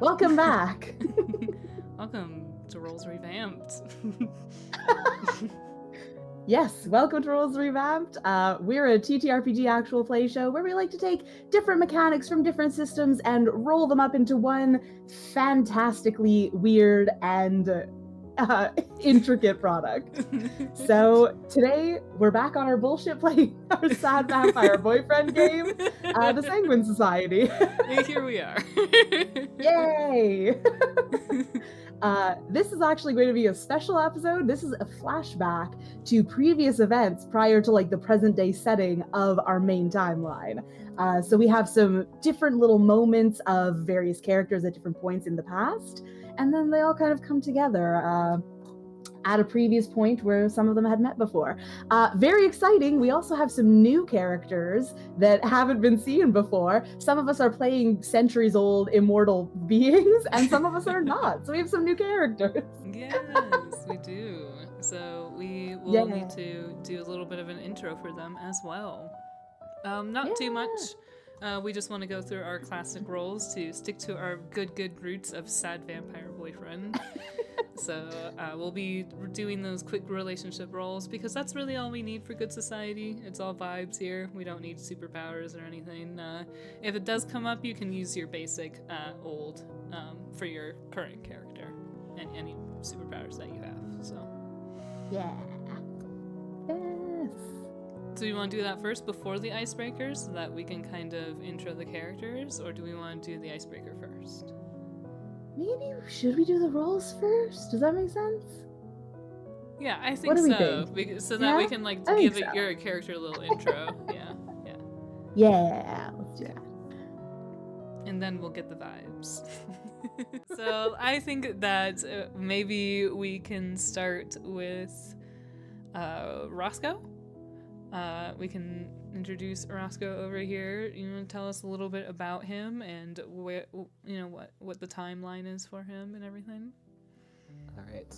Welcome back. Welcome to Rolls Revamped. Yes, welcome to Rolls Revamped. We're a TTRPG actual play show where we like to take different mechanics from different systems and roll them up into one fantastically weird and intricate product. So today we're back on our bullshit playing our sad vampire boyfriend game, the Sanguine Society. Here we are. Yay! This is actually going to be a special episode. This is a flashback to previous events prior to like the present day setting of our main timeline. So we have some different little moments of various characters at different points in the past, and then they all kind of come together at a previous point where some of them had met before. Very exciting. We also have some new characters that haven't been seen before. Some of us are playing centuries-old immortal beings, and some of us are not. So we have some new characters. Yes, we do. So we will need to do a little bit of an intro for them as well. Not too much. We just want to go through our classic roles to stick to our good roots of sad vampire boyfriend. So we'll be doing those quick relationship roles because that's really all we need for good society. It's all vibes here. We don't need superpowers or anything. If it does come up, you can use your basic old for your current character and any superpowers that you have. So Yeah. Yes. do we want to do that first before the icebreakers so that we can kind of intro the characters, or do we want to do the icebreaker first? Maybe should we do the roles first? Does that make sense? Yeah, I think What do we so. think? So that we can like I give think it so. your character a little intro. Yeah, let's do that. And then we'll get the vibes. So I think that maybe we can start with Roscoe. We can introduce Roscoe over here. You want to tell us a little bit about him and where, what the timeline is for him and everything? All right.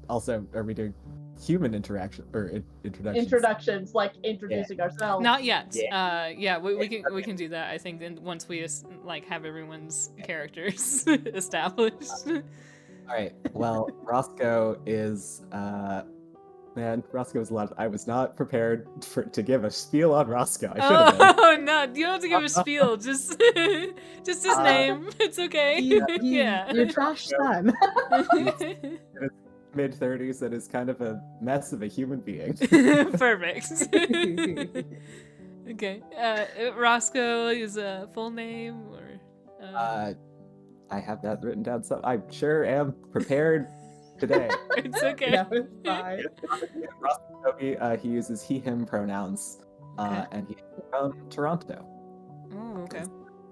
Also, are we doing human interaction or introductions? Introductions, like introducing ourselves. Not yet. We can do that. I think then once we like have everyone's characters established. All right. Well, Roscoe is Roscoe is a lot. I was not prepared to give a spiel on Roscoe. I should have been. Oh no! You don't have to give a spiel. Just his name. It's okay. Yeah. Your trash son. Mid-30s and is kind of a mess of a human being. Perfect. Okay. Roscoe is a full name, or? I have that written down. So I sure am prepared today. It's okay. No, it's fine. Roscoe, he uses he/him pronouns, Okay. and he's from Toronto. Oh, okay.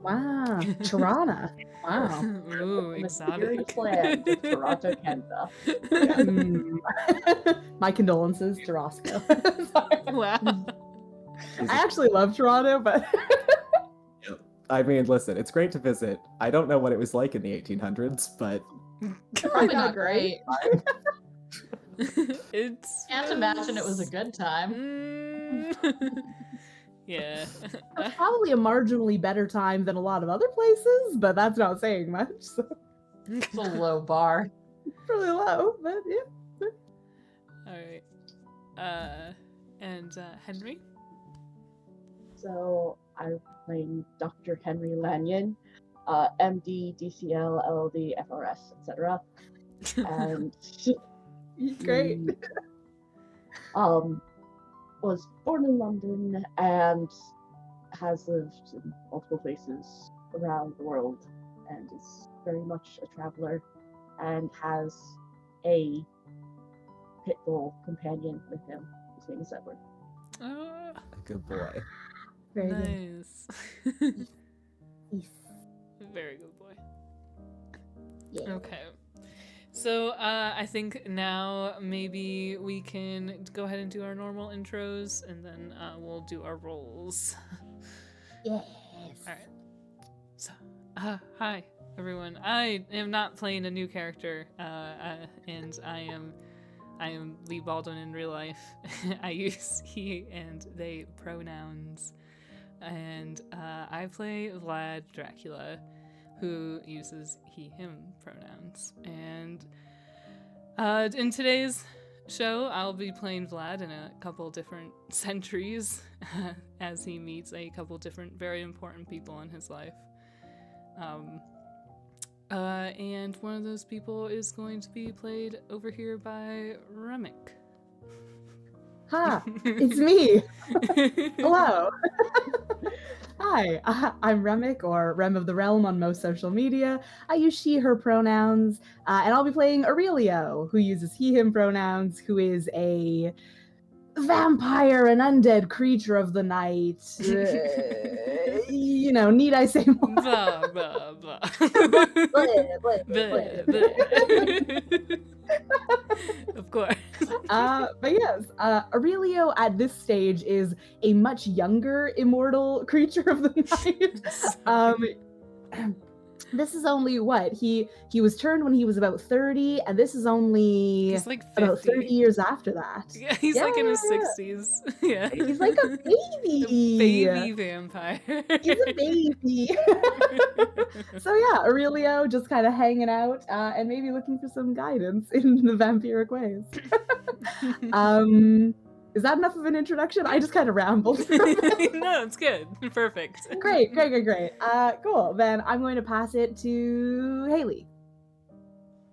Wow, Toronto. Wow. Ooh, exotic. Mysterious land of Toronto, Canada. My condolences to Roscoe. Wow. I actually love Toronto, but I mean, listen, it's great to visit. I don't know what it was like in the 1800s, but Probably not great. It's. Can't imagine it was a good time. Yeah. it's probably a marginally better time than a lot of other places, but that's not saying much. So. It's a low bar. Really low, but yeah. All right. And Henry. So I'm playing Dr. Henry Lanyon, MD, DCL, LLD, FRS, etc. And Great. was born in London and has lived in multiple places around the world and is very much a traveler and has a pit bull companion with him. His name is Edward. a good boy. Very good. Nice. Yes. Very good boy. Yeah. Okay. So I think now maybe we can go ahead and do our normal intros, and then we'll do our roles. Yes. All right. So, hi everyone. I am not playing a new character, and I am Lee Baldwin in real life. I use he and they pronouns, and I play Vlad Dracula, who uses he/him pronouns. And in today's show, I'll be playing Vlad in a couple different centuries as he meets a couple different very important people in his life. And one of those people is going to be played over here by Remick. Ha! It's me! Hello! Hi, I'm Remick, or Rem of the Realm on most social media. I use she, her pronouns, and I'll be playing Aurelio, who uses he, him pronouns, who is a vampire, an undead creature of the night. Need I say more? Blah, blah, blah. Of course. But yes, Aurelio at this stage is a much younger immortal creature of the night. This is only what? He was turned when he was about 30, and this is only He's like 50. about 30 years after that. Yeah, he's like in his 60s. Yeah. He's like a baby. A baby vampire. He's a baby. So yeah, Aurelio just kind of hanging out and maybe looking for some guidance in the vampiric ways. Is that enough of an introduction? I just kind of rambled. No, it's good. Perfect. Great. Cool. Then I'm going to pass it to Haley.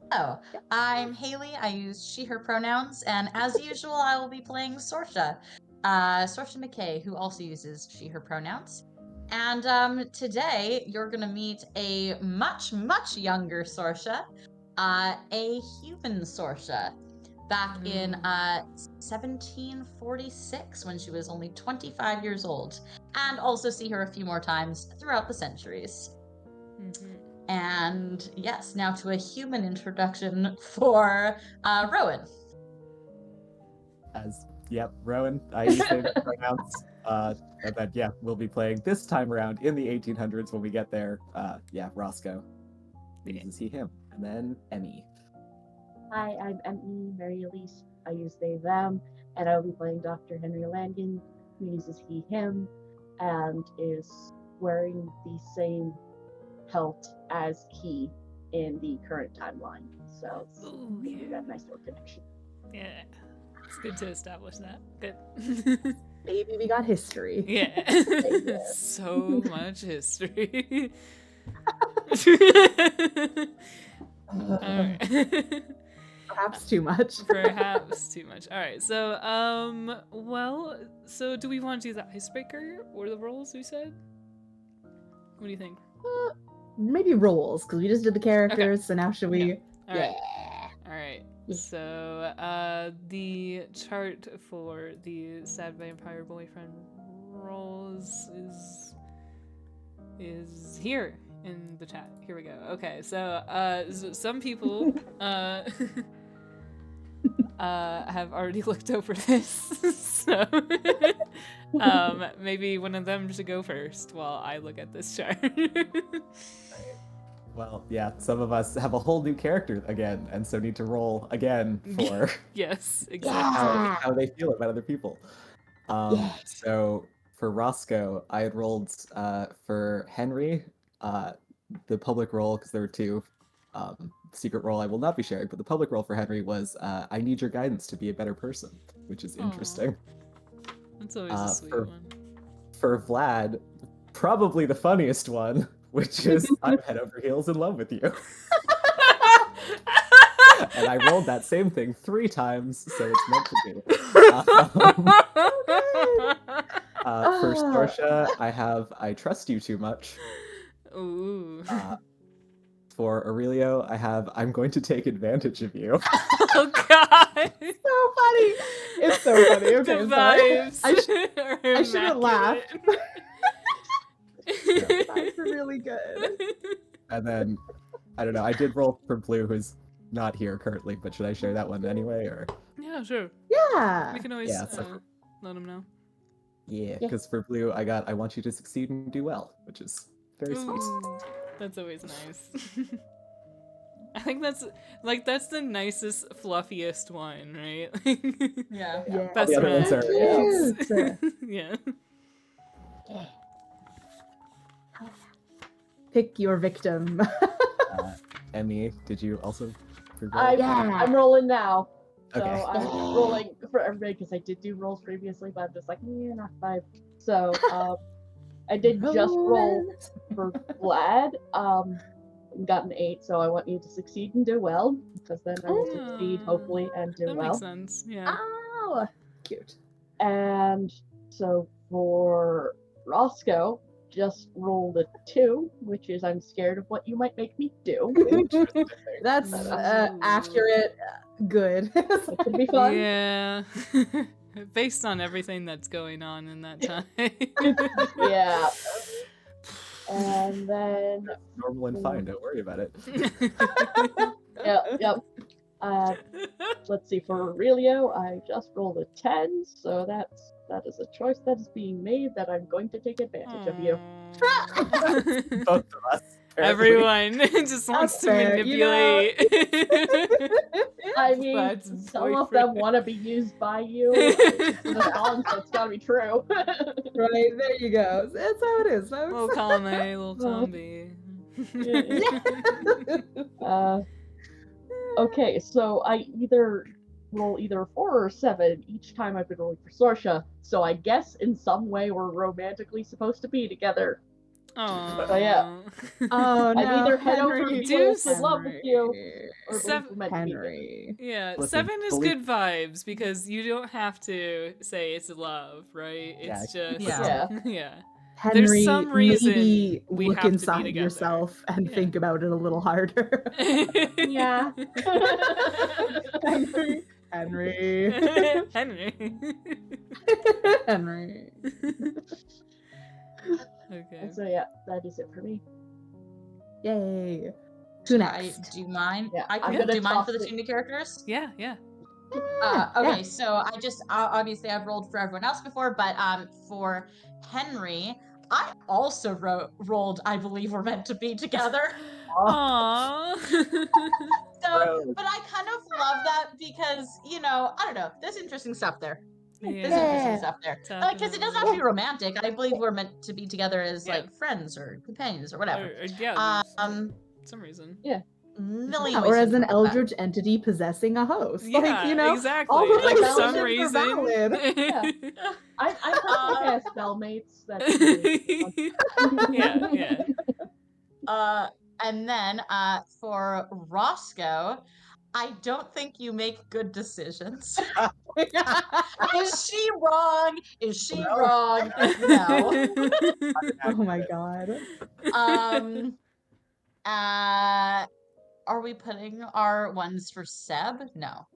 Hello, I'm Haley. I use she, her pronouns, and as usual, I will be playing Sorsha. Sorsha McKay, who also uses she, her pronouns. And today, you're going to meet a much, much younger Sorsha, a human Sorsha. Back in 1746, when she was only 25 years old, and also see her a few more times throughout the centuries. Mm-hmm. And yes, now to a human introduction for Rowan. Rowan. I use favorite pronouns. And then, we'll be playing this time around in the 1800s when we get there. Roscoe. Uses he, him. And then Emmy. Hi, I'm Emmy Mary Elise. I use they, them, and I'll be playing Dr. Henry Langan, who uses he, him, and is wearing the same pelt as he in the current timeline. So it's that nice little connection. Yeah, it's good to establish that. Good. Baby, we got history. Yeah. So much history. Alright. Perhaps too much. Perhaps too much. Alright, so, so do we want to do the icebreaker or the rolls we said? What do you think? Maybe roles, because we just did the characters, so now should we? Yeah. Alright. So, the chart for the sad vampire boyfriend roles is here in the chat. Here we go. Okay, so some people have already looked over this, so maybe one of them should go first while I look at this chart. Well, yeah, some of us have a whole new character again, and so need to roll again for yes, exactly how they feel about other people. So for Roscoe, I had rolled for Henry the public role, because there were two. Secret role I will not be sharing, but the public role for Henry was I need your guidance to be a better person, which is interesting. That's always a sweet one. For Vlad, probably the funniest one, which is I'm head over heels in love with you. And I rolled that same thing 3 times, so it's meant to be. For Sorsha, I have I trust you too much. Ooh. For Aurelio, I have I'm going to take advantage of you. Oh god! So funny. It's so funny. Okay, the vibes. I shouldn't laugh. That's really good. And then I don't know. I did roll for Blue, who's not here currently, but should I share that one anyway, or? Yeah, sure. Yeah. We can always let him know. Yeah, because for Blue, I got I want you to succeed and do well, which is very sweet. That's always nice. I think that's the nicest, fluffiest one, right? Yeah. Best The other ones are yeah. pick your victim. Emmy, did you also pre-roll? I'm rolling now. So Okay. I'm rolling for everybody because I did do rolls previously, but I'm just like, not 5. So I did just roll for Vlad. Got an 8, so I want you to succeed and do well, because then I will succeed hopefully and do that well. makes sense. Yeah. Oh, cute. And so for Roscoe, just rolled a 2, which is I'm scared of what you might make me do. That's accurate. Good. It could be fun. Yeah. Based on everything that's going on in that time. Yeah. And then Normal and fine, don't worry about it. yep. Let's see, for Aurelio, I just rolled a 10, so that is a choice that is being made that I'm going to take advantage of you. Both of us. apparently. Everyone just wants to fair, manipulate. I mean, Vlad's some of them boyfriend. want to be used by you. It's in the song, so it's gotta be true. Right, there you go. That's how it is, folks. Little column A, little column B. Okay, so I roll either 4 or 7 each time I've been rolling for Sorsha. So I guess in some way we're romantically supposed to be together. Oh yeah. Oh no, I'd either head over Henry. to Deuce in love with you, or Seven- believe we're meant to be together. Henry. Yeah, Listen, 7 is believe- good vibes because you don't have to say it's love, right? It's just yeah. Henry, There's some reason maybe we look have to be inside together. yourself and Yeah. think about it a little harder. Yeah. Henry. Henry. Henry. Henry. Okay. So yeah, that is it for me. Yay. Who I next? do mine. Yeah, I I'm can gonna do mine for the toss it. 2 new characters. Yeah, yeah. Okay, so I just obviously I've rolled for everyone else before, but for Henry, I also rolled. I believe we're meant to be together. Aww. So, but I kind of love that because I don't know. There's interesting stuff there. There's interesting stuff there. Because it doesn't have to be romantic. I believe we're meant to be together as like friends or companions or whatever. Yeah, some reason. Yeah. Million Or ways as to an think about that. eldritch entity possessing a host. Yeah, exactly. all of Like those some options are reason. valid. I personally have spellmates that. Yeah. And then for Roscoe, I don't think you make good decisions. Is she wrong? Is she wrong? No. Oh my god. Are we putting our ones for Seb? No.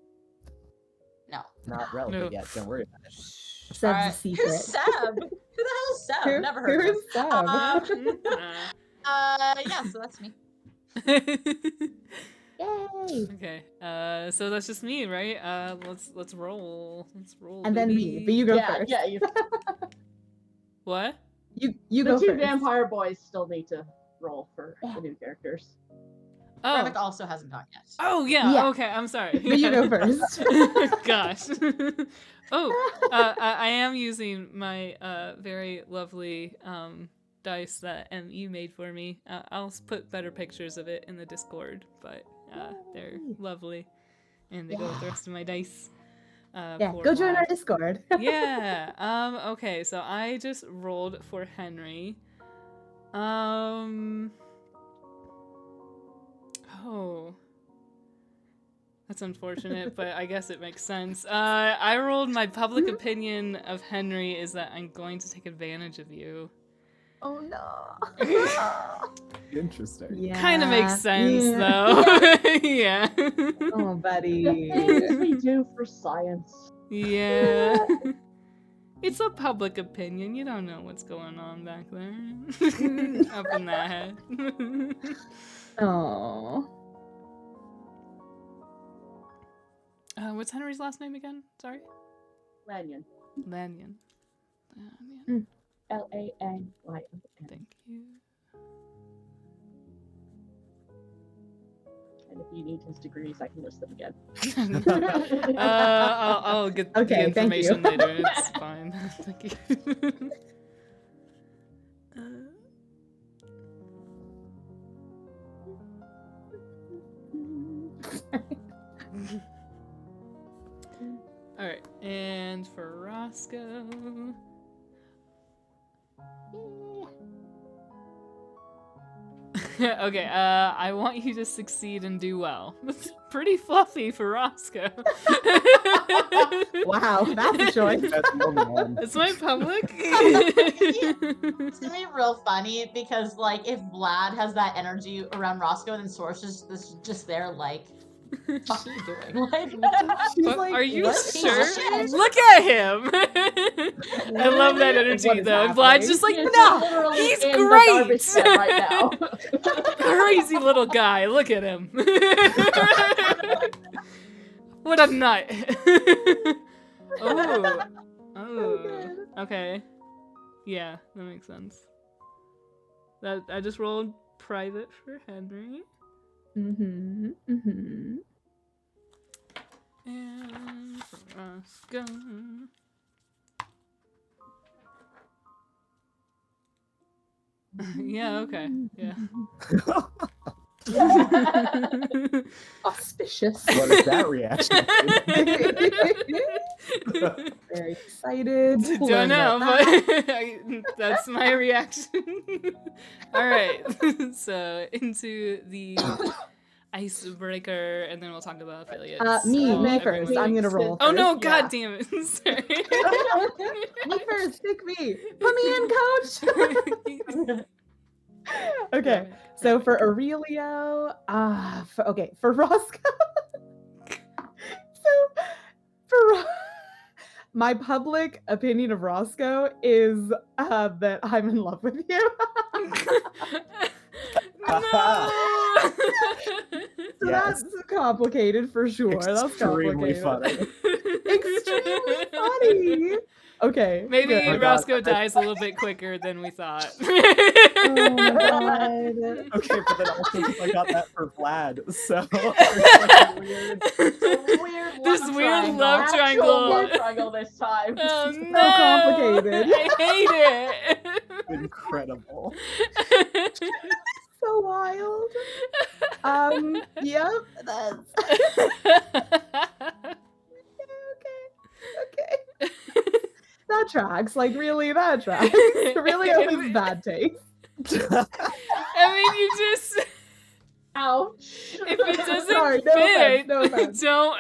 Not relevant No. yet, don't worry about it. Seb's Alright, a secret. who's Seb? Who the hell is Seb? Never heard of him. Who's Seb? Yeah, so that's me. Yay. Okay. So that's just me, right? Let's roll. Let's roll. And then me, but you go first. Yeah, you. What? You The go 2 first. vampire boys still need to roll for the new characters. Oh. Remick also hasn't gone yet. Oh yeah. Yeah. Okay. I'm sorry. But you go first. Gosh. I am using my very lovely dice that you made for me. I'll put better pictures of it in the Discord, but they're lovely, and they go with the rest of my dice. Yeah, go join our Discord. Yeah. Okay. So I just rolled for Henry. Oh. That's unfortunate, but I guess it makes sense. I rolled my public opinion of Henry is that I'm going to take advantage of you. Oh no. Interesting. Yeah. Kind of makes sense, though. Yeah. Oh, buddy. Things we do for science. Yeah. It's a public opinion. You don't know what's going on back there. Up in that head. Oh. What's Henry's last name again? Sorry? Lanyon. Lanyon. Lanyon. Thank you. And if you need his degrees, I can list them again. I'll get the Okay, thank you. information later. It's fine. Thank you. All right, and for Roscoe. Okay, I want you to succeed and do well. That's pretty fluffy for Roscoe. Wow, that's a choice. It's my public. It's gonna be real funny because, like, if Vlad has that energy around Roscoe, then Source is just there, like, what are you doing? Like, She's But like, are you what? sure? Shit. Look at him! I love that energy What is though. And Vlad's just like, He is no, literally he's in the garbage great! can right now. Crazy little guy, look at him. What a nut. Oh. Oh. Okay. Yeah, that makes sense. That I just rolled private for Henry. Mm-hmm. Mm-hmm. And for Roscoe. Yeah, okay. Yeah. Auspicious. What is that reaction? Very excited. to Don't learn know, about that. but that's my reaction. All right, so into the icebreaker, and then we'll talk about affiliates. Me Everyone- first. I'm gonna roll. Oh no! first. God damn it! Sorry. Me first. Pick me. Put me in, coach. Okay. So for Aurelio, for Roscoe. So for my public opinion of Roscoe is that I'm in love with you. No. So Yes. that's complicated for sure. That's Extremely complicated. funny. Extremely funny. Okay. Maybe good. Oh my God. Roscoe dies a little bit quicker than we thought. Oh my god. Okay, but then also I got that for Vlad, so there's like a weird. Weird This love weird triangle. love Actual triangle. love triangle this time. Oh So no! complicated. I hate it. Incredible. So wild. Yep. That's okay. That tracks. Like really, that tracks. Really always bad taste. I mean, you just Ouch. if it doesn't Sorry, no fit, offense, no offense. don't.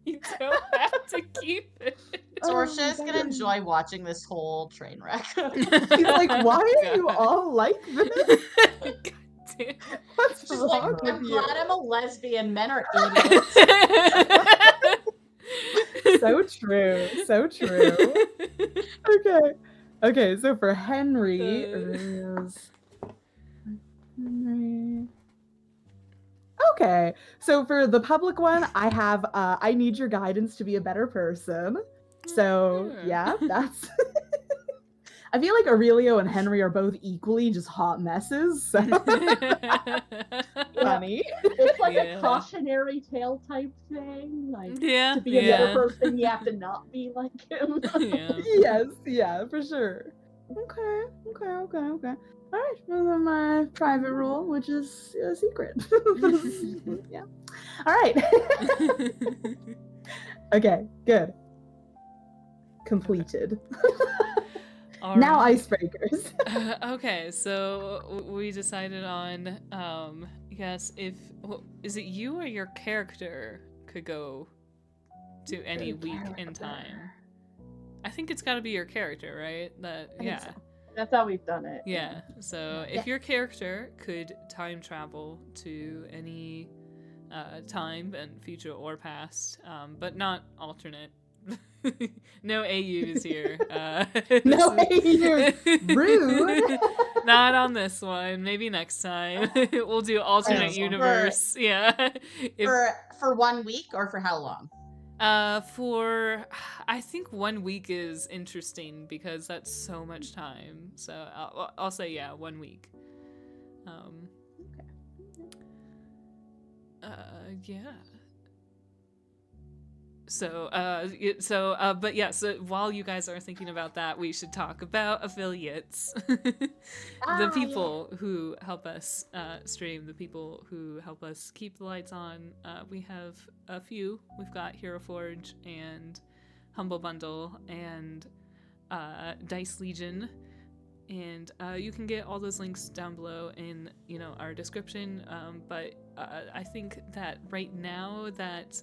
You don't have to keep it. Sorsha is Oh, gonna God. enjoy watching this whole train wreck. She's like, why are you God. all like this? God damn. What's She's wrong like, with I'm you? glad I'm a lesbian. Men are idiots. So true. So true. Okay. Okay, so for Henry, Henry. Okay, so for the public one, I have I need your guidance to be a better person. So yeah, that's. I feel like Aurelio and Henry are both equally just hot messes. So funny. It's like Yeah. a cautionary tale type thing. Like Yeah, to be a better yeah. person, you have to not be like him. Yeah. Yes, yeah, for sure. Okay. All right, well, then my private rule, which is a secret. Yeah. All right. Okay, good. Completed. All Now right. icebreakers. Okay, so we decided on yes, is it you or your character could go to any Your week in character. time? I think it's got to be your character, right? That I think yeah. so. That's how we've done it. Yeah. So if your character could time travel to any time and future or past, but not alternate. No AUs here. No this is- AUs. Rude. Not on this one. Maybe next time. We'll do alternate Thanks. universe. Yeah. If, For 1 week or for how long? for I think 1 week is interesting because that's so much time. So I'll say yeah, 1 week. Yeah. But yeah, so while you guys are thinking about that, we should talk about affiliates. The people who help us stream, the people who help us keep the lights on. We have a few. We've got Hero Forge and Humble Bundle and Dice Legion. And you can get all those links down below in our description. But I think that right now that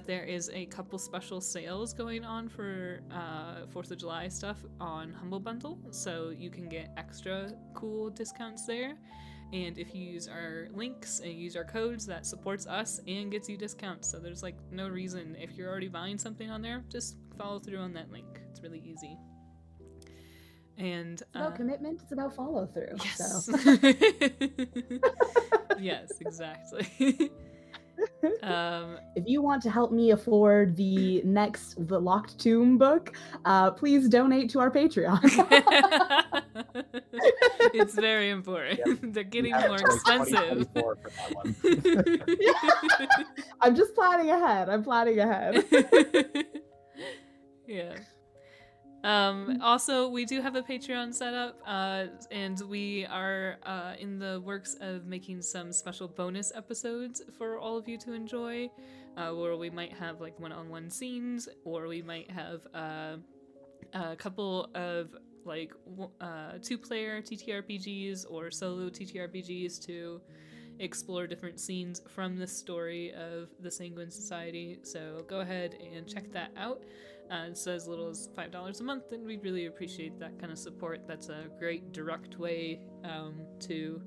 there is a couple special sales going on for 4th of July stuff on Humble Bundle, so you can get extra cool discounts there. And if you use our links and use our codes, that supports us and gets you discounts. So there's like no reason, if you're already buying something on there, just follow through on that link. It's really easy. And it's about commitment, it's about follow through. Yes. So. Yes, exactly. If you want to help me afford the Locked Tomb book, please donate to our Patreon. It's very important. Yeah. They're getting more expensive. For that one. I'm just planning ahead. Yeah. Also, we do have a Patreon set up, and we are in the works of making some special bonus episodes for all of you to enjoy, where we might have like one-on-one scenes, or we might have a couple of like 2-player TTRPGs or solo TTRPGs to explore different scenes from the story of the Sanguine Society. So go ahead and check that out. It's as little as $5 a month, and we really appreciate that kind of support. That's a great direct way to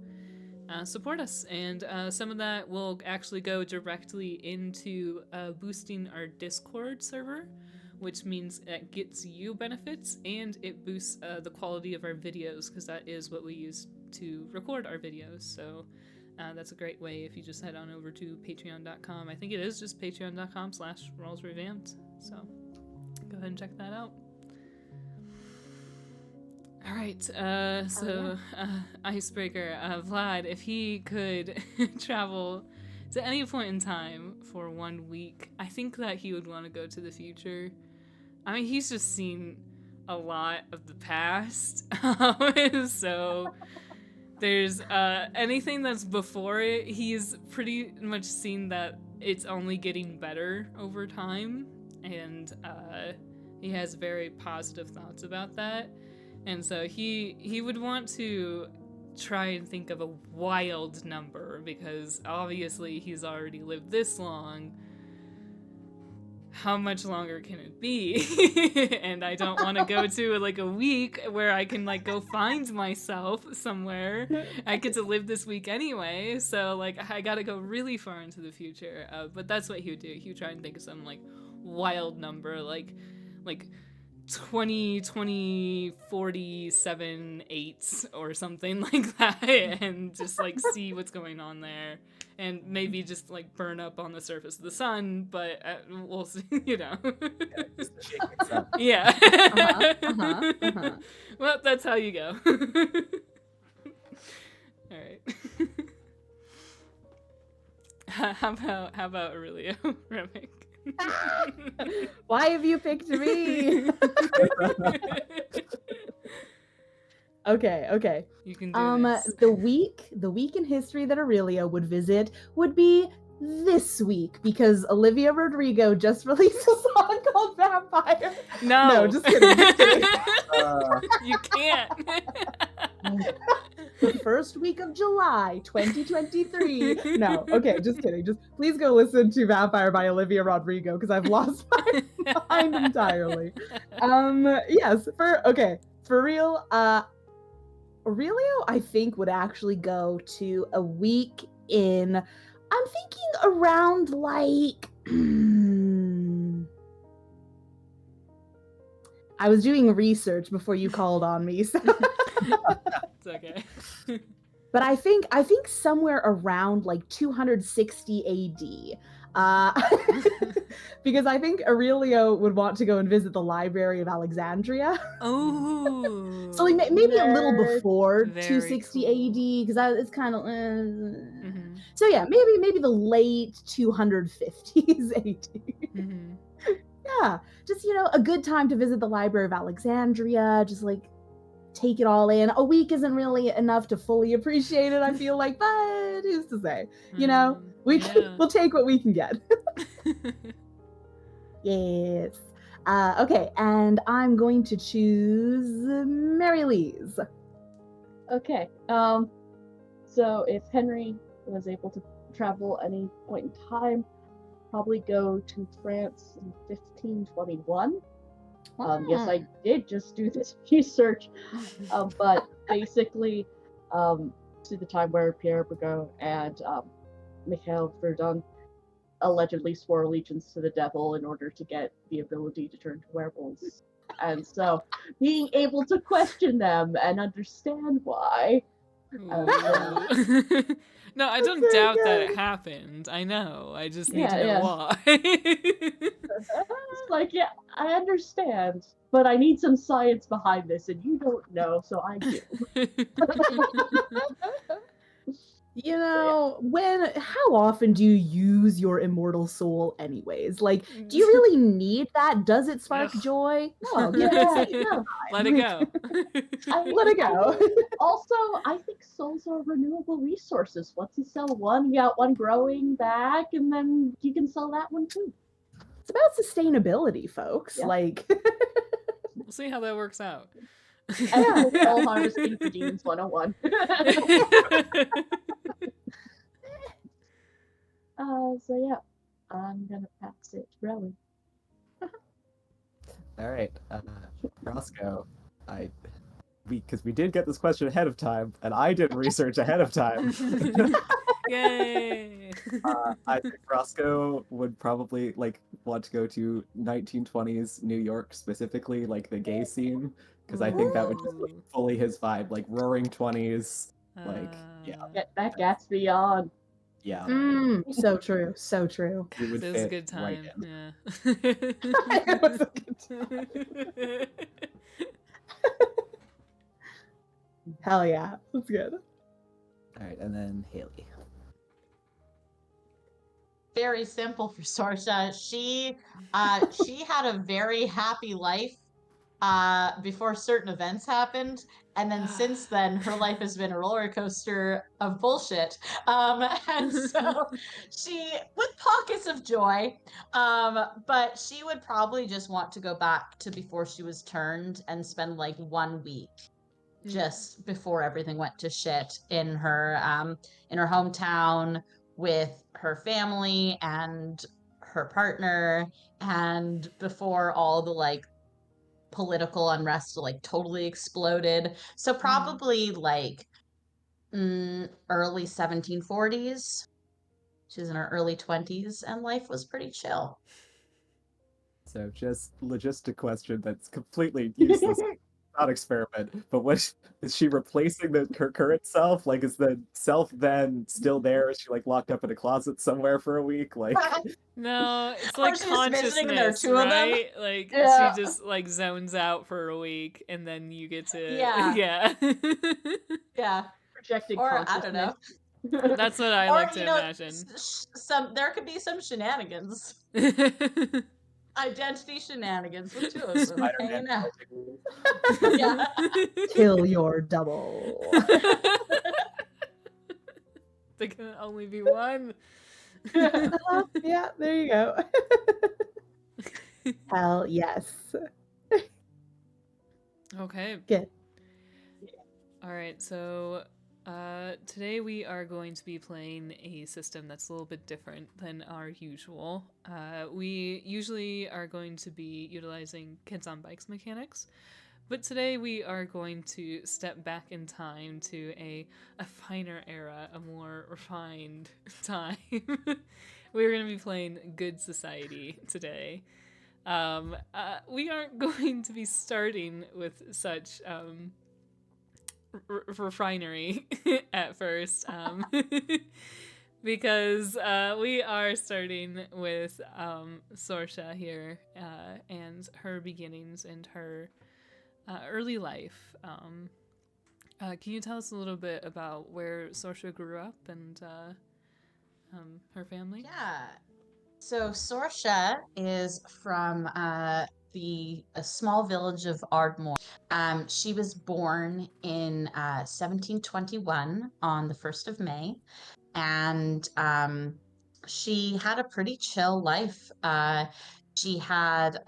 support us, and some of that will actually go directly into boosting our Discord server, which means it gets you benefits and it boosts the quality of our videos, because that is what we use to record our videos. So that's a great way if you just head on over to patreon.com. I think it is just patreon.com/rollsrevamped. So go ahead and check that out. All right, Icebreaker, Vlad, if he could travel to any point in time for 1 week, I think that he would want to go to the future. I mean, he's just seen a lot of the past, so there's anything that's before it, he's pretty much seen that it's only getting better over time. And he has very positive thoughts about that, and so he would want to try and think of a wild number, because obviously he's already lived this long. How much longer can it be? And I don't want to go to like a week where I can like go find myself somewhere. I get to live this week anyway, so like I gotta go really far into the future. But that's what he would do. He would try and think of some like wild number, like 20, 47 8s or something like that, and just like see what's going on there, and maybe just like burn up on the surface of the sun, but we'll see, Yeah. Well, that's how you go. All right. How about Aurelio, Remick? Why have you picked me? Okay. You can do this. The week in history that Aurelio would visit would be this week, because Olivia Rodrigo just released a song called Vampire. No, just kidding. You can't. The first week of July 2023. No, okay, just kidding. Just please go listen to Vampire by Olivia Rodrigo, because I've lost my mind entirely. Yes, for real, Aurelio, I think, would actually go to a week in, I'm thinking around like I was doing research before you called on me, so It's okay. But I think somewhere around like 260 AD. Because I think Aurelio would want to go and visit the Library of Alexandria. Oh. So like maybe a little before Very 260 cool. AD, because it's kind of So yeah, maybe the late 250s AD. Mm-hmm. Yeah, just, a good time to visit the Library of Alexandria, just like take it all in. A week isn't really enough to fully appreciate it, I feel like, but who's to say? We'll take what we can get. Yes. Okay, and I'm going to choose Mary Lee's. Okay. So if Henry was able to travel any point in time, probably go to France in 1521. Yes, I did just do this research, but basically, to the time where Pierre Bergot and Mikhail Verdun allegedly swore allegiance to the devil in order to get the ability to turn to werewolves. And so, being able to question them and understand why. No, I don't doubt that it happened. I know. I just need to know why. It's like, yeah, I understand, but I need some science behind this, and you don't know, so I do. How often do you use your immortal soul anyways? Like, do you really need that? Does it spark joy? No, give it no. Let it go. Let it go. Also, I think souls are renewable resources. Once you sell one, you got one growing back, and then you can sell that one too. It's about sustainability, folks. Yeah. Like, we'll see how that works out. All harvesting for demons 101. So yeah, I'm gonna pass it to Rowan. All right, Roscoe, because we did get this question ahead of time, and I did research ahead of time. Yay! I think Roscoe would probably want to go to 1920s New York, specifically like the gay scene, because I think that would just fully his vibe, like Roaring 20s, Get that Gatsby on. Yeah. So true. So true. It was a good time. Right yeah. It was a good time. Hell yeah. That's good. All right, and then Haley. Very simple for Sorsha. She had a very happy life before certain events happened, and then since then her life has been a roller coaster of bullshit, and so she, with pockets of joy, but she would probably just want to go back to before she was turned and spend like 1 week just before everything went to shit in her hometown with her family and her partner, and before all the like political unrest like totally exploded. So probably like early 1740s. She's in her early 20s and life was pretty chill. So just logistic question that's completely useless. Not experiment, but what is she replacing her current self? Like, is the self then still there? Is she like locked up in a closet somewhere for a week? Like, no, it's like consciousness, right? Like she just like zones out for a week, and then you get to yeah. Projecting or consciousness. I don't know. That's what I like to imagine. There could be some shenanigans. Identity shenanigans with two of them hanging out. Kill your double. There can only be one. Yeah, there you go. Hell yes. Okay. Good. All right, so today we are going to be playing a system that's a little bit different than our usual. We usually are going to be utilizing kids on bikes mechanics, but today we are going to step back in time to a finer era, a more refined time. We're going to be playing Good Society today. We aren't going to be starting with such refinery at first, because we are starting with Sorsha here and her beginnings and her early life. Can you tell us a little bit about where Sorsha grew up and her family? So Sorsha is from a small village of Ardmore. She was born in 1721 on the 1st of May, and she had a pretty chill life. She had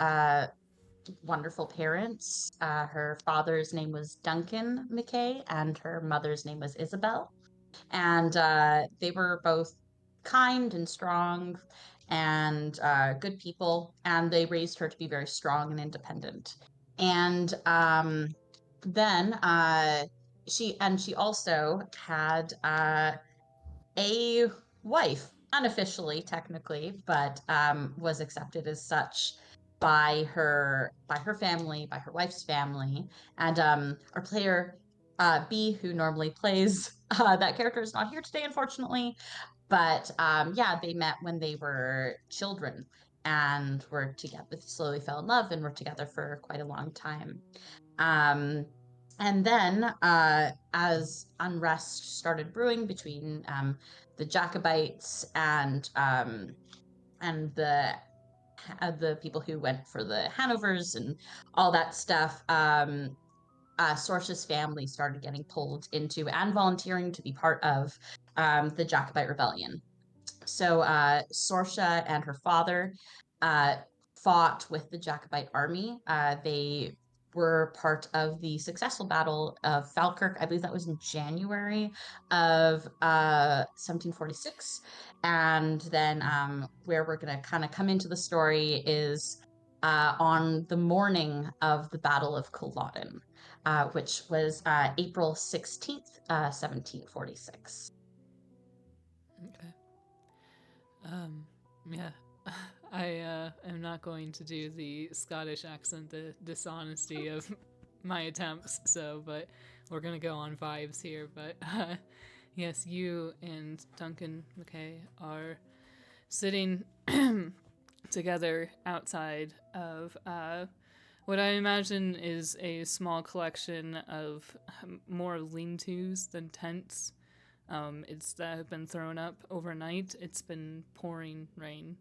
wonderful parents. Her father's name was Duncan McKay, and her mother's name was Isabel. And they were both kind and strong and good people, and they raised her to be very strong and independent. And then she also had a wife, unofficially, technically, but was accepted as such by her family, by her wife's family, and our player B, who normally plays that character, is not here today, unfortunately. But yeah, they met when they were children and were together, slowly fell in love, and were together for quite a long time. Um, and then, as unrest started brewing between the Jacobites and the people who went for the Hanovers and all that stuff, Sorsha's family started getting pulled into and volunteering to be part of the Jacobite rebellion. So Sorsha and her father uh, fought with the Jacobite army. They were part of the successful Battle of Falkirk. I believe that was in January of 1746. And then where we're going to kind of come into the story is on the morning of the Battle of Culloden, which was April 16th, 1746. Okay. Yeah. I am not going to do the Scottish accent, the dishonesty of my attempts, but we're gonna go on vibes here. But yes, you and Duncan McKay are sitting together outside of what I imagine is a small collection of more lean-tos than tents. It's that have been thrown up overnight. It's been pouring rain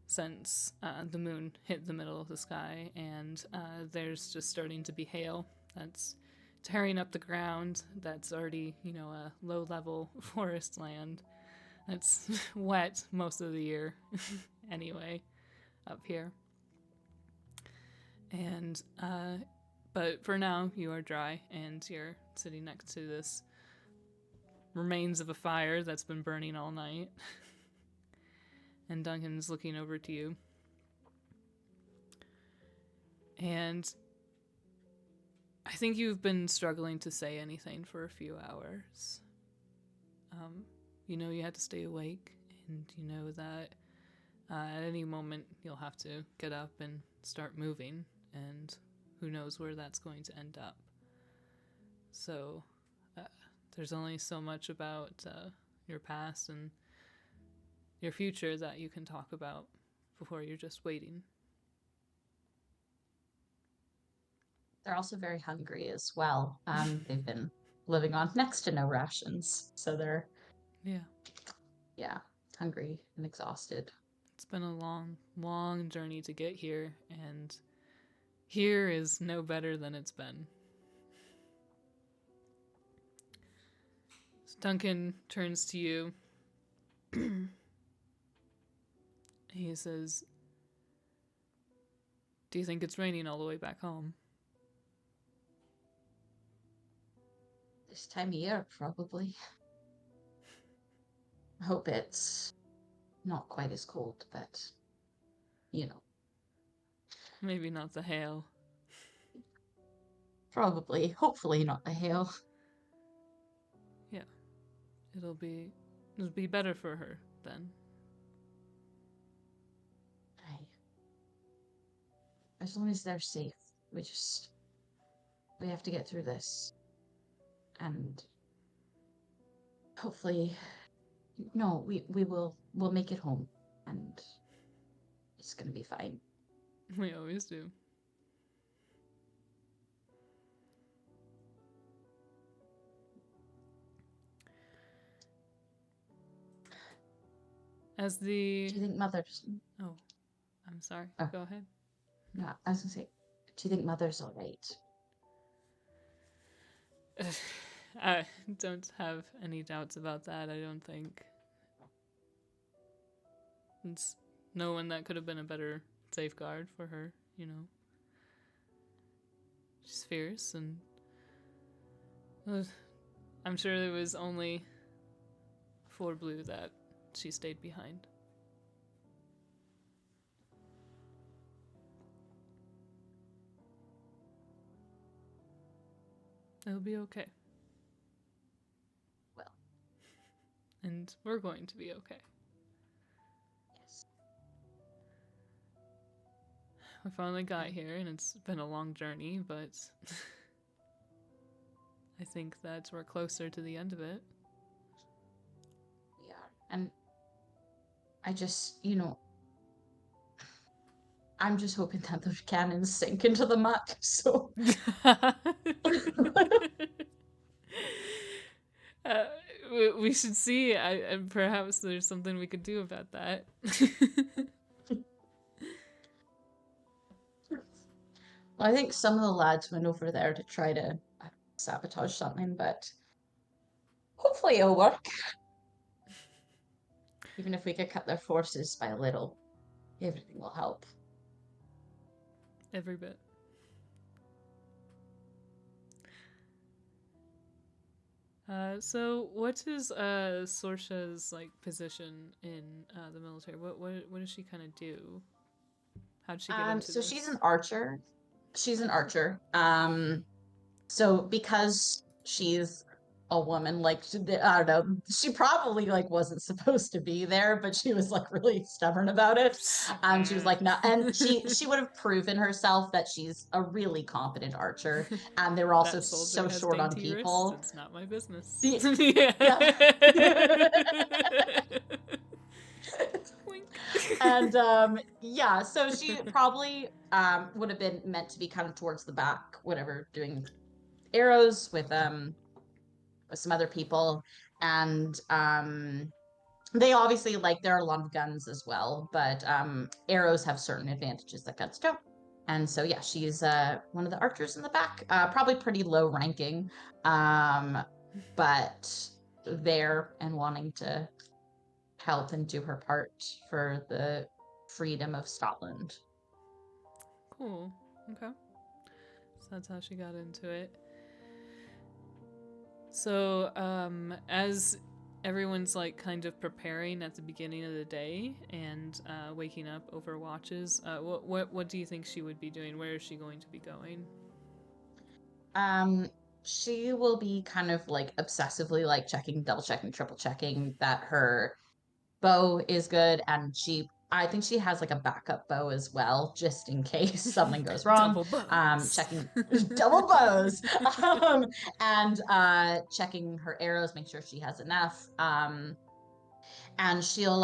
since the moon hit the middle of the sky, and there's just starting to be hail that's tearing up the ground. That's already, a low-level forest land that's wet most of the year anyway up here. And but for now you are dry, and you're sitting next to this remains of a fire that's been burning all night. And Duncan's looking over to you. And I think you've been struggling to say anything for a few hours. You had to stay awake, and you know that at any moment you'll have to get up and start moving, and who knows where that's going to end up. So there's only so much about your past and your future that you can talk about before you're just waiting. They're also very hungry as well. They've been living on next to no rations, so they're hungry and exhausted. It's been a long, long journey to get here, and here is no better than it's been. So Duncan turns to you. He says, "Do you think it's raining all the way back home?" This time of year, probably. I hope it's not quite as cold, but, Maybe not the hail. Probably. Hopefully not the hail. Yeah. It'll be better for her then. As long as they're safe. We have to get through this. And hopefully, we'll make it home, and it's gonna be fine. We always do. As the... Do you think Mother's... Oh, I'm sorry. Oh. Go ahead. No, I was gonna say, do you think Mother's alright? I don't have any doubts about that, I don't think. It's no one that could have been a better safeguard for her, you know. She's fierce, and I'm sure it was only for Blue that she stayed behind. It'll be okay. Well. And we're going to be okay. Yes. We finally got here, and it's been a long journey, but I think that we're closer to the end of it. We are. And I just, you know, I'm just hoping that those cannons sink into the map, so... We should see, and perhaps there's something we could do about that. Well, I think some of the lads went over there to try to sabotage something, but hopefully it'll work. Even if we could cut their forces by a little, everything will help. Every bit. So what is Sorsha's like position in the military? What does she kind of do? How did she get into So this? she's an archer. She's an archer. So because she's a woman, like I don't know, she probably like wasn't supposed to be there, but she was like really stubborn about it. She was like, no, and she would have proven herself that she's a really competent archer. And they were also That soldier so has short on dainty people. wrists. It's not my business. Yeah. Wink. And yeah, so she probably would have been meant to be kind of towards the back, whatever, doing arrows with some other people. And they obviously, like, there are a lot of guns as well, but arrows have certain advantages that guns don't. And so yeah, she's one of the archers in the back, probably pretty low ranking, but there and wanting to help and do her part for the freedom of Scotland. Cool. Okay. So that's how she got into it. So, as everyone's like kind of preparing at the beginning of the day and waking up over watches, what do you think she would be doing? Where is she going to be going? She will be kind of like obsessively like checking, double checking, triple checking that her bow is good, and I think she has like a backup bow as well, just in case something goes wrong. Double bows. Checking double bows, and checking her arrows, make sure she has enough. And she'll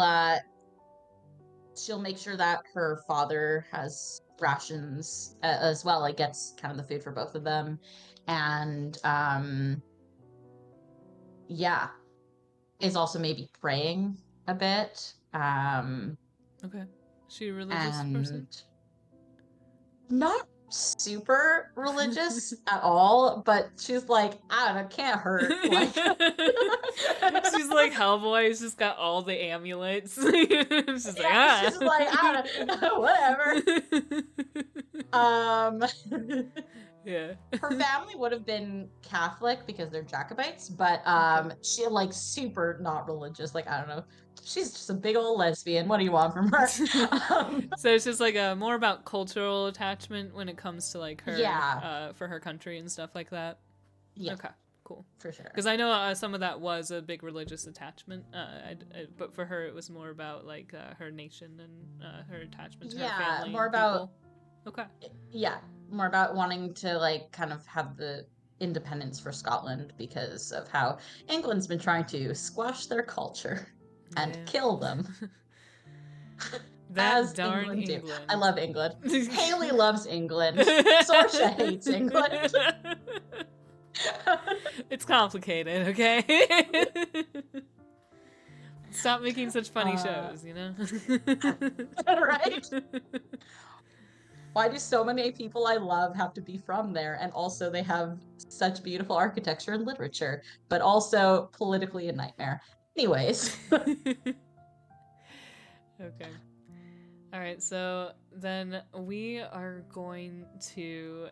make sure that her father has rations as well. Like gets kind of the food for both of them, and yeah, is also maybe praying a bit. Okay. Is she a religious person? Not super religious at all, but she's like, I don't know, can't hurt. Like, she's like Hellboy. She's just got all the amulets. She's like, ah. She's like, I don't know, whatever. Yeah. Her family would have been Catholic because they're Jacobites, but she like super not religious. Like, I don't know. She's just a big old lesbian. What do you want from her? So it's just like more about cultural attachment when it comes to like her, for her country and stuff like that. Yeah. Okay. Cool. For sure. Because I know some of that was a big religious attachment, but for her it was more about like her nation and her attachment to her family. Yeah, more about. Okay. Yeah, more about wanting to like kind of have the independence for Scotland because of how England's been trying to squash their culture and kill them. That as darn England. I love England. Haley loves England. Sorsha hates England. It's complicated, okay? Stop making such funny shows, you know? Right? Why do so many people I love have to be from there? And also they have such beautiful architecture and literature, but also politically a nightmare. Anyways. Okay. All right, so then we are going to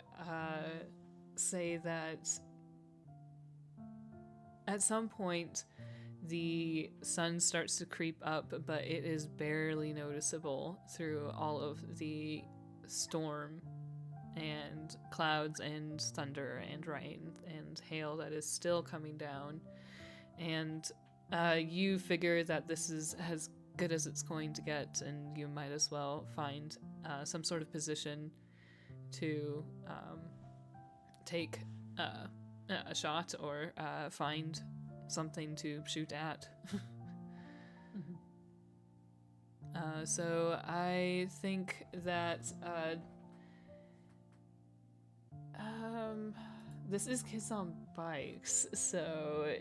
say that at some point the sun starts to creep up, but it is barely noticeable through all of the storm and clouds and thunder and rain and hail that is still coming down. And you figure that this is as good as it's going to get, and you might as well find some sort of position to take a shot or find something to shoot at. So I think that this is Kids on Bikes, so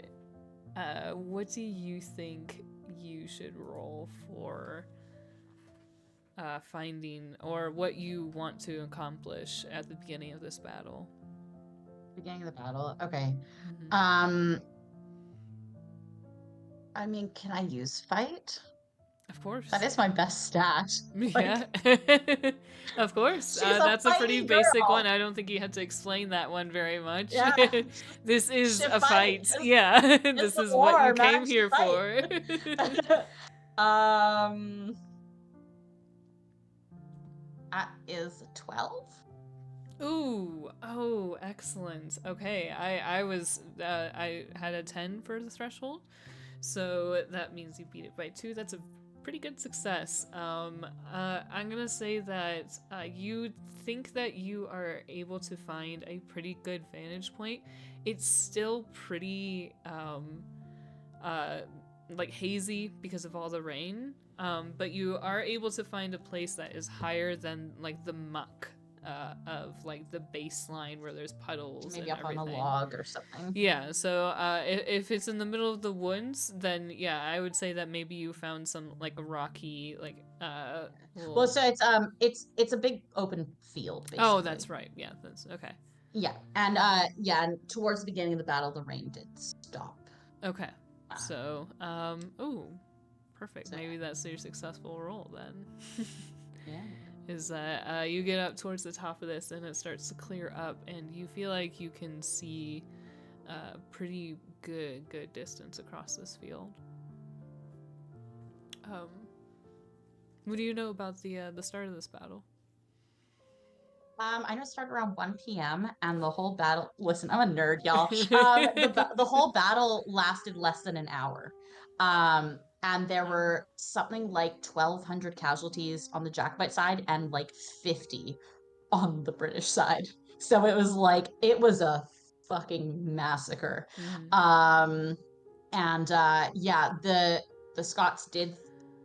what do you think you should roll for finding, or what you want to accomplish at the beginning of this battle? Beginning of the battle. Okay. I mean, can I use fight? Of course. That is my best stat. Yeah. Of course. That's a pretty basic one. I don't think you had to explain that one very much. Yeah. This is a fight. fight. Yeah. This is what you came here for. That is 12. Ooh, oh, excellent. Okay, I had a 10 for the threshold, so that means you beat it by 2. That's a pretty good success. I'm gonna say that you think that you are able to find a pretty good vantage point. It's still pretty like hazy because of all the rain, but you are able to find a place that is higher than like the muck of like the baseline where there's puddles. Maybe and up everything. on a log or something. Yeah, so if it's in the middle of the woods, then yeah, I would say that maybe you found some like a rocky like Well, so it's a big open field basically. Oh, that's right. Yeah, that's okay. Yeah, and and towards the beginning of the battle, the rain did stop. Okay, so ooh, perfect. Maybe that's your successful roll then. Yeah. Is that you get up towards the top of this and it starts to clear up, and you feel like you can see pretty good distance across this field. What do you know about the start of this battle? I know it started around 1 p.m. and the whole battle. Listen, I'm a nerd, y'all. The whole battle lasted less than an hour. And there were something like 1,200 casualties on the Jacobite side and like 50 on the British side. So it was a fucking massacre. Mm-hmm. The Scots did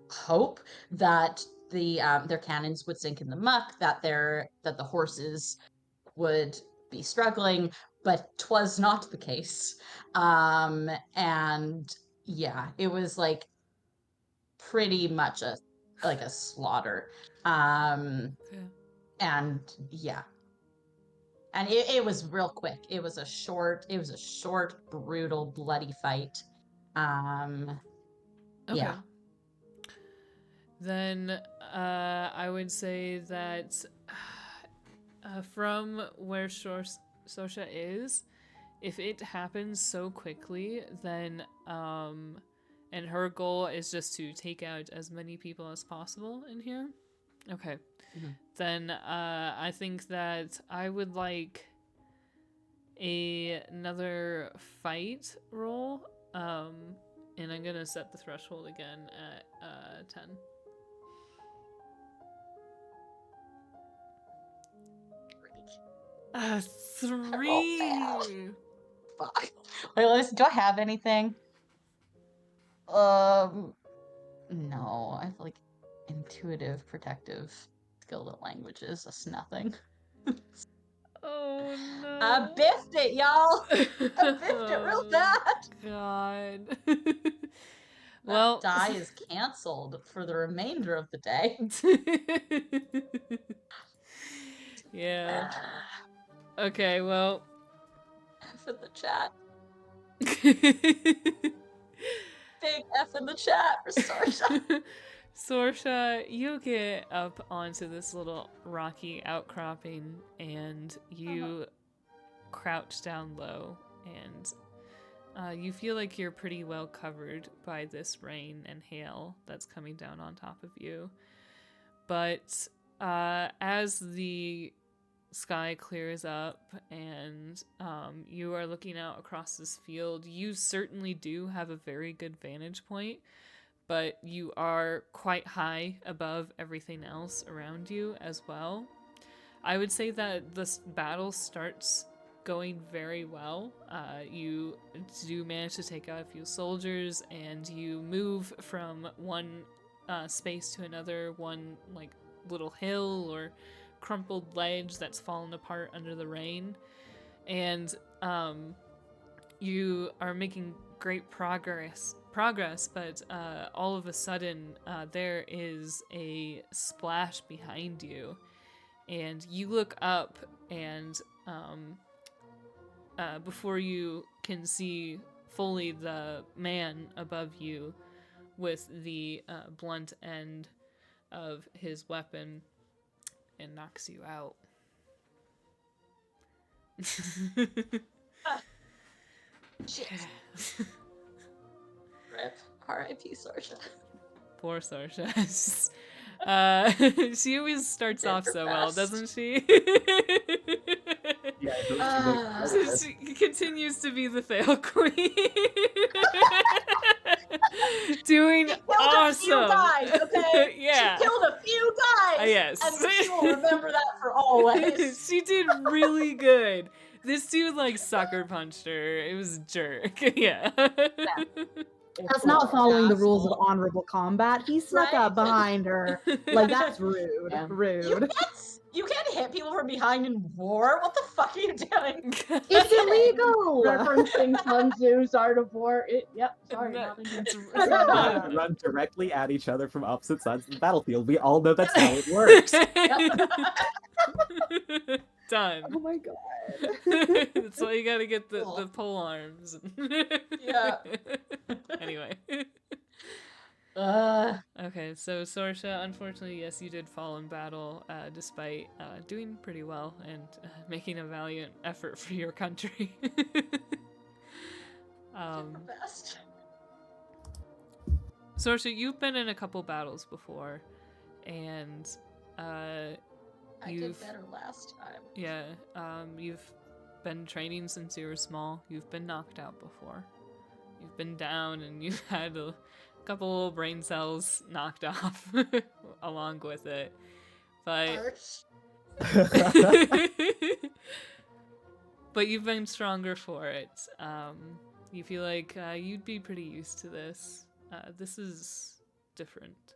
hope that their cannons would sink in the muck, that the horses would be struggling, but 'twas not the case. It was like pretty much a slaughter. And it was real quick. It was a short, brutal, bloody fight. Okay. Yeah. Then I would say that from where Sosha is, if it happens so quickly, then and her goal is just to take out as many people as possible in here. Okay. Mm-hmm. Then I think that I would like another fight roll. And I'm gonna set the threshold again at 10. A 3. Fuck. Wait, listen, do I have anything? No. I have like intuitive, protective, skilled at languages. That's nothing. Oh no. I biffed it, y'all. I biffed it real bad. God. Well, die is canceled for the remainder of the day. Yeah. Okay, well. F in the chat. Big F in the chat for Sorsha. Sorsha, you get up onto this little rocky outcropping and you crouch down low, and you feel like you're pretty well covered by this rain and hail that's coming down on top of you. But as the sky clears up and you are looking out across this field, you certainly do have a very good vantage point, but you are quite high above everything else around you as well. I would say that this battle starts going very well. You do manage to take out a few soldiers, and you move from one space to another, one like little hill or crumpled ledge that's fallen apart under the rain, and you are making great progress, but all of a sudden there is a splash behind you, and you look up, and before you can see fully the man above you with the blunt end of his weapon, and knocks you out. Shit. Rip. R.I.P. Sorsha. Poor Sorsha. She always starts off so well, doesn't she? Yeah, She continues to be the fail queen. Doing awesome. She killed a few guys, okay? Yeah. She killed a few guys. Yes. And she will remember that for always. She did really good. This dude like sucker punched her. It was a jerk. Yeah. That's not following the rules of honorable combat. He snuck up behind her. Like, that's rude. Yeah. Rude. You can't hit people from behind in war. What the fuck are you doing? It's illegal! Referencing Sun Tzu's Art of War. Sorry, No, nothing. it's Run directly at each other from opposite sides of the battlefield. We all know that's how it works. Done. Oh my god. That's why you gotta get the pole arms. Yeah. Anyway. Okay, so Sorsha, unfortunately, yes, you did fall in battle, despite doing pretty well and making a valiant effort for your country. Best. Sorsha, you've been in a couple battles before, and I did better last time. yeah, you've been training since you were small. You've been knocked out before. You've been down, and you've had a couple little brain cells knocked off along with it. But but you've been stronger for it. You feel like you'd be pretty used to this. This is different.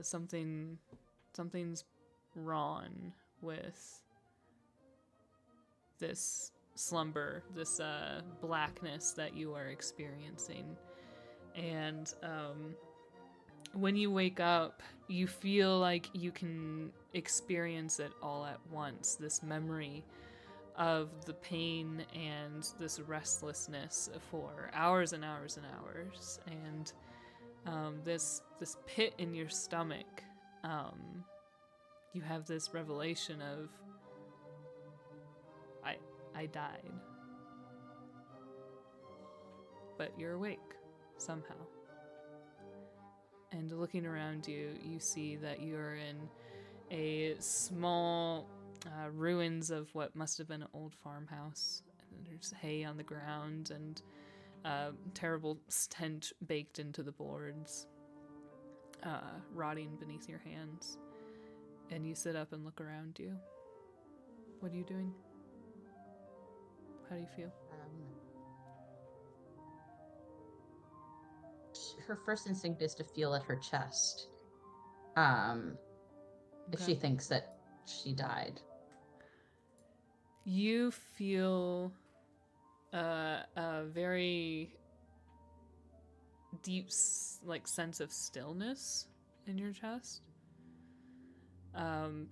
Something's wrong with this slumber, this blackness that you are experiencing. And when you wake up, you feel like you can experience it all at once, this memory of the pain and this restlessness for hours and hours and hours, and this pit in your stomach. You have this revelation of I died. But you're awake, somehow. And looking around you, you see that you're in a small ruins of what must have been an old farmhouse. And there's hay on the ground and terrible stench baked into the boards, rotting beneath your hands. And you sit up and look around you. What are you doing? How do you feel? Her first instinct is to feel at her chest. If she thinks that she died. You feel a very deep like sense of stillness in your chest.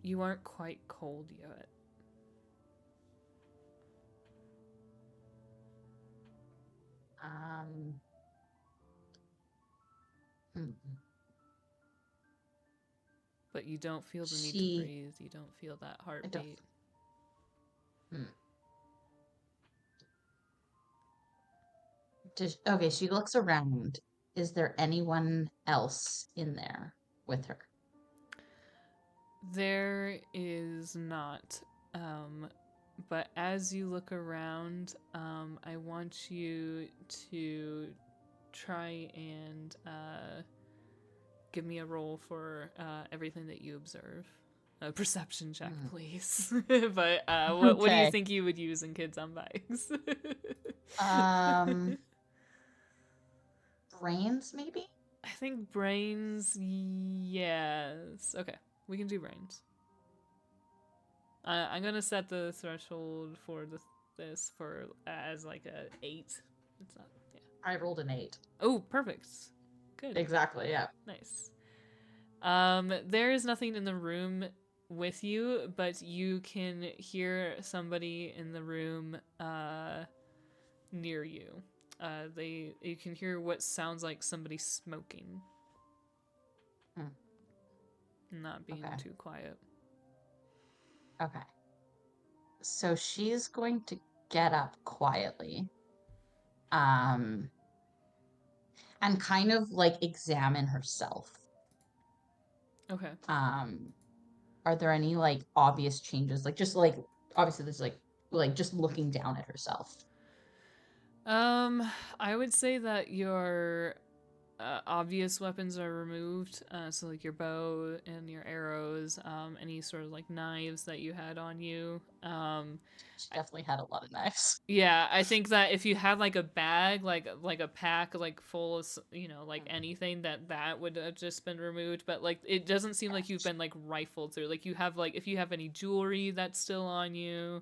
You aren't quite cold yet. But you don't feel the need to breathe. You don't feel that heartbeat. Okay, she looks around. Is there anyone else in there with her? There is not. But as you look around, I want you to try and give me a roll for everything that you observe. A perception check, please. But what do you think you would use in Kids on Bikes? Brains, maybe? I think brains, yes. Okay, we can do brains. I'm gonna set the threshold for this for as like a 8. It's not. Yeah. I rolled an 8. Oh, perfect. Good. Exactly. Yeah. Nice. There is nothing in the room with you, but you can hear somebody in the room near you. You can hear what sounds like somebody smoking. Not being too quiet. Okay. So she's going to get up quietly. And kind of like examine herself. Okay. Are there any like obvious changes? Like just like obviously there's like just looking down at herself. I would say that your obvious weapons are removed. So like your bow and your arrows, any sort of like knives that you had on you. She definitely had a lot of knives. Yeah, I think that if you had like a bag, like a pack, like full of, like anything, that would have just been removed. But like it doesn't seem like you've been like rifled through. Like you have like if you have any jewelry that's still on you,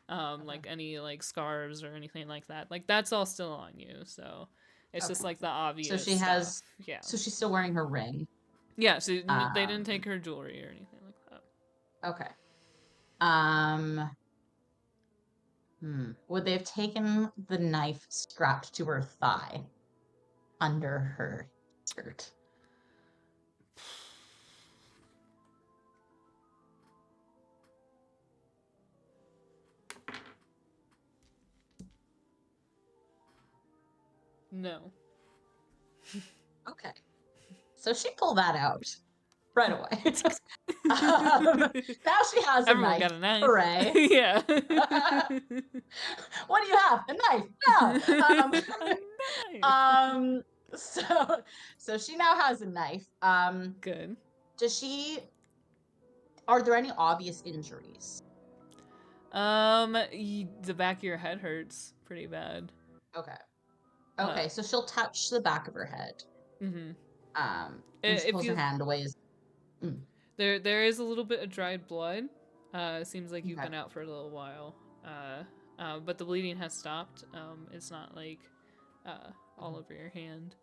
like any like scarves or anything like that, like that's all still on you. So it's just like the obvious. So she has. Stuff. Yeah. So she's still wearing her ring. Yeah. So they didn't take her jewelry or anything like that. Okay. Would they have taken the knife strapped to her thigh under her skirt? No. Okay. So she pulled that out right away. Now she has a Everyone knife. got a knife. Hooray. Yeah. What do you have? A knife. No. So she now has a knife. Good. Are there any obvious injuries? The back of your head hurts pretty bad. Okay, so she'll touch the back of her head. Mm-hmm. And she pulls her hand away. There is a little bit of dried blood. Seems like you've been out for a little while. But the bleeding has stopped. It's not like all over your hand.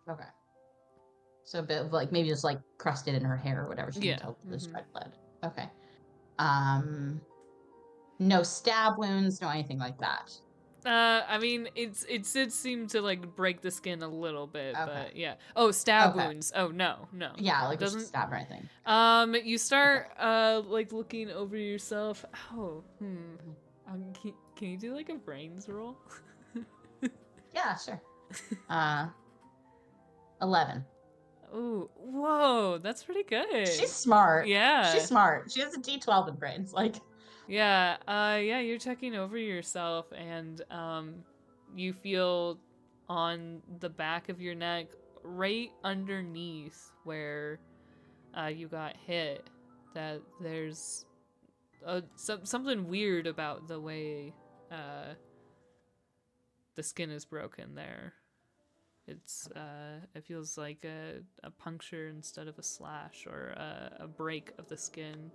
Okay. So a bit of like maybe just like crusted in her hair or whatever. She can tell there's dried blood. Okay. No stab wounds, no anything like that. I mean, it did seem to like break the skin a little bit, but yeah. Oh, stab wounds. Oh no. Yeah, like it doesn't stab or anything. You start like looking over yourself. Oh, can you do like a brains roll? Yeah, sure. 11. Oh, whoa, that's pretty good. She's smart. Yeah, she's smart. She has a D12 in brains, like. Yeah, you're checking over yourself and you feel on the back of your neck right underneath where you got hit that there's something weird about the way the skin is broken there. It's it feels like a puncture instead of a slash or a break of the skin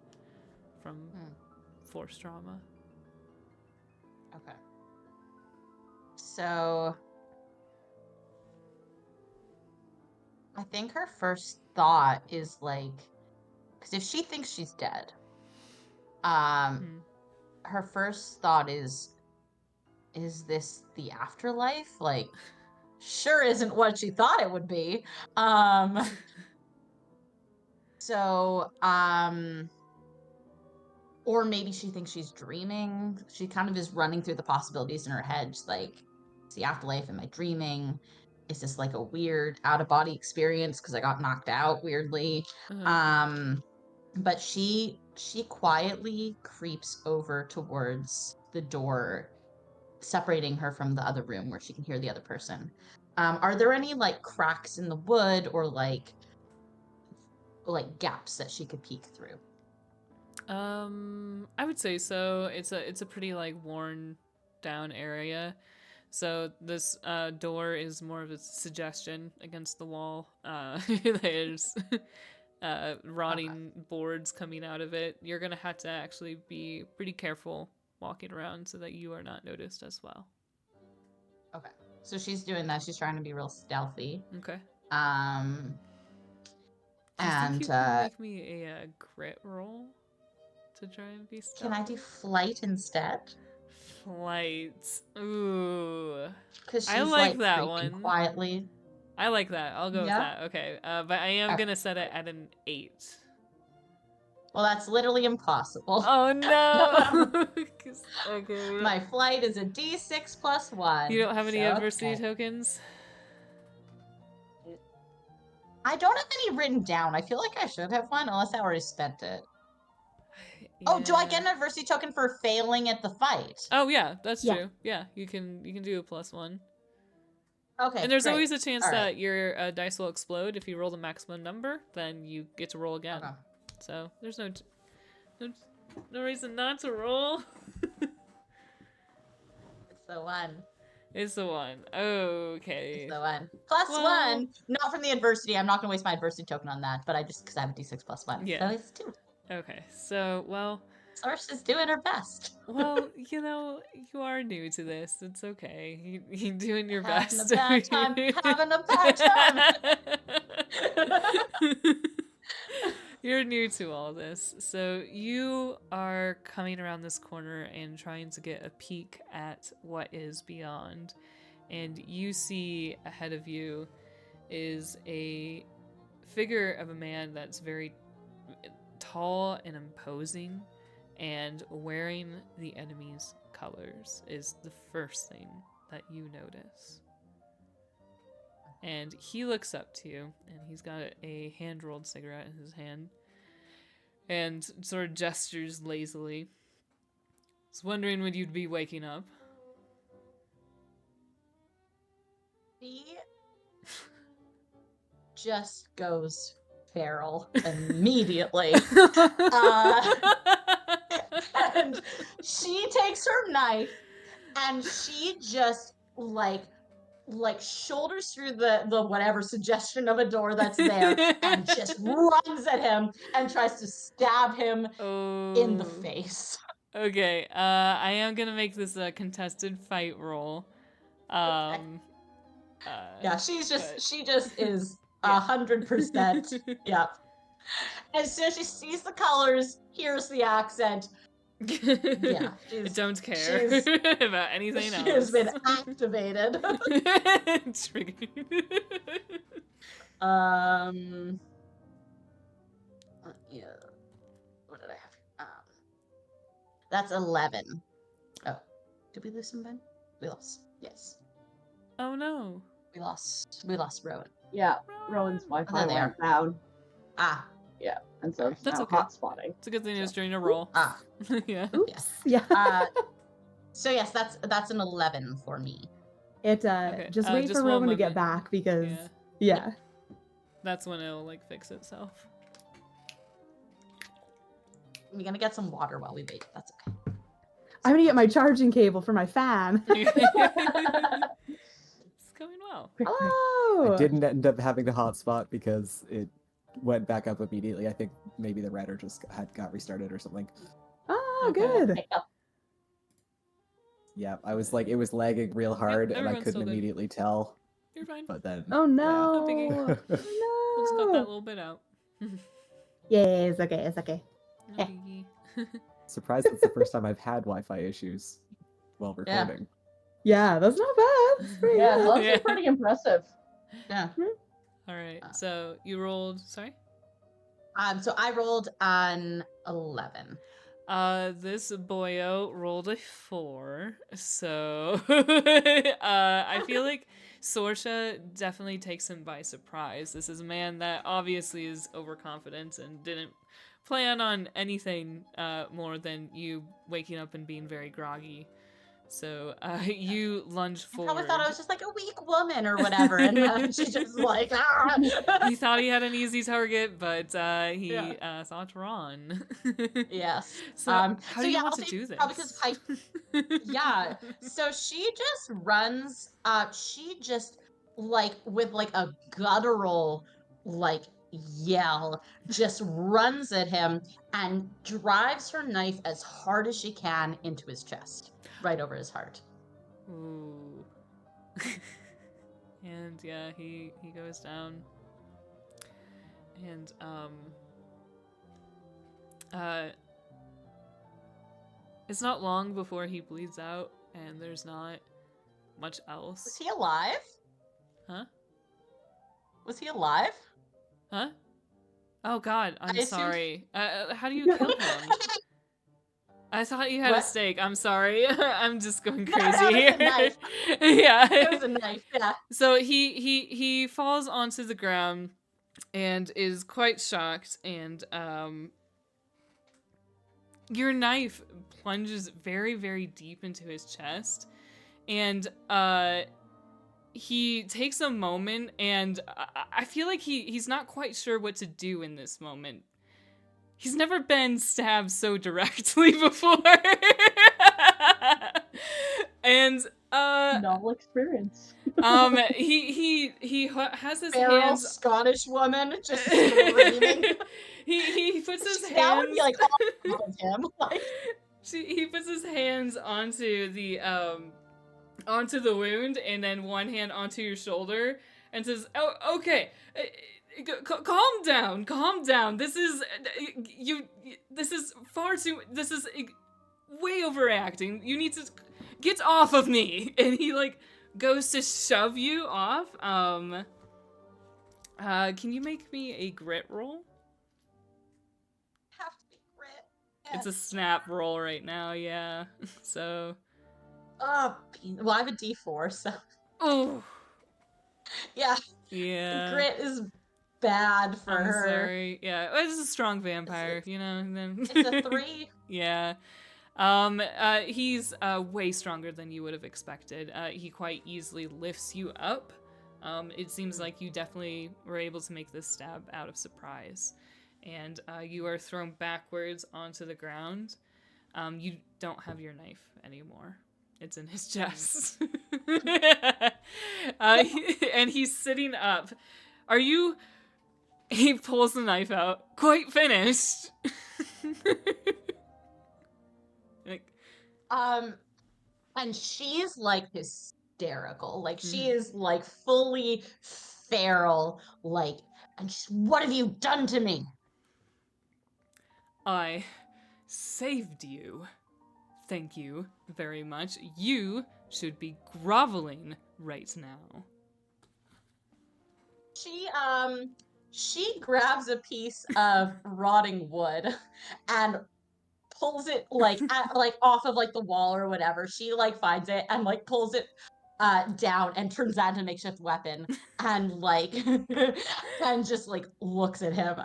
from force trauma. Okay. So I think her first thought is like, because if she thinks she's dead, her first thought is this the afterlife? Like, sure isn't what she thought it would be. Or maybe she thinks she's dreaming. She kind of is running through the possibilities in her head. She's like, it's the afterlife. Am I dreaming? Is this like a weird out-of-body experience because I got knocked out weirdly? But she quietly creeps over towards the door, separating her from the other room where she can hear the other person. Are there any like cracks in the wood or like gaps that she could peek through? I would say so. It's a pretty like worn down area. So this door is more of a suggestion against the wall. There's rotting boards coming out of it. You're gonna have to actually be pretty careful walking around so that you are not noticed as well. Okay. So she's doing that. She's trying to be real stealthy. Okay. Do you think you can make me a grit roll to try and be stealthy? Can I do flight instead? Flight. Ooh. Because I like that creeping one. Quietly. I like that. I'll go with that. Okay. But I am gonna set it at an 8. Well, that's literally impossible. Oh no! Okay. My flight is a D6 plus 1. You don't have any adversity tokens? I don't have any written down. I feel like I should have one, unless I already spent it. Yeah. Oh, do I get an adversity token for failing at the fight? Oh yeah, that's true. Yeah, you can do a +1. Okay. And there's always a chance that your dice will explode. If you roll the maximum number, then you get to roll again. Okay. So there's no reason not to roll. It's the 1. It's the 1. Okay. It's the 1. +1. Not from the adversity. I'm not going to waste my adversity token on that, but because I have a D6 +1. Yeah. So it's 2. Okay. So, well... Source is doing her best. Well, you are new to this. It's okay. You're doing your best. Having a bad time. You're new to all this. So you are coming around this corner and trying to get a peek at what is beyond. And you see ahead of you is a figure of a man that's very tall and imposing and wearing the enemy's colors is the first thing that you notice. And he looks up to you, and he's got a hand-rolled cigarette in his hand, and sort of gestures lazily. I was wondering when you'd be waking up. He just goes feral immediately. And she takes her knife, and she just, like shoulders through the whatever suggestion of a door that's there and just runs at him and tries to stab him in the face. Okay, I am gonna make this a contested fight roll. Yeah, she just is 100%. Yep. As soon as she sees the colors, hears the accent, yeah, don't care about anything else. She has been activated. Yeah. What did I have? That's 11. Oh, did we lose somebody? We lost. Yes. Oh no. We lost Rowan. Yeah, Rowan's Wi-Fi went down. Ah. Yeah, and so that's now okay. hotspotting. It's a good thing it was during a roll. Yeah. Oops. Yeah. So yes, that's an 11 for me. It just wait for Rowan to get back because yeah. That's when it'll like fix itself. We're gonna get some water while we wait. That's okay. I'm gonna get my charging cable for my fan. It's going well. Oh. I didn't end up having the hotspot because it went back up immediately. I think maybe the router just got restarted or something. Oh, good. Yeah, I was like, it was lagging real hard, and I couldn't immediately tell. You're fine. But then, Oh no! No biggie. Oh, We'll just cut that no! little bit out. Yeah, it's okay. It's okay. No biggie. Surprised it's the first time I've had Wi-Fi issues while Yeah. recording. Yeah, that's not bad. That's pretty Yeah, good. no, that's Yeah. pretty impressive. Yeah. All right. So you rolled. Sorry. So I rolled an 11. This boyo rolled a 4, so I feel like Sorsha definitely takes him by surprise. This is a man that obviously is overconfident and didn't plan on anything more than you waking up and being very groggy. So you lunge I forward. probably thought I was just like a weak woman or whatever, and she's just like, ah! He thought he had an easy target, but he thought wrong. Yes. So how do you yeah, want I'll to say do this? probably because yeah. So she just runs. She just like with like a guttural like yell, just runs at him and drives her knife as hard as she can into his chest, right over his heart. Ooh. And yeah, he goes down. And it's not long before he bleeds out and there's not much else. Was he alive? Huh? Was he alive? Huh? Oh god, I'm I assumed- sorry. How do you kill him? I thought you had a What? steak. I'm sorry. I'm just going No, crazy no, here. it's a knife. Yeah. It was a knife, yeah. So he falls onto the ground and is quite shocked, and your knife plunges very, very deep into his chest, and he takes a moment, and I feel like he's not quite sure what to do in this moment. He's never been stabbed so directly before. And Novel experience. he has his Feral hands. Scottish woman just screaming. he puts his That would hands. be like all of him. Like, He puts his hands onto the wound, and then one hand onto your shoulder, and says, "Oh, okay. Calm down. This is This is far too. This is way overreacting. You need to get off of me." And he like goes to shove you off. Can you make me a grit roll? have to be grit. It's a snap roll right now. Yeah. So. Oh, well, I have a D4, so Oh. yeah. Yeah. Grit is bad for I'm her. sorry. Yeah, it's a strong vampire, you know. And then It's a 3. Yeah. He's way stronger than you would have expected. He quite easily lifts you up. It seems like you definitely were able to make this stab out of surprise. And you are thrown backwards onto the ground. You don't have your knife anymore. It's in his chest. And he's sitting up. Are you... He pulls the knife out. Quite finished. Like, and she's like hysterical. Like she is like fully feral. Like, and she's, what have you done to me? I saved you. Thank you very much. You should be groveling right now. She grabs a piece of rotting wood and pulls it like off of like the wall or whatever. She like finds it and like pulls it down and turns that into a makeshift weapon and like and just like looks at him.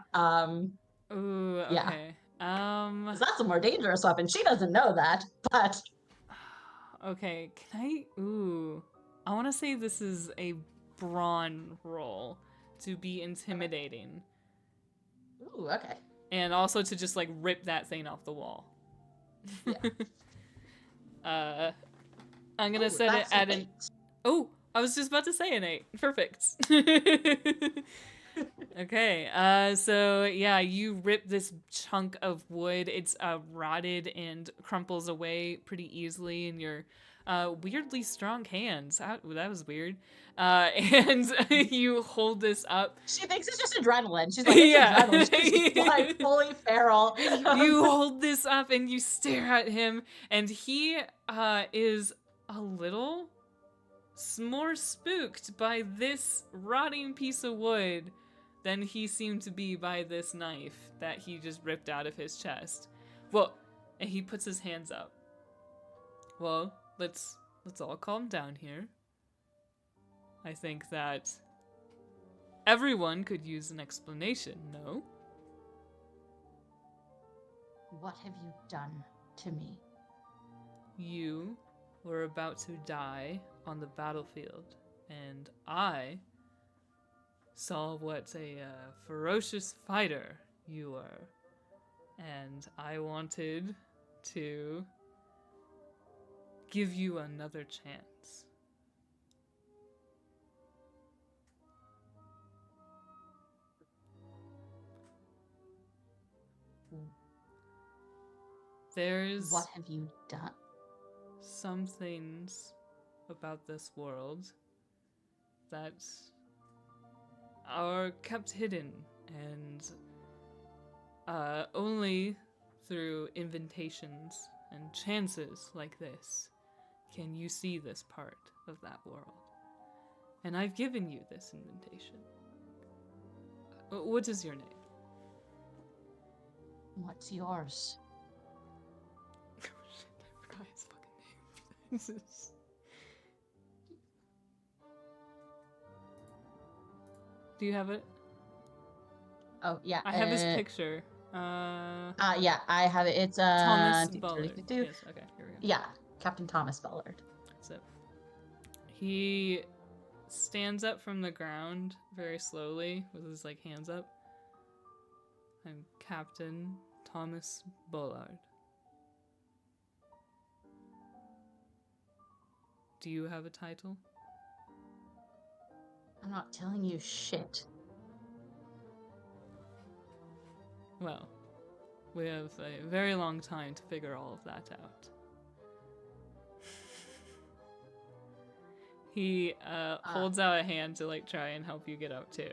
Ooh, okay. Yeah. 'Cause that's a more dangerous weapon. She doesn't know that, but okay, I want to say this is a brawn roll to be intimidating. ooh, okay. And also to just like rip that thing off the wall. Yeah. I'm gonna set it at an... Oh, I was just about to say an 8. Perfect. Okay, so yeah, you rip this chunk of wood. It's rotted and crumples away pretty easily, and your weirdly strong hands. That was weird. And you hold this up. She thinks it's just adrenaline. She's like, it's adrenaline. She's like fully feral. You hold this up and you stare at him, and he is a little more spooked by this rotting piece of wood than he seemed to be by this knife that he just ripped out of his chest. Well, and he puts his hands up. Well, let's all calm down here. I think that everyone could use an explanation, no? What have you done to me? You were about to die on the battlefield, and I saw what a ferocious fighter you were, and I wanted to give you another chance. There's What have you done? some things about this world that are kept hidden, and only through invitations and chances like this can you see this part of that world. And I've given you this invitation. What is your name? What's yours? Oh shit, I forgot his fucking name. Do you have it? Oh yeah, I have his picture. Yeah, I have it. It's Thomas Bullard. Yes, okay, here we go. Yeah, Captain Thomas Bullard. So he stands up from the ground very slowly with his like hands up. I'm Captain Thomas Bullard. Do you have a title? I'm not telling you shit. Well, we have a very long time to figure all of that out. He holds out a hand to like try and help you get out too.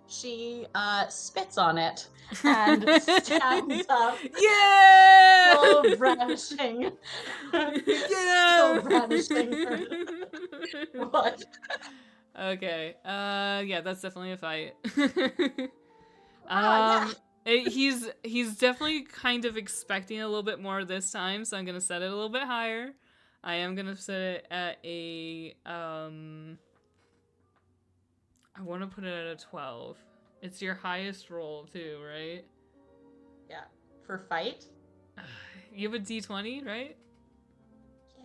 She spits on it and stands up. Yeah! Still brandishing. Yeah! Still brandishing her. What? Okay. Yeah, that's definitely a fight. Yeah. He's definitely kind of expecting a little bit more this time, so I'm gonna set it a little bit higher. I am gonna set it at a I want to put it at a 12. It's your highest roll too, right? Yeah. For fight? You have a D20, right? Yeah.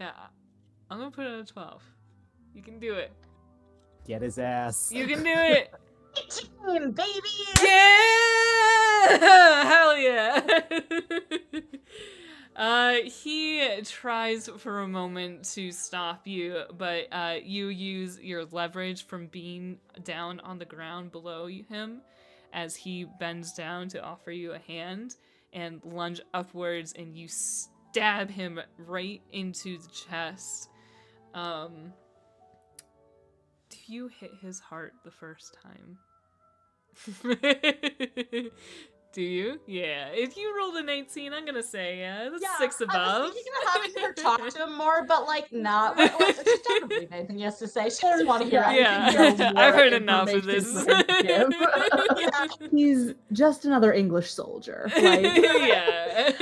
Yeah. I'm gonna put it at a 12. You can do it. Get his ass. You can do it. 18, baby! Yeah! Hell yeah! He tries for a moment to stop you, but you use your leverage from being down on the ground below him as he bends down to offer you a hand and lunge upwards, and you stab him right into the chest. Do you hit his heart the first time? Do you? Yeah. If you rolled a 19, I'm gonna say yeah. That's 6 above. I was thinking of having her talk to him more, but like not. Like, she doesn't believe anything he has to say. She doesn't want to hear anything. Yeah, I've heard enough of this. Yeah. He's just another English soldier. Like, yeah.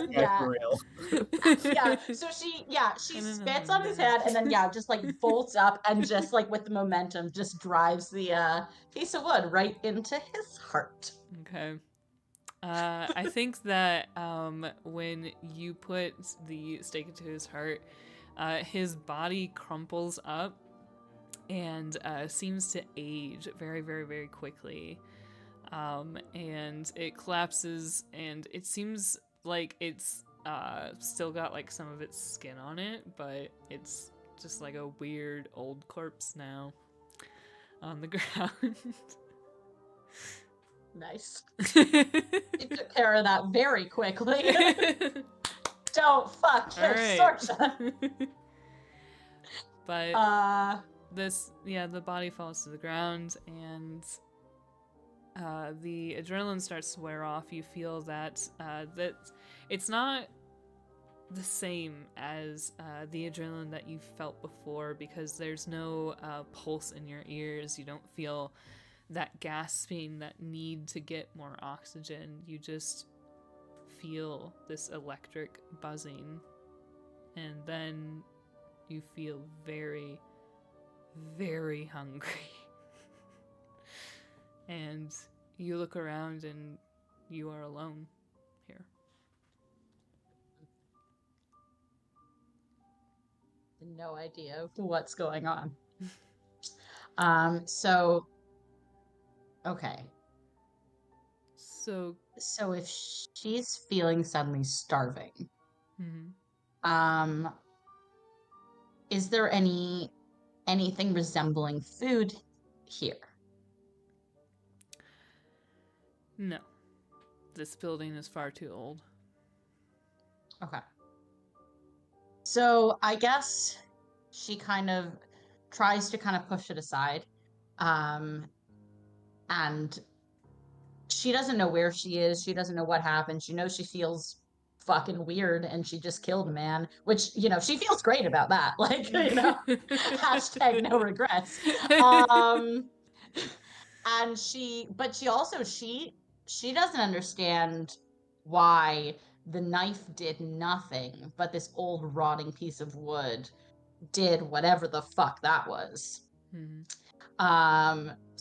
Yeah. For real. Yeah. So she spits on his head and then just like bolts up and just like with the momentum just drives the piece of wood right into his heart. Okay. I think that when you put the stake into his heart, his body crumples up and seems to age very, very, very quickly. And it collapses, and it seems like it's still got like some of its skin on it, but it's just like a weird old corpse now on the ground. Nice. He took care of that very quickly. Don't fuck your Alright. Sorcha. But the body falls to the ground, and the adrenaline starts to wear off. You feel that that it's not the same as the adrenaline that you felt before, because there's no pulse in your ears. You don't feel that gasping, that need to get more oxygen. You just feel this electric buzzing, and then you feel very, very hungry. And you look around and you are alone here. No idea what's going on. So okay. So if she's feeling suddenly starving, is there anything resembling food here? No. This building is far too old. Okay. So I guess she kind of tries to kind of push it aside. And she doesn't know where she is. She doesn't know what happened. She knows she feels fucking weird and she just killed a man, which, she feels great about that. Like, hashtag no regrets. And she doesn't understand why the knife did nothing, but this old rotting piece of wood did whatever the fuck that was.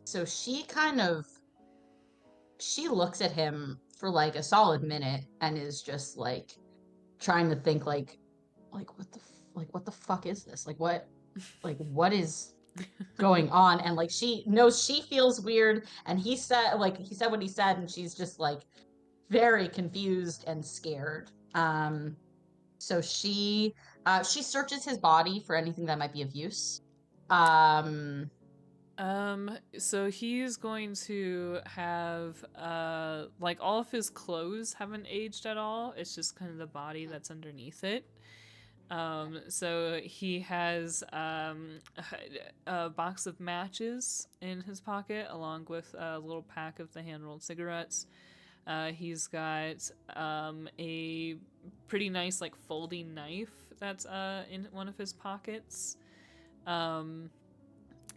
So she looks at him for like a solid minute and is just like trying to think like what the fuck is this? What is going on? And like she knows she feels weird, and he said what he said, and she's just like very confused and scared. So she searches his body for anything that might be of use. So he's going to have all of his clothes haven't aged at all. It's just kind of the body that's underneath it. So he has a box of matches in his pocket, along with a little pack of the hand-rolled cigarettes. He's got a pretty nice folding knife that's in one of his pockets.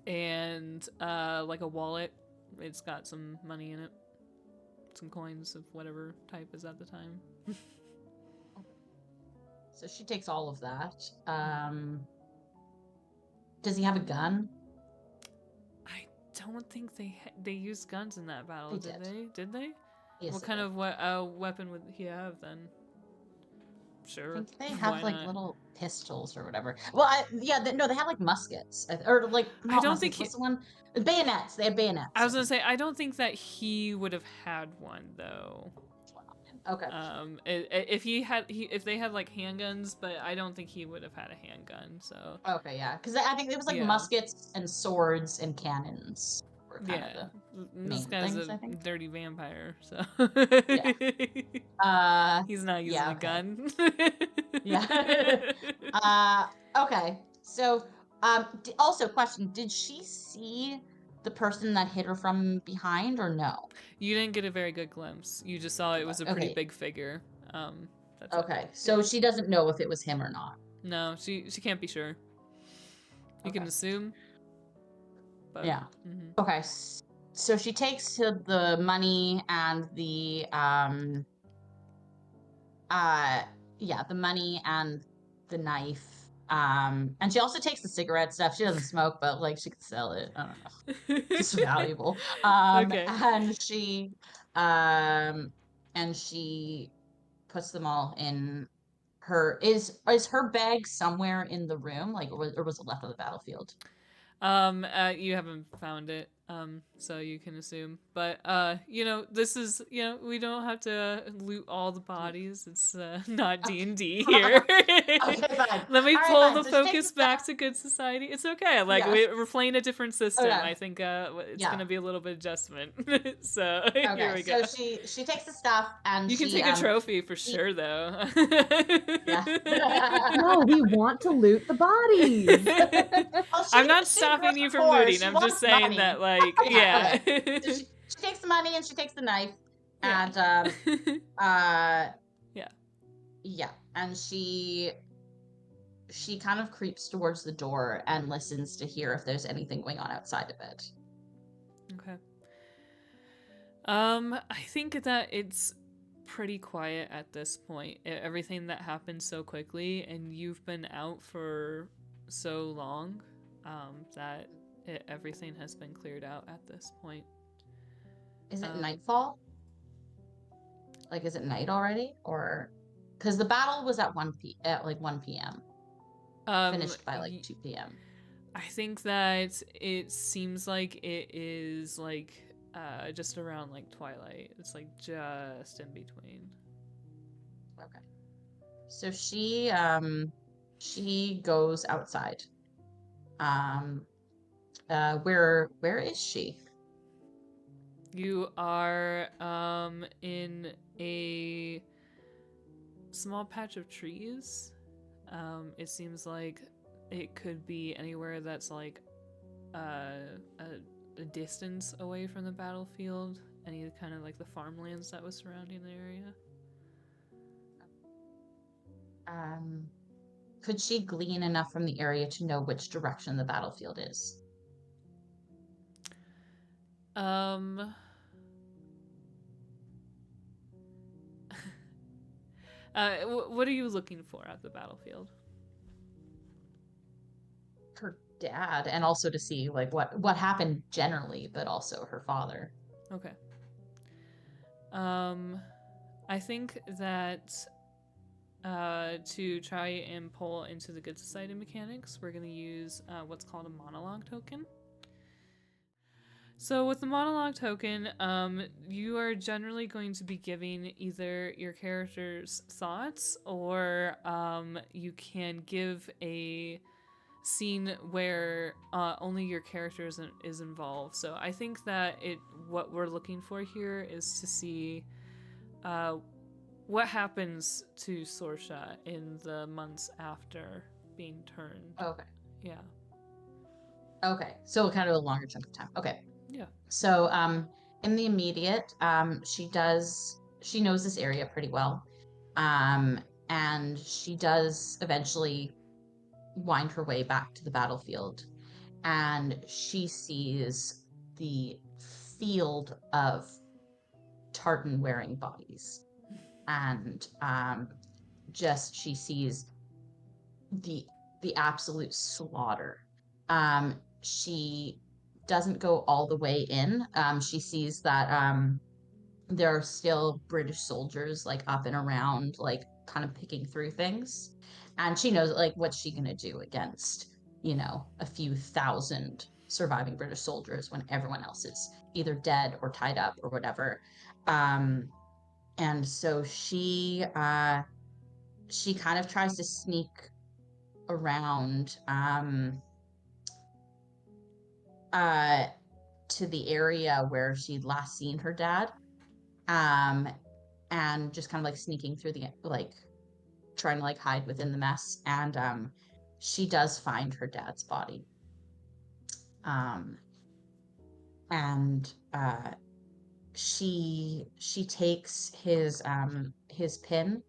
And a wallet. It's got some money in it, some coins of whatever type is at the time. So she takes all of that. Does he have a gun? I don't think they used guns in that battle. Did they? Yes, what kind of weapon would he have then? Sure. I think they have little pistols or whatever. Well, they have muskets or I don't think what's the one? Bayonets. They have bayonets. I was gonna say I don't think that he would have had one though. Okay. If they had handguns, but I don't think he would have had a handgun. So. Okay, yeah, because I think it was muskets and swords and cannons. This guy's a dirty vampire, so he's not using a gun. Okay. So, also question: did she see the person that hit her from behind, or no? You didn't get a very good glimpse. You just saw it was a pretty big figure. That's okay. So she doesn't know if it was him or not. No, she can't be sure. You can assume. But, yeah. Mm-hmm. Okay. So she takes the money and the the money and the knife. And she also takes the cigarette stuff. She doesn't smoke, but she could sell it. I don't know. It's valuable. Okay. And she puts them all in her. Is her bag somewhere in the room, or was it left on the battlefield? You haven't found it. So you can assume. But, this is, we don't have to loot all the bodies. It's not D&D here. Okay, fine. Let me All right, pull fine. the So she takes focus the back stuff. to Good Society. It's okay. Like, Yeah. we're playing a different system. Okay. I think it's Yeah. going to be a little bit adjustment. So here Okay, we go. so she takes the stuff and You can she take a trophy for sure, though. Yeah. No, we want to loot the bodies. Well, I'm not she stopping you from poor. looting. She I'm wants just saying money. that, like, Yeah, yeah. So she takes the money and she takes the knife Yeah. and Yeah. and she kind of creeps towards the door and listens to hear if there's anything going on outside of it. Okay. I think that it's pretty quiet at this point. Everything that happened so quickly, and you've been out for so long, that everything has been cleared out at this point. Is it nightfall? Like, is it night already, or because the battle was at 1 p.m. Finished by like 2 p.m. I think that it seems like it is like just around like twilight. It's like just in between. Okay. So she goes outside. Where is she? You are in a small patch of trees. It seems like it could be anywhere that's like a distance away from the battlefield. Any kind of like the farmlands that was surrounding the area. Could she glean enough from the area to know which direction the battlefield is? What are you looking for at the battlefield? Her dad, and also to see like what happened generally, but also her father. Okay. I think that to try and pull into the Good Society mechanics, we're going to use what's called a monologue token. So with the monologue token, you are generally going to be giving either your character's thoughts, or you can give a scene where only your character is involved. So I think that what we're looking for here is to see what happens to Sorsha in the months after being turned. Okay. Yeah. Okay. So kind of a longer chunk of time. Okay. Yeah. So in the immediate, she knows this area pretty well. And she does eventually wind her way back to the battlefield, and she sees the field of tartan wearing bodies, and she sees the absolute slaughter. She doesn't go all the way in. She sees that there are still British soldiers like up and around, like kind of picking through things. And she knows like what's she gonna do against, a few thousand surviving British soldiers when everyone else is either dead or tied up or whatever. And so she kind of tries to sneak around to the area where she'd last seen her dad. And just kind of like sneaking through the like trying to like hide within the mess, and she does find her dad's body, and she takes his pin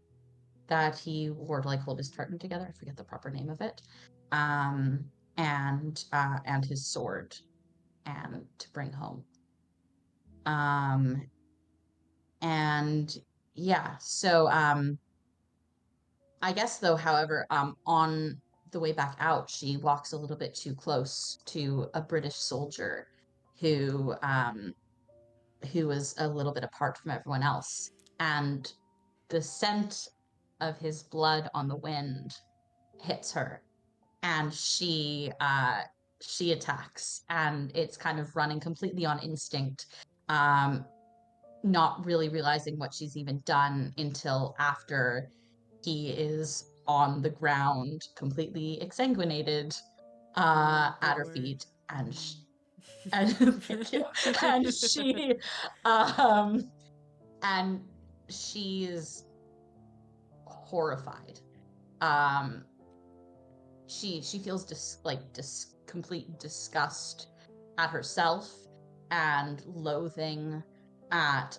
that he wore to like hold his tartan together. I forget the proper name of it, and his sword, and to bring home. And yeah, so I guess though, however, on the way back out, she walks a little bit too close to a British soldier who was a little bit apart from everyone else, and the scent of his blood on the wind hits her, and she she attacks, and it's kind of running completely on instinct, not really realizing what she's even done until after he is on the ground, completely exsanguinated, at her feet, and thank you. And she's horrified. She feels complete disgust at herself, and loathing at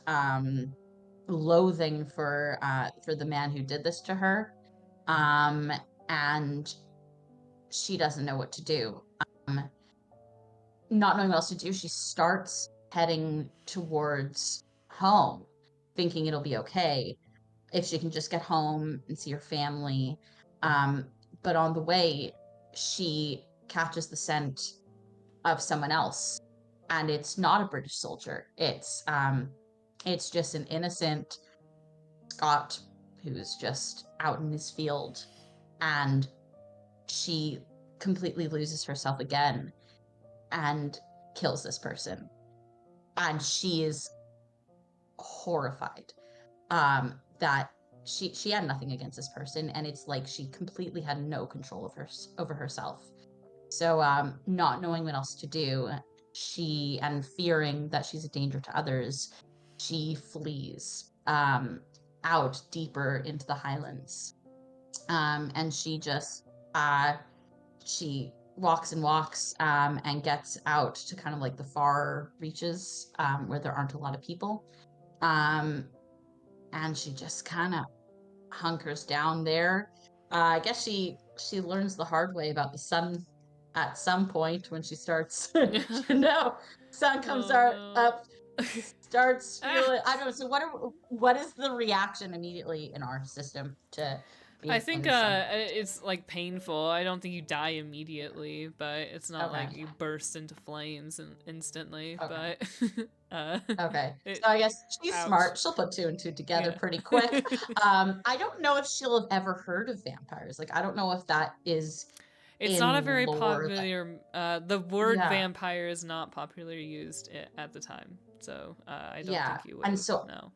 loathing for the man who did this to her, and she doesn't know what to do. Not knowing what else to do, she starts heading towards home, thinking it'll be okay if she can just get home and see her family. But on the way, she catches the scent of someone else, and it's not a British soldier. It's just an innocent Scot who's just out in his field, and she completely loses herself again and kills this person. And she is horrified that she had nothing against this person, and it's like she completely had no control over herself. So not knowing what else to do, and fearing that she's a danger to others, she flees out deeper into the Highlands. And she just she walks and walks, and gets out to kind of like the far reaches, where there aren't a lot of people. And she just kind of hunkers down there. I guess she learns the hard way about the sun at some point when she starts, sun comes up, starts feeling. I don't know. So what is the reaction immediately in our system to? I think it's like painful. I don't think you die immediately, but it's not like you burst into flames instantly. Okay. But okay, so I guess she's smart. She'll put 2 and 2 together pretty quick. I don't know if she'll have ever heard of vampires. Like, I don't know if that is. It's not a very popular. The word vampire is not popularly used at the time, so I don't think you would. And so no.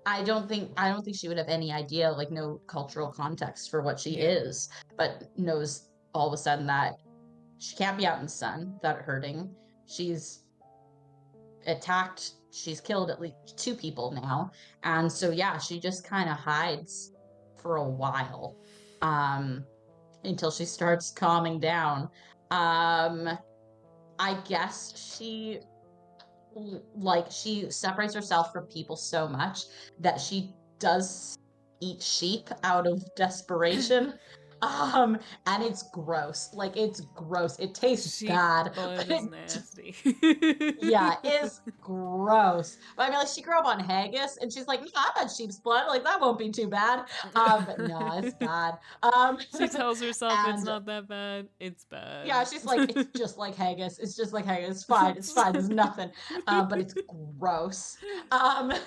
I don't think she would have any idea, like no cultural context for what she is, but knows all of a sudden that she can't be out in the sun without it hurting. She's attacked, she's killed at least 2 people now, and so she just kind of hides for a while, until she starts calming down. I guess she separates herself from people so much that she does eat sheep out of desperation. And it's gross. Like, it's gross. It tastes sheep bad. Blood is nasty. It's gross. But I mean, like, she grew up on haggis, and she's like, I've had sheep's blood. Like, that won't be too bad. But no, it's bad. She tells herself it's not that bad. It's bad. Yeah, she's like, it's just like haggis. It's just like haggis. It's fine. It's fine. There's nothing. But it's gross. And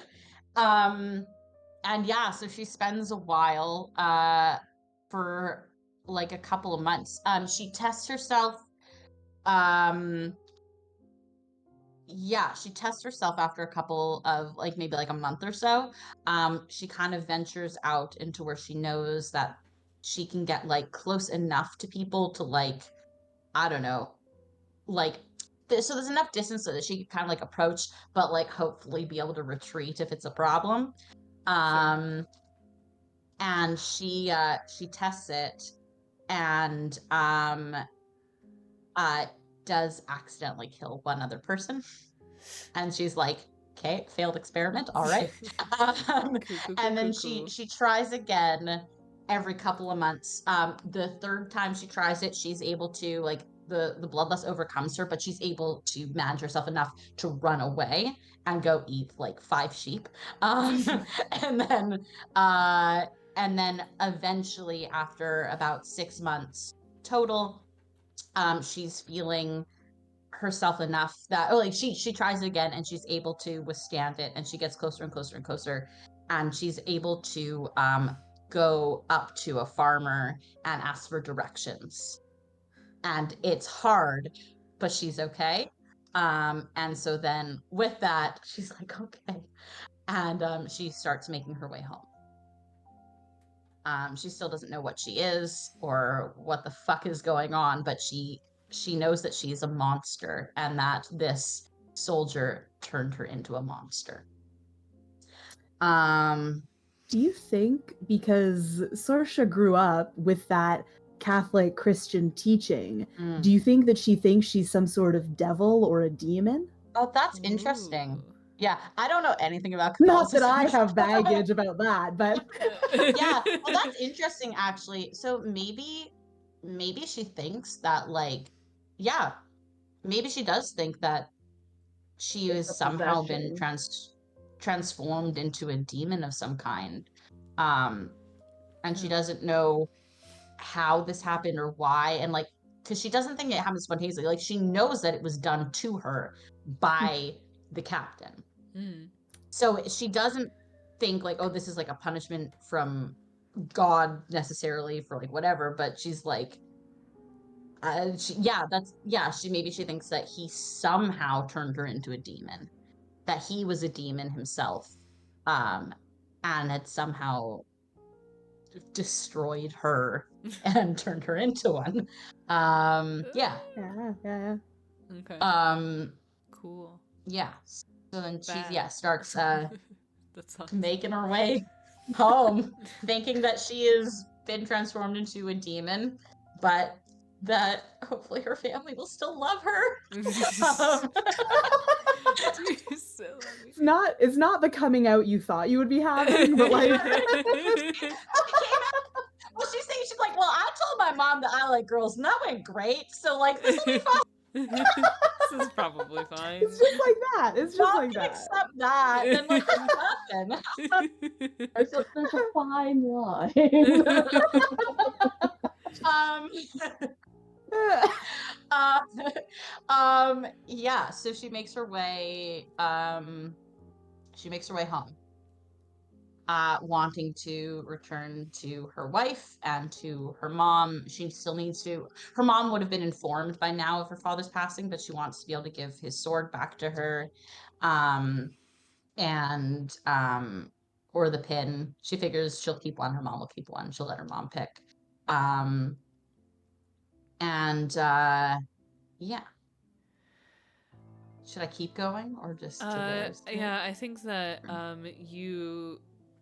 so she spends a while for like a couple of months. She tests herself. She tests herself after a couple of, like, maybe like a month or so. She kind of ventures out into where she knows that she can get like close enough to people to, like, I don't know, like, so there's enough distance so that she can kind of like approach, but like hopefully be able to retreat if it's a problem. And she tests it, and does accidentally kill one other person, and she's like, okay, failed experiment, all right. And then she tries again every couple of months. The third time she tries it, she's able to, like, the bloodlust overcomes her, but she's able to manage herself enough to run away and go eat like 5 sheep. And then eventually, after about 6 months total, she's feeling herself enough that, like, she tries it again, and she's able to withstand it, and she gets closer and closer and closer, and she's able to go up to a farmer and ask for directions. And it's hard, but she's okay. And so then with that, she's like, okay. And she starts making her way home. She still doesn't know what she is or what the fuck is going on, but she knows that she's a monster and that this soldier turned her into a monster. Do you think, because Saoirse grew up with that Catholic Christian teaching, do you think that she thinks she's some sort of devil or a demon? Oh, that's interesting. Yeah, I don't know anything about Catholicism. Catholicism. Not that I have baggage about that, but yeah, well, that's interesting actually. So maybe she thinks that, like, yeah, maybe she does think that she has somehow been transformed into a demon of some kind, and she doesn't know how this happened or why, and like, because she doesn't think it happened spontaneously. Like, she knows that it was done to her by the captain. So she doesn't think like, oh, this is like a punishment from God necessarily for like whatever, but she's like, maybe she thinks that he somehow turned her into a demon, that he was a demon himself, and had somehow destroyed her and turned her into one. Yeah. Okay. Cool. Yeah. So then she starts That's making her way home, thinking that she has been transformed into a demon, but that hopefully her family will still love her. It's not the coming out you thought you would be having, but like well, she's saying, she's like, well, I told my mom that I like girls, and that went great. So like, this will be fine. This is probably fine. It's just like that. It's just like that. Accept that. Then like, There's a fine line. Yeah. So she makes her way. She makes her way home, wanting to return to her wife and to her mom. She still needs to. Her mom would have been informed by now of her father's passing, but she wants to be able to give his sword back to her, or the pin. She figures she'll keep one. Her mom will keep one. She'll let her mom pick. Yeah. Should I keep going or just yeah, I think that you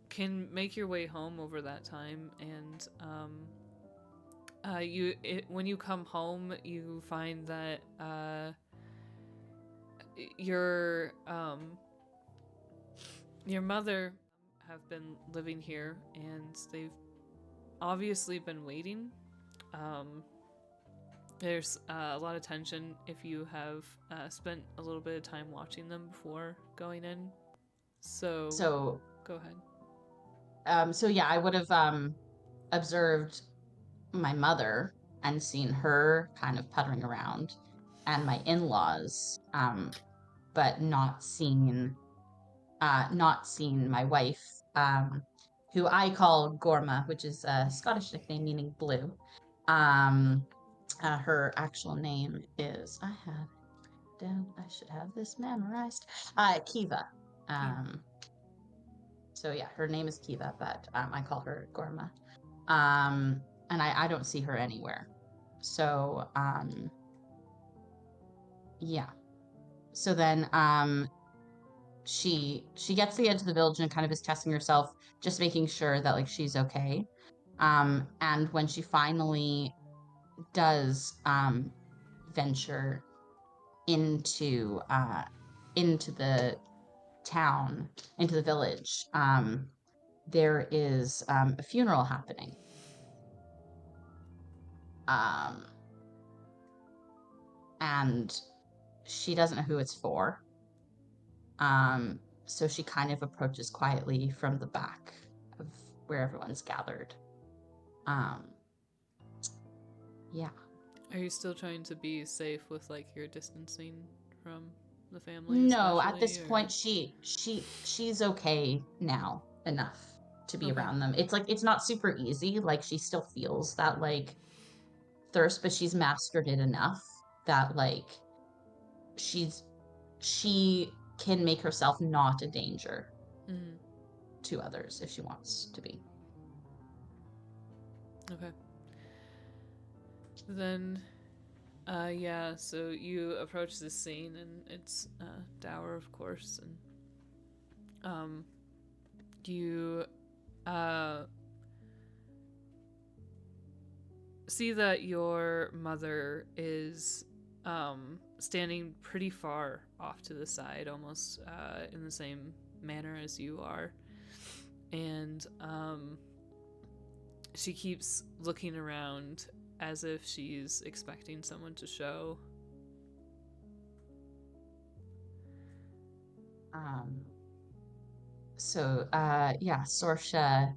can make your way home over that time, and when you come home, you find that your mother have been living here, and they've obviously been waiting. There's a lot of tension if you have spent a little bit of time watching them before going in. So go ahead. So yeah, I would have observed my mother and seen her kind of puttering around, and my in-laws, but not seen my wife, who I call Gorma, which is a Scottish nickname meaning blue. Her actual name is, I should have this memorized. Kiva. So yeah, her name is Kiva, but I call her Gorma. And I don't see her anywhere. So yeah. So then she gets to the edge of the village and kind of is testing herself, just making sure that like she's okay. And when she finally does venture into the town, into the village, there is a funeral happening. And she doesn't know who it's for. So she kind of approaches quietly from the back of where everyone's gathered. Yeah. Are you still trying to be safe with like your distancing from the family? No, at this point she's okay now enough to be around them. It's like, it's not super easy. Like, she still feels that like thirst, but she's mastered it enough that like she can make herself not a danger Mm-hmm. to others if she wants to be. Okay. Then, yeah, so you approach this scene, and it's dour, of course, and you see that your mother is standing pretty far off to the side, almost in the same manner as you are, and she keeps looking around as if she's expecting someone to show. Yeah, Sorsha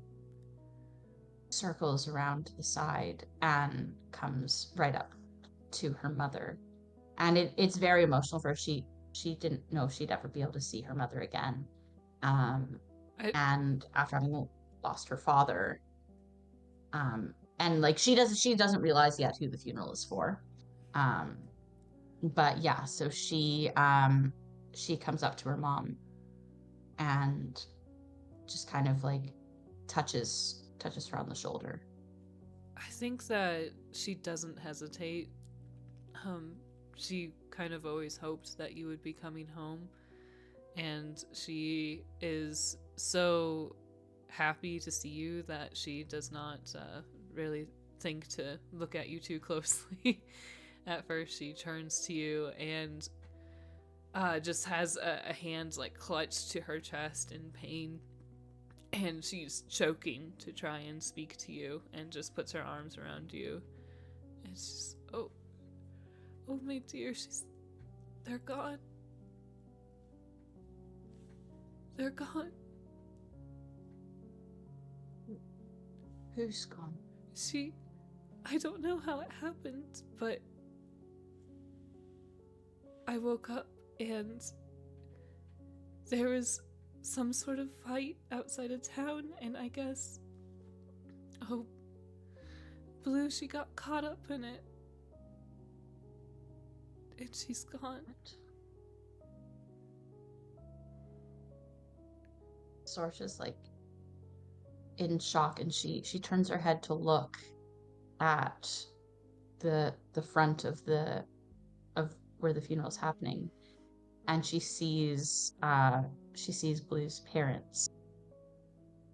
circles around to the side and comes right up to her mother. And it's very emotional for her. She didn't know if she'd ever be able to see her mother again. And after having lost her father, and like she doesn't realize yet who the funeral is for. But yeah, so she comes up to her mom and just kind of like touches her on the shoulder. I think that she doesn't hesitate. She kind of always hoped that you would be coming home, and she is so happy to see you that she does not really think to look at you too closely. At first, she turns to you and just has a hand like clutched to her chest in pain, and she's choking to try and speak to you, and just puts her arms around you. And it's just, oh my dear, they're gone. They're gone. Who's gone? I don't know how it happened, but I woke up and there was some sort of fight outside of town, and I guess, Blue, she got caught up in it. And she's gone. Sorsha's like in shock, and she turns her head to look at the front of where the funeral's happening, and she sees Blue's parents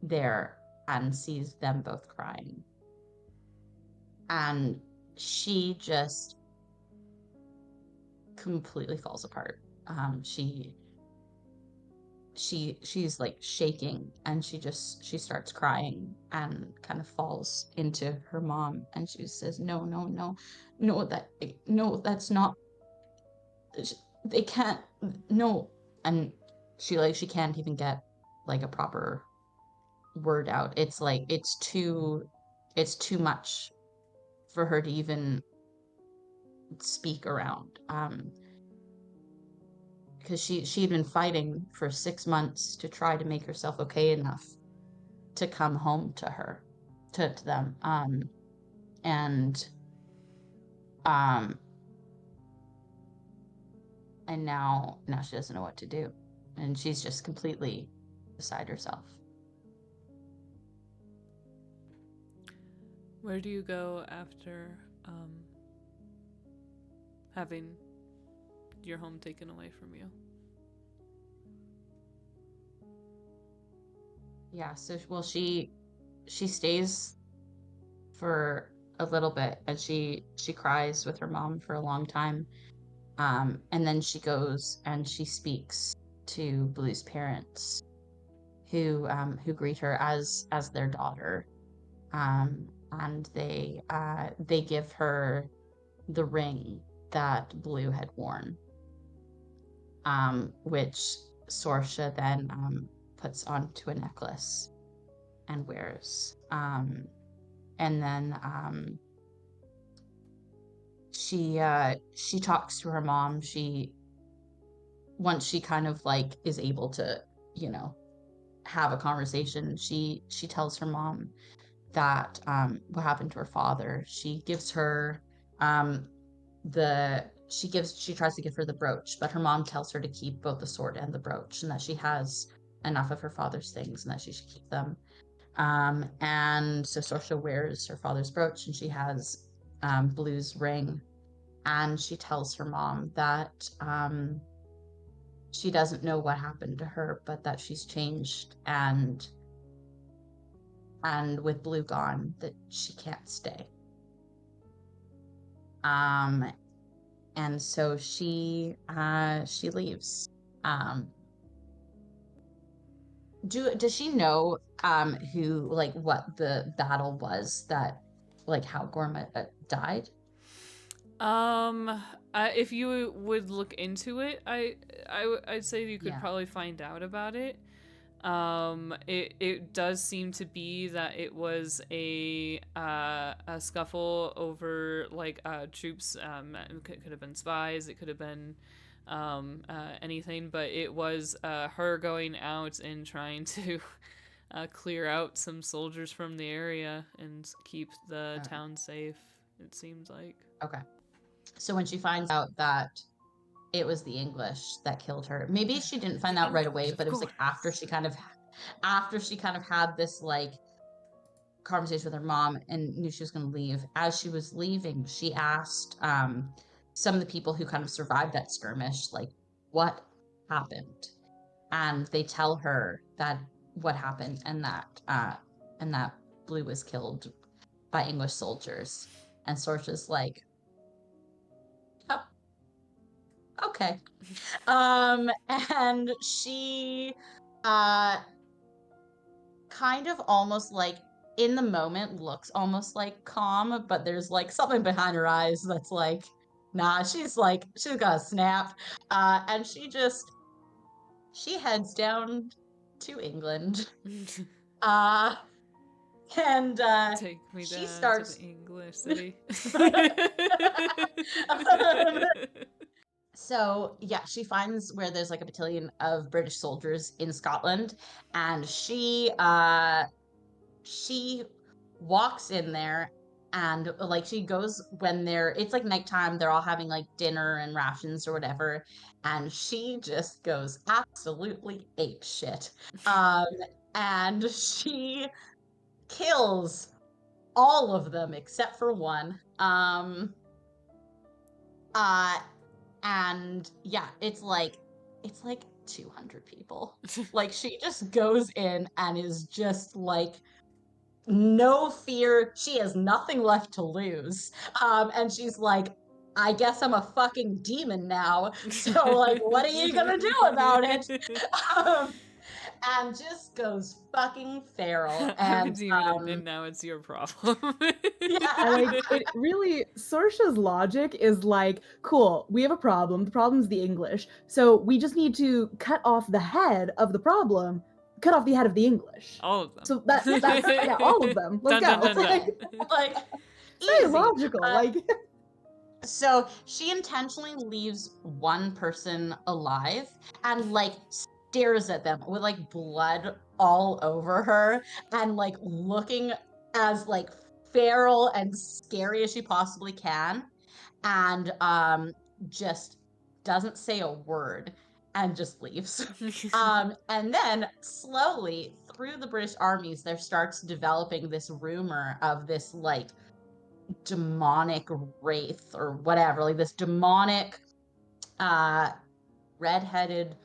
there and sees them both crying, and she just completely falls apart. She's like shaking, and she starts crying and kind of falls into her mom, and she says, no, that's not, they can't, no. And she can't even get like a proper word out. It's like it's too much for her to even speak around, because she had been fighting for 6 months to try to make herself okay enough to come home to her, to them, and now she doesn't know what to do, and she's just completely beside herself. Where do you go after having your home taken away from you? Yeah, so she stays for a little bit, and she cries with her mom for a long time, and then she goes and she speaks to Blue's parents, who greet her as their daughter, and they give her the ring that Blue had worn, which Sorsha then puts onto a necklace and wears. And then she talks to her mom. Once she kind of like is able to, have a conversation, she tells her mom that what happened to her father. She gives her she tries to give her the brooch, but her mom tells her to keep both the sword and the brooch, and that she has enough of her father's things and that she should keep them. And so Sorsha wears her father's brooch, and she has Blue's ring, and she tells her mom that she doesn't know what happened to her, but that she's changed, and with Blue gone, that she can't stay. And so she leaves. Does she know who, like, what the battle was that, like, how Gorma died? If you would look into it, I'd say you could probably find out about it. It does seem to be that it was a scuffle over like troops. It could have been spies. It could have been anything, but it was her going out and trying to clear out some soldiers from the area and keep the town safe. It seems like. Okay. So when she finds out that it was the English that killed her, maybe she didn't find out right away, but it was like after she kind of had this like conversation with her mom and knew she was going to leave. As she was leaving, she asked some of the people who kind of survived that skirmish, like, what happened? And they tell her that what happened, and that Blue was killed by English soldiers. And Sorsha's like, oh, okay. And she kind of almost like in the moment looks almost like calm, but there's like something behind her eyes that's like, nah, she's got a snap. And she heads down to England. And take me she down starts to the English city. So yeah, she finds where there's like a battalion of British soldiers in Scotland, and she walks in there, and like she goes when it's like nighttime, they're all having like dinner and rations or whatever, and she just goes absolutely ape shit. And she kills all of them except for one. And yeah, it's like 200 people. Like she just goes in and is just like no fear. She has nothing left to lose. And she's like, I guess I'm a fucking demon now. So like, what are you gonna do about it? And just goes fucking feral. I'm a demon and now it's your problem. Yeah. Like it really, Sorsha's logic is like, cool, we have a problem. The problem's the English. So we just need to cut off the head of the problem, cut off the head of the English. All of them. So that's yeah, all of them. Let's dun, go. Dun, dun, dun. Like very easy. logical. Like so she intentionally leaves one person alive and like stares at them with like blood all over her and like looking as like feral and scary as she possibly can, and just doesn't say a word and just leaves. And then slowly through the British armies there starts developing this rumor of this like demonic wraith or whatever, like this demonic redheaded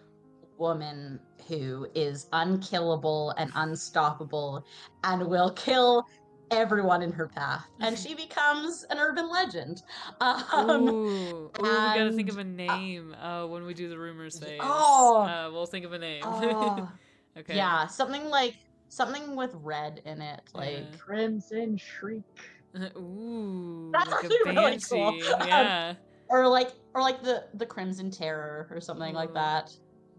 woman who is unkillable and unstoppable and will kill everyone in her path, and she becomes an urban legend. Ooh, we gotta think of a name when we do the rumors phase. We'll think of a name. Okay. Yeah, something with red in it, like Crimson Shriek. Ooh, that's like actually a really banshee. cool. Yeah. Or like the Crimson Terror or something like that.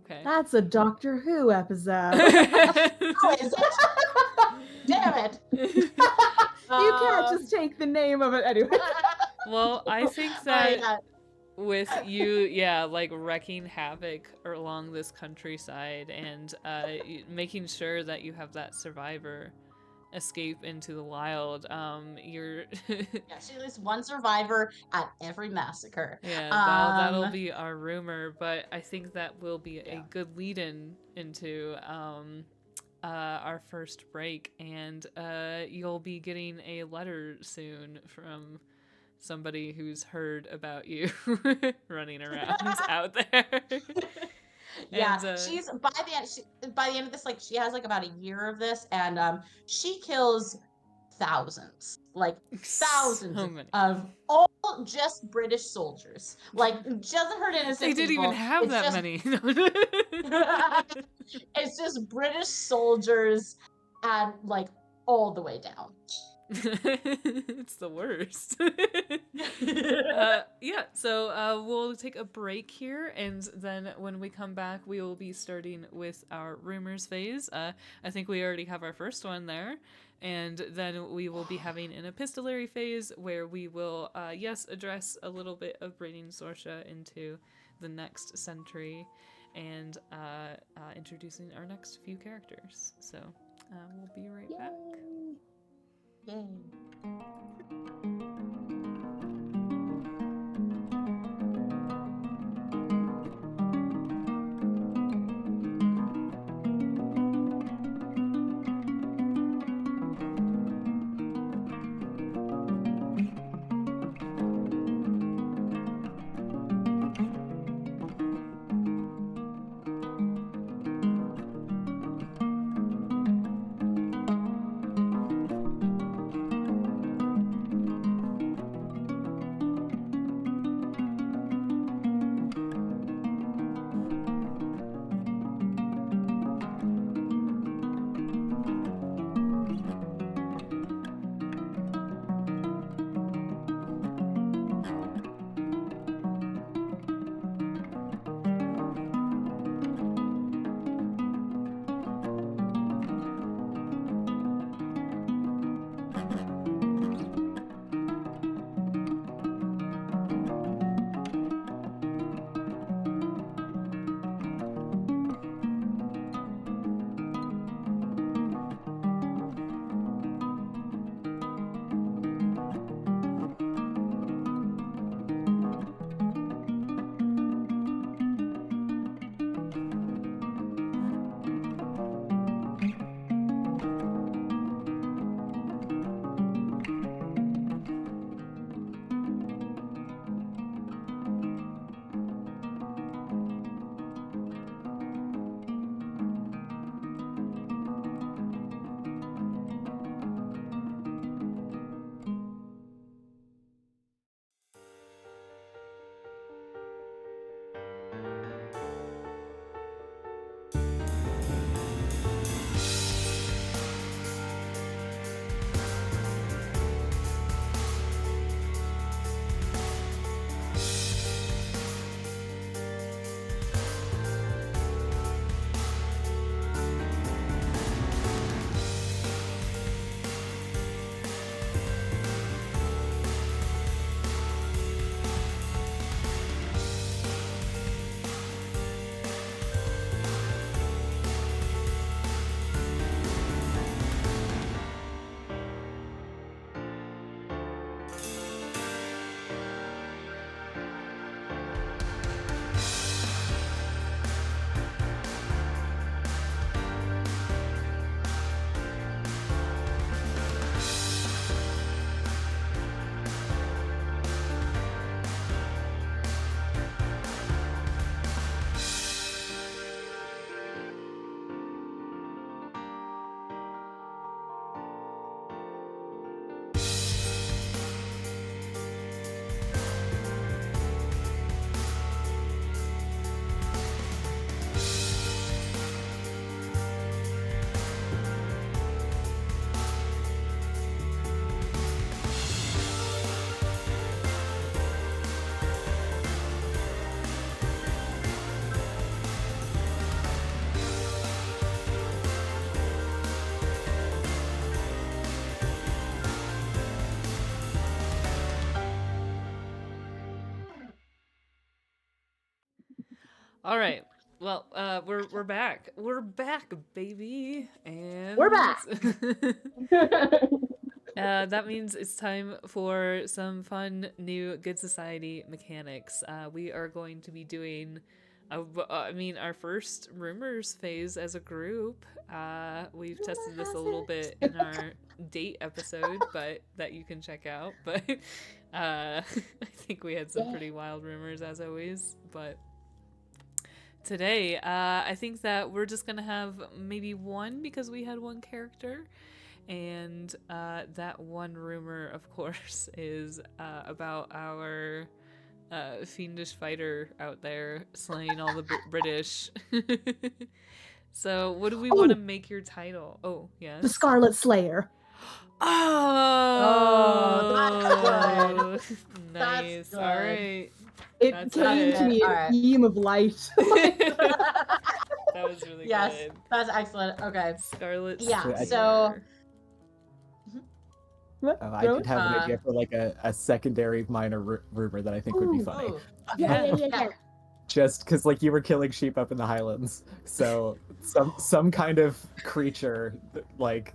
Okay. that's a Doctor Who episode. Oh, is it? Damn it! You can't just take the name of it anyway. Well, I think that with you, like wrecking havoc along this countryside and making sure that you have that survivor escape into the wild. You're Yeah, she leaves one survivor at every massacre. yeah, that'll be our rumor, but I think that will be a good lead-in into our first break, and you'll be getting a letter soon from somebody who's heard about you running around out there. Yeah, And, she's by the end of this, like she has like about a year of this, and she kills thousands, like thousands so many. of all just British soldiers. Like doesn't hurt innocent They didn't people. even have It's that just many. it's just British soldiers and like all the way down. It's the worst. Yeah, so we'll take a break here, and then when we come back, we will be starting with our rumors phase. I think we already have our first one there, and then we will be having an epistolary phase where we will, address a little bit of bringing Sorsha into the next century, and introducing our next few characters. So we'll be right back. Yay. All right. Well, we're back. We're back, baby. And We're back. That means it's time for some fun new Good Society mechanics. We are going to be doing, our first rumors phase as a group. We've tested this a little bit in our date episode, but that you can check out. But I think we had some pretty wild rumors as always. But today, I think that we're just gonna have maybe one because we had one character. And that one rumor, of course, is about our fiendish fighter out there slaying all the British. So, what do we want to make your title? Oh, yes. The Scarlet Slayer. Oh, that's good. Nice. That's good. All right. It That's came it. to me in Alright. a beam of light. That was really Yes, good. that's excellent. Okay. Scarlet Yeah, Slayer. so- I did have an idea for like a secondary minor rumor that I think would be funny. Ooh. Yeah. Just because like you were killing sheep up in the Highlands, so some kind of creature like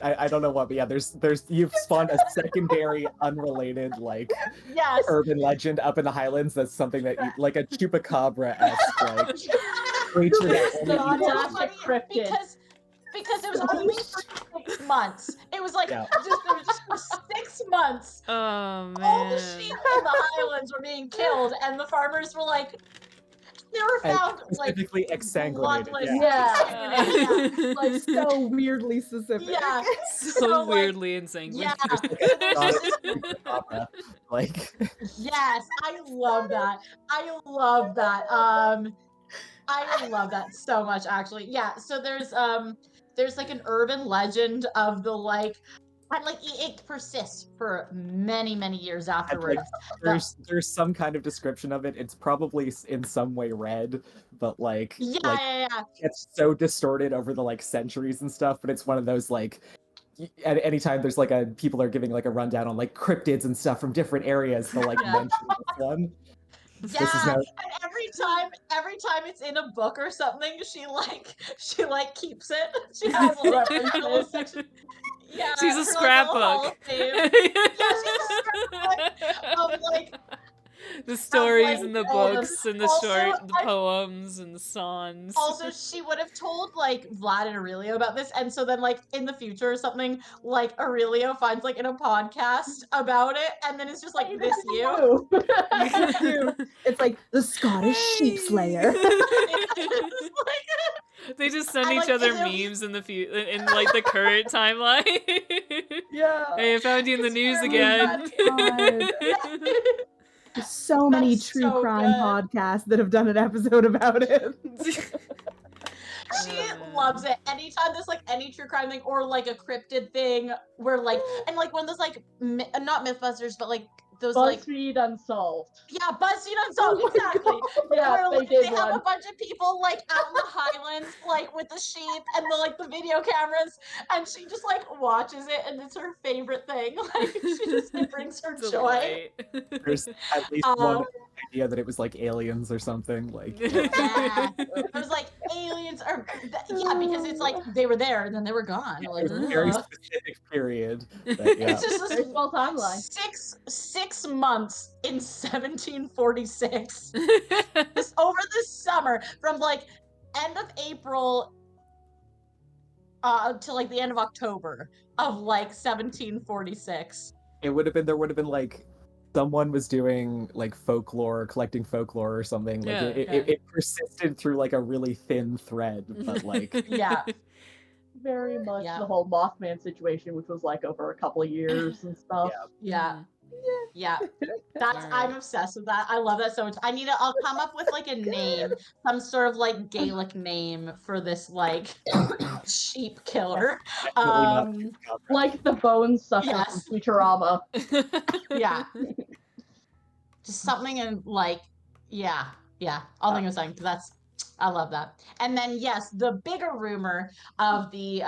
I don't know what, but yeah, there's you've spawned a secondary unrelated like Yes. urban legend up in the Highlands that's something that you, like a chupacabra-esque like creature that only God, eats- that's funny because it was only for 6 months. It was like Yeah. it was just for 6 months. Oh All man. the sheep in the Highlands were being killed, and the farmers were like, they were and found like specifically exsanguinated. bloodless. Yeah. Yeah. Like so weirdly specific. Yeah. So like, weirdly insanguine. Yeah. Just like a exotic chupacabra, like Yes, I love that. I love that. I love that so much, actually. Yeah. So there's like an urban legend of the like, and like it persists for many years afterwards. there's some kind of description of it. It's probably in some way red, but like Yeah. it's so distorted over the like centuries and stuff. But it's one of those like at any time there's like people are giving like a rundown on like cryptids and stuff from different areas. They'll like Yeah. mention this one. Yeah, This is now and every time it's in a book or something, she keeps it. She has a little section. Yeah, She's a her, like, little Hall scrapbook. of Fame. Yeah, she's a scrapbook of like the stories like, and the all the- books and the also, the poems and the songs. Also, she would have told like Vlad and Aurelio about this, and so then like in the future or something, like Aurelio finds like in a podcast about it, and then it's just like this you. It's like the Scottish Sheep Slayer. It's like, They just send I, each like, other it'll- memes in the in like the current timeline. Yeah. Hey, I found you in the It's news very again. There's so many That's true so crime good. podcasts that have done an episode about it. She man. loves it. Anytime there's like any true crime thing or like a cryptid thing where like and like one of those like not Mythbusters but like those like BuzzFeed Unsolved. yeah BuzzFeed Unsolved exactly. Yeah, Where, they like, did they have one. a bunch of people like out in the Highlands like with the sheep and the like the video cameras and she just like watches it and it's her favorite thing. Like it brings her joy. Delight. there's at least one idea that it was like aliens or something. Like Yeah. It was like aliens are yeah because it's like they were there and then they were gone. Like there's a very ugh. specific period. That, yeah. It's just this Very small timeline. six months in 1746. This over the summer from like end of April to like the end of October of like 1746. There would have been like someone was doing like folklore, collecting folklore or something. Like Yeah, it persisted through like a really thin thread, but like Yeah. Very much Yeah. the whole Mothman situation, which was like over a couple of years and stuff. Yeah. Yeah. That's Alright. I'm obsessed with that. I love that so much. I'll come up with like a name, some sort of like Gaelic name for this like sheep killer. definitely not Um Like the bone sucker Yes. from Futurama. Yeah. Just something in like I'll think of something. I love that. And then yes, the bigger rumor of the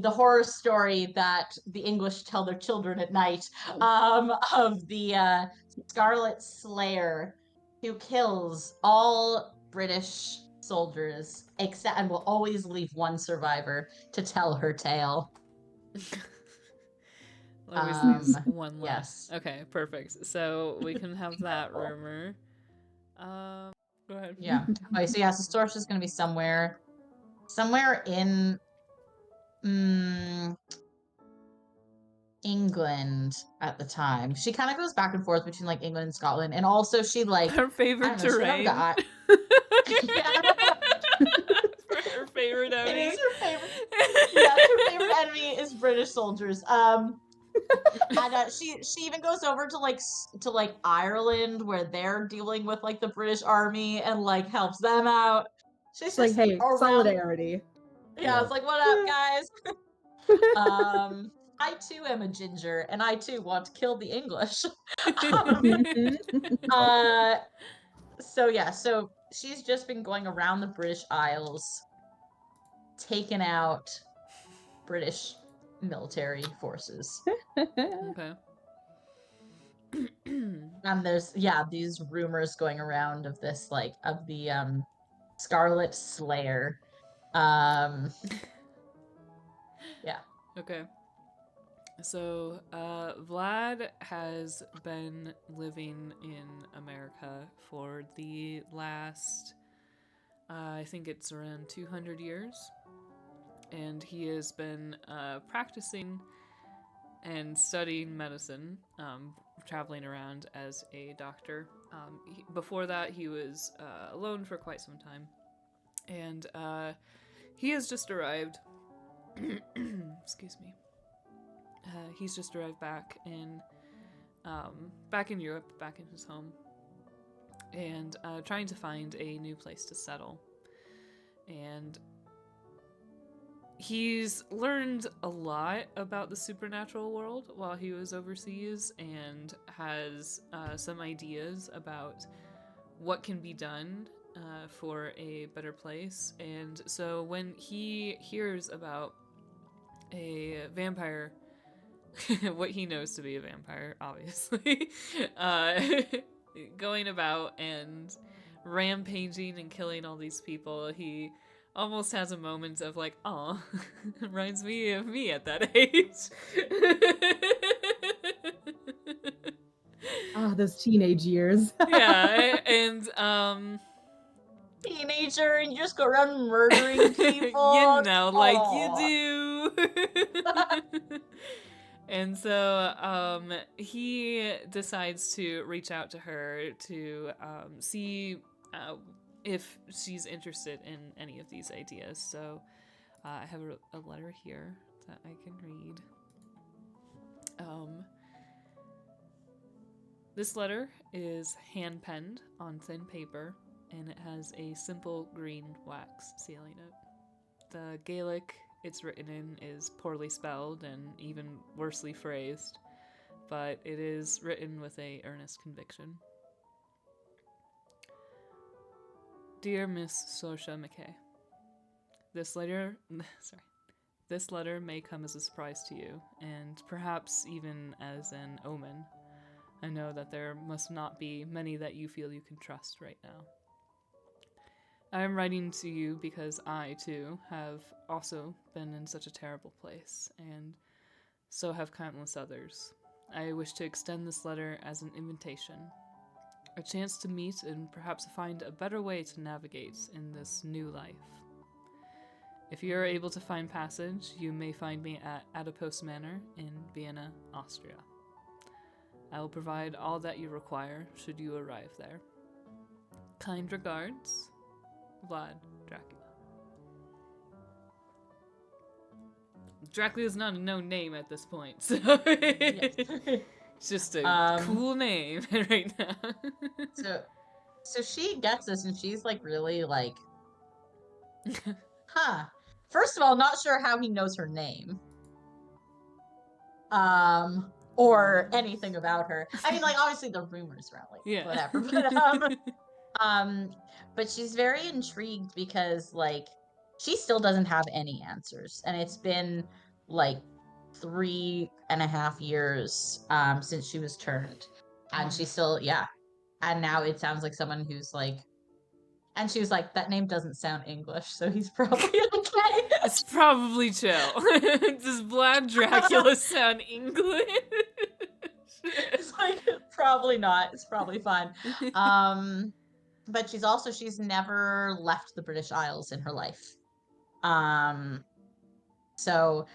horror story that the English tell their children at night of the Scarlet Slayer who kills all British soldiers except and will always leave one survivor to tell her tale. Always leaves Um, one yes. left. Okay, perfect. So we can have that rumor. Go ahead. Yeah. Okay, so yeah, so Storch is going to be somewhere in England at the time. She kind of goes back and forth between like England and Scotland, and also she like Her favorite terrain. Yeah. For her favorite enemy. It is her favorite. Yes, her favorite enemy is British soldiers. And she even goes over to like Ireland where they're dealing with like the British army and like helps them out. She's like, hey, around. Solidarity. Yeah, it's like, what up, guys? I too am a ginger, and I too want to kill the English. So she's just been going around the British Isles, taking out British military forces. Okay. And there's these rumors going around of this of the Scarlet Slayer. Yeah. Okay. So, Vlad has been living in America for the last, I think it's around 200 years. And he has been practicing and studying medicine, traveling around as a doctor. Before that, he was alone for quite some time. And he has just arrived. Excuse me. He's just arrived back in Europe, back in his home, and trying to find a new place to settle. And he's learned a lot about the supernatural world while he was overseas, and has some ideas about what can be done for a better place. And so when he hears about a vampire, what he knows to be a vampire, obviously, going about and rampaging and killing all these people, he almost has a moment of like, aw, reminds me of me at that age. Those teenage years. Yeah, and teenager, and you just go around murdering people. You know, like you do. And so he decides to reach out to her to see if she's interested in any of these ideas. So I have a letter here that I can read. This letter is hand-penned on thin paper, and it has a simple green wax sealing it. The Gaelic it's written in is poorly spelled and even worsely phrased, but it is written with a earnest conviction. Dear Miss Sorsha McKay, this letter may come as a surprise to you, and perhaps even as an omen. I know that there must not be many that you feel you can trust right now. I am writing to you because I, too, have also been in such a terrible place, and so have countless others. I wish to extend this letter as an invitation, a chance to meet and perhaps find a better way to navigate in this new life. If you are able to find passage, you may find me at Adipose Manor in Vienna, Austria. I will provide all that you require should you arrive there. Kind regards, Vlad Dracula. Dracula's not a known name at this point, so it's just a cool name right now. So she gets this, and she's like really like, huh. First of all, not sure how he knows her name. Or anything about her. I mean, like, obviously the rumors around, like, whatever. But she's very intrigued because, like, she still doesn't have any answers. And it's been, like, 3.5 years since she was turned. And she still, and now it sounds like someone who's like, and she was like, that name doesn't sound English, so he's probably okay. It's probably chill. Does Vlad Dracula sound English? It's like, probably not. It's probably fine. But she's never left the British Isles in her life. So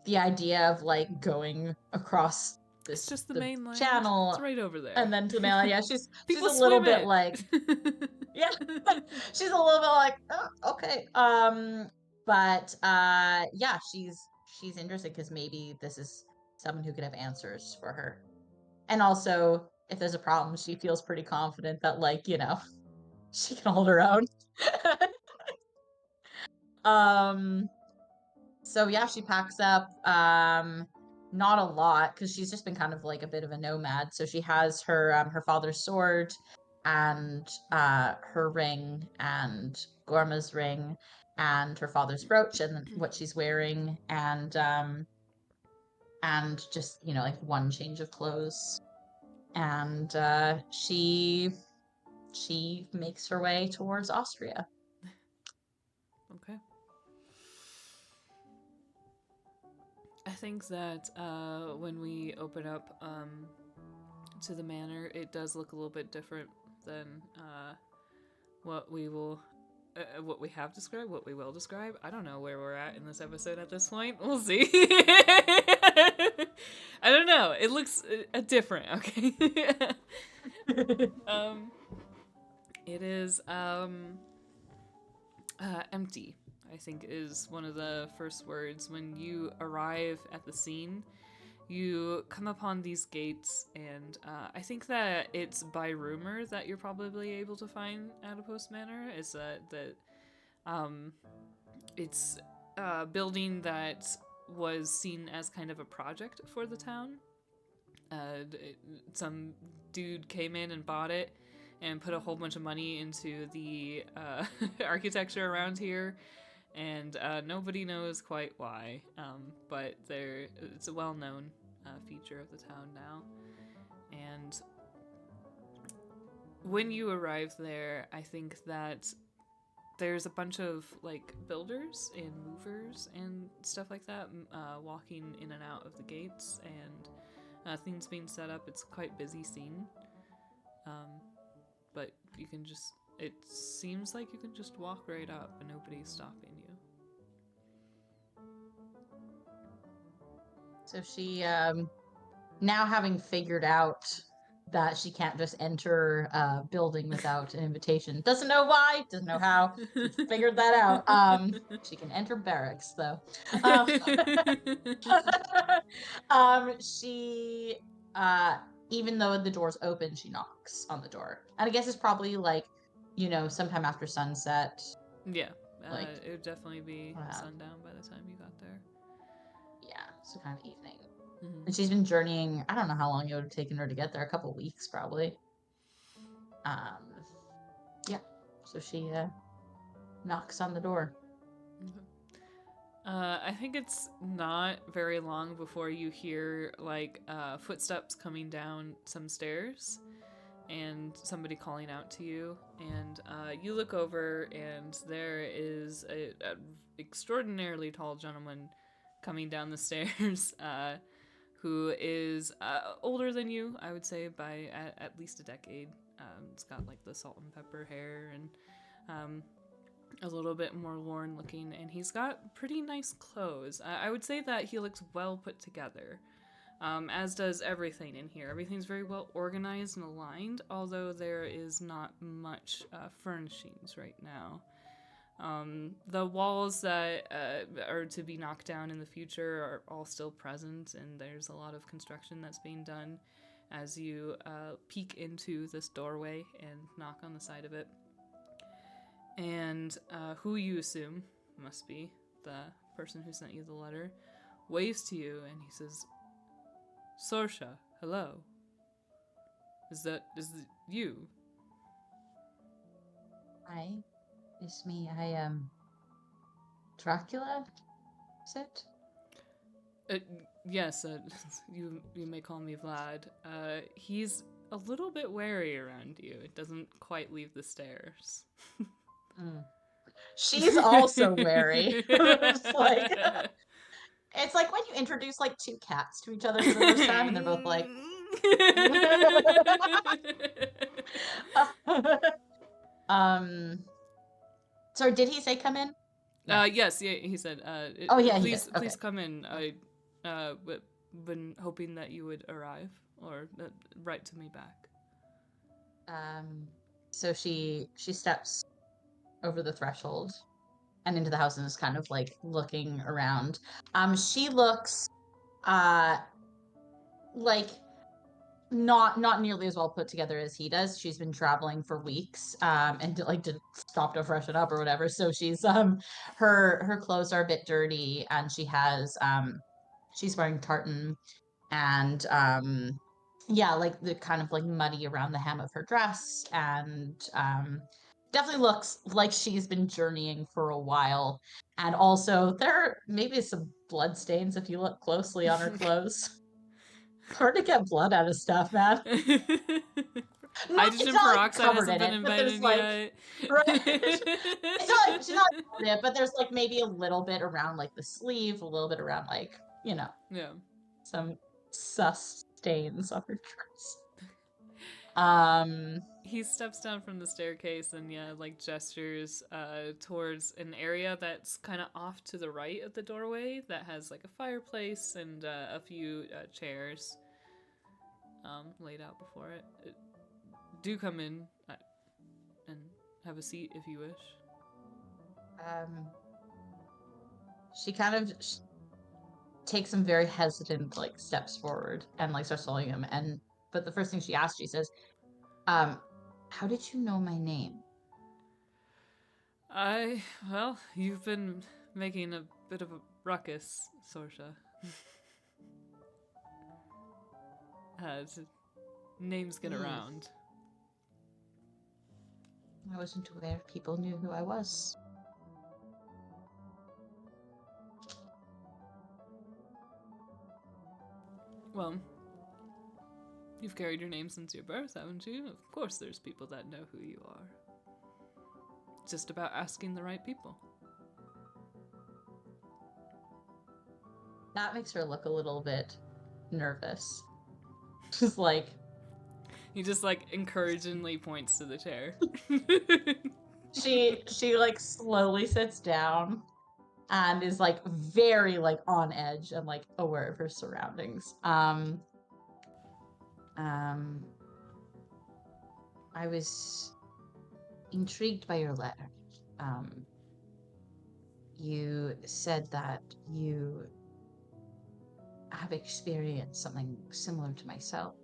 the idea of like going across It's just the the mainland. channel, It's right over there. and then to the mainland, yeah, she's a People little swim bit in. like, yeah, she's a little bit like, oh, okay. But yeah, she's interested because maybe this is someone who could have answers for her. And also, if there's a problem, she feels pretty confident that, like, you know, she can hold her own. So yeah, she packs up not a lot because she's just been kind of like a bit of a nomad. So she has her father's sword and her ring and Gorma's ring and her father's brooch and what she's wearing and just, you know, like one change of clothes. And she makes her way towards Austria. Okay. I think that when we open up to the manor, it does look a little bit different than what we have described, what we will describe. I don't know where we're at in this episode at this point. We'll see. I don't know. It looks different. Okay. It is empty, I think, is one of the first words. When you arrive at the scene, you come upon these gates, and I think that it's by rumor that you're probably able to find Adipose Manor, is that it's a building that was seen as kind of a project for the town. Some dude came in and bought it and put a whole bunch of money into the architecture around here, and nobody knows quite why, but it's a well-known feature of the town now. And when you arrive there, I think that there's a bunch of like builders and movers and stuff like that walking in and out of the gates, and things being set up. It's a quite busy scene, but you can just, it seems like you can just walk right up and nobody's stopping you. So she, now having figured out that she can't just enter a building without an invitation, doesn't know why, doesn't know how, she figured that out. She can enter barracks, though. She, even though the door's open, she knocks on the door. And I guess it's probably, like, you know, sometime after sunset. Yeah, like, it would definitely be sundown by the time you got there. Yeah, so kind of evening. Mm-hmm. And she's been journeying, I don't know how long it would have taken her to get there, a couple weeks probably. Yeah, so she knocks on the door. Mm-hmm. I think it's not very long before you hear like footsteps coming down some stairs and somebody calling out to you, and you look over and there is a extraordinarily tall gentleman coming down the stairs who is older than you, I would say, by at least a decade. It's got like the salt and pepper hair and a little bit more worn looking, and he's got pretty nice clothes. I would say that he looks well put together, as does everything in here. Everything's very well organized and aligned, although there is not much furnishings right now. The walls that are to be knocked down in the future are all still present, and there's a lot of construction that's being done as you peek into this doorway and knock on the side of it. And who you assume must be the person who sent you the letter waves to you, and he says, "Sorsha, hello. Is it you?" Hi, it's me. I am Dracula, is it? Yes, you may call me Vlad. He's a little bit wary around you. It doesn't quite leave the stairs. She's also wary. It's like when you introduce like two cats to each other for the first time and they're both like sorry, did he say come in? No. Yes, yeah, he said oh yeah, please he did. Okay. please come in. I been hoping that you would arrive or write to me back. So she steps over the threshold and into the house and is kind of like looking around. She looks like not nearly as well put together as he does. She's been traveling for weeks and didn't stop to freshen up or whatever. So she's her clothes are a bit dirty and she has she's wearing tartan and yeah, like the kind of like muddy around the hem of her dress and definitely looks like she's been journeying for a while. And also there may be some blood stains if you look closely on her clothes. Hard to get blood out of stuff, man. Hydrogen peroxide hasn't been invented yet. Right? she's not in it, but there's like maybe a little bit around like the sleeve, a little bit around like, you know, some sus stains on her dress. He steps down from the staircase and like gestures towards an area that's kind of off to the right of the doorway that has like a fireplace and a few chairs laid out before it. Do come in and have a seat if you wish. She kind of takes some very hesitant like steps forward and like starts following him. But the first thing she asks, she says, how did you know my name? Well, you've been making a bit of a ruckus, Sorsha. Names get around. I wasn't aware people knew who I was. Well, you've carried your name since your birth, haven't you? Of course there's people that know who you are. It's just about asking the right people. That makes her look a little bit nervous. Just like... He just like encouragingly points to the chair. She like slowly sits down and is like very like on edge and like aware of her surroundings. I was intrigued by your letter. You said that you have experienced something similar to myself.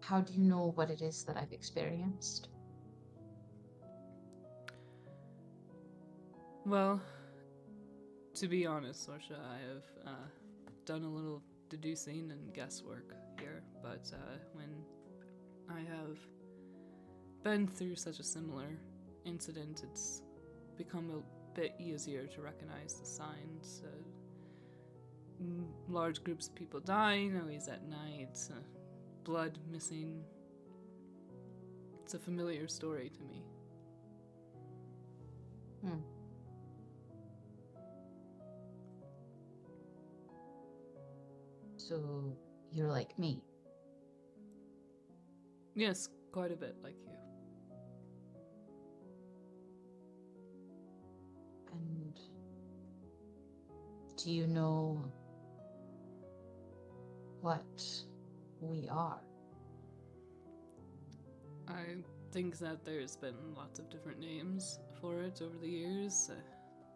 How do you know what it is that I've experienced? Well, to be honest, Sorsha, I have done a little deducing and guesswork here, but when I have been through such a similar incident, it's become a bit easier to recognize the signs. Large groups of people dying, always at night, blood missing. It's a familiar story to me. So, you're like me? Yes, quite a bit like you. And do you know what we are? I think that there's been lots of different names for it over the years.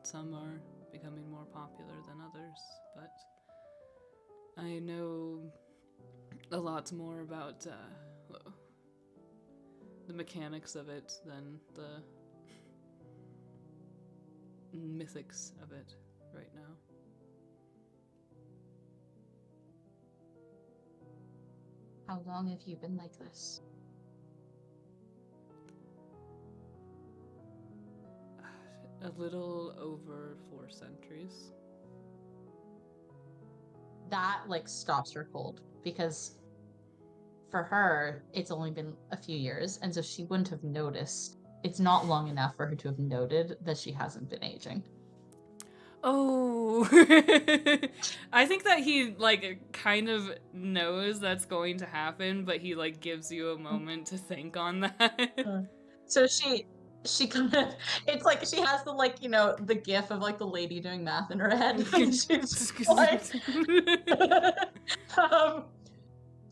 Some are becoming more popular than others, but I know a lot more about the mechanics of it than the mythics of it right now. How long have you been like this? A little over 4 centuries. That like stops her cold. because for her, it's only been a few years, and so she wouldn't have noticed. It's not long enough for her to have noted that she hasn't been aging. Oh, I think that he like kind of knows that's going to happen, but he like gives you a moment to think on that. So she kind of, it's like she has the like, you know, the gif of like the lady doing math in her head. And she's like,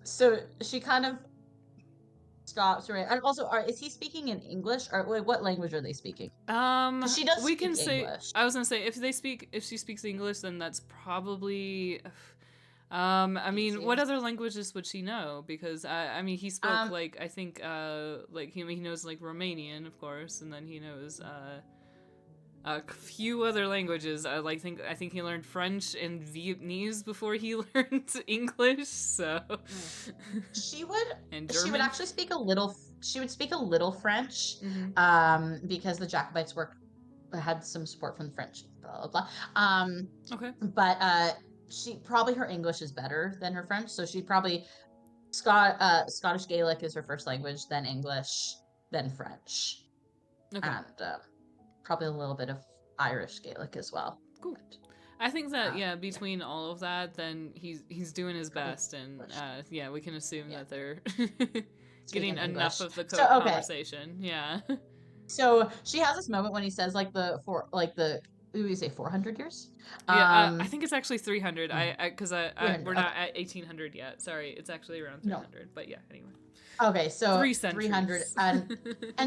so she kind of stops, right? And also, is he speaking in English, or wait, what language are they speaking? She does we speak can say. English. I was gonna say if she speaks English, then that's probably. I mean, what other languages would she know? Because I mean, he spoke like I think like he knows like Romanian, of course, and then he knows a few other languages. I think he learned French and Vietnamese before he learned English. So she would and German. She would actually speak a little. She would speak a little French, because the Jacobites had some support from the French. Blah blah blah. Okay. But she probably, her English is better than her French, so she probably Scottish Gaelic is her first language, then English, then French, Okay. and probably a little bit of Irish Gaelic as well. Cool. I think that between all of that, then he's doing his best, and yeah, we can assume that they're getting enough of the conversation. Yeah. So she has this moment when he says what do we say, 400 years? Yeah, I think it's actually 300. Because we're not at 1800 yet. Sorry, it's actually around 300. No. But yeah, anyway. Okay, so 300, and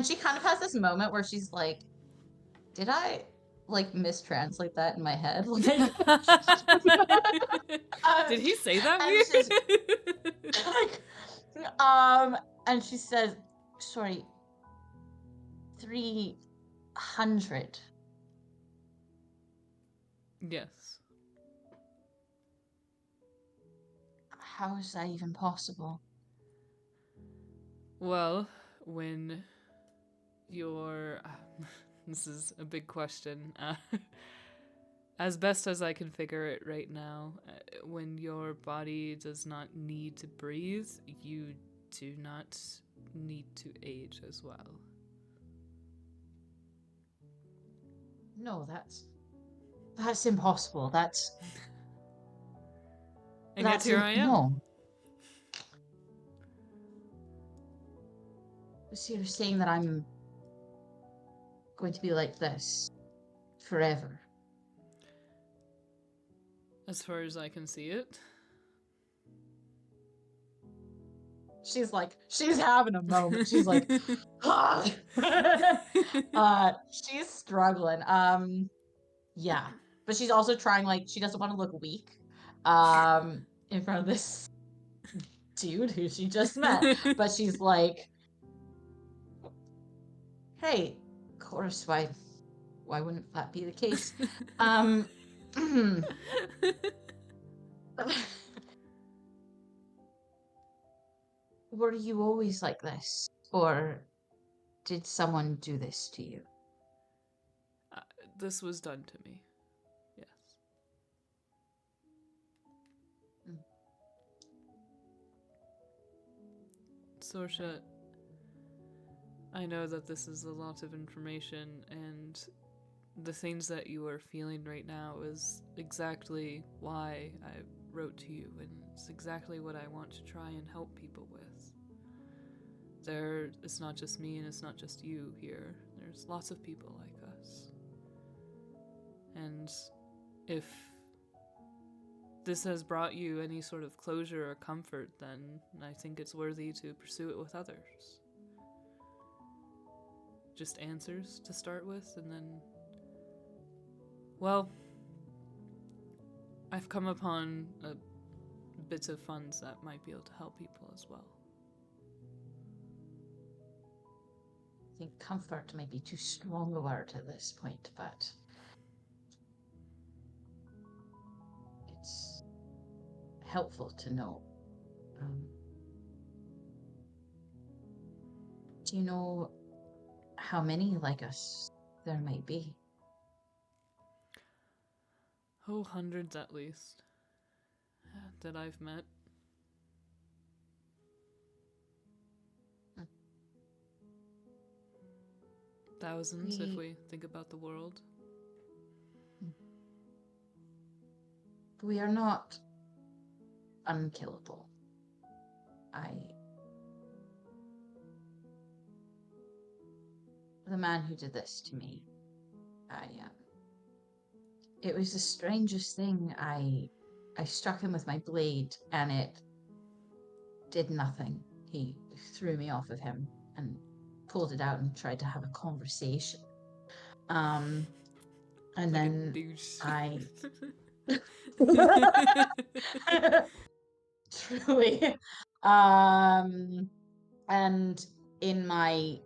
she kind of has this moment where she's like, "Did I like mistranslate that in my head?" Did he say that weird? And she says, "Sorry, 300." Yes. How is that even possible? Well, when you're... this is a big question. As best as I can figure it right now, when your body does not need to breathe, you do not need to age as well. No, that's impossible. And yet here I am. No. So you're saying that I'm going to be like this forever? As far as I can see it. She's having a moment. She's like, she's struggling. Yeah. But she's also trying, she doesn't want to look weak, in front of this dude who she just met. But she's like, hey, of course, why wouldn't that be the case? Were you always like this? Or did someone do this to you? This was done to me. Yes. Sorsha, I know that this is a lot of information, and the things that you are feeling right now is exactly why I wrote to you, and it's exactly what I want to try and help people with. It's not just me and it's not just you here. There's lots of people like us. And if this has brought you any sort of closure or comfort, then I think it's worthy to pursue it with others. Just answers to start with, and then... Well, I've come upon bits of funds that might be able to help people as well. I think comfort may be too strong a word at this point, but it's helpful to know. Do you know how many like us there might be? Oh, hundreds at least that I've met. Thousands, if we think about the world. We are not unkillable. The man who did this to me, it was the strangest thing. I struck him with my blade and it did nothing. He threw me off of him and pulled it out and tried to have a conversation. And like then I truly and in my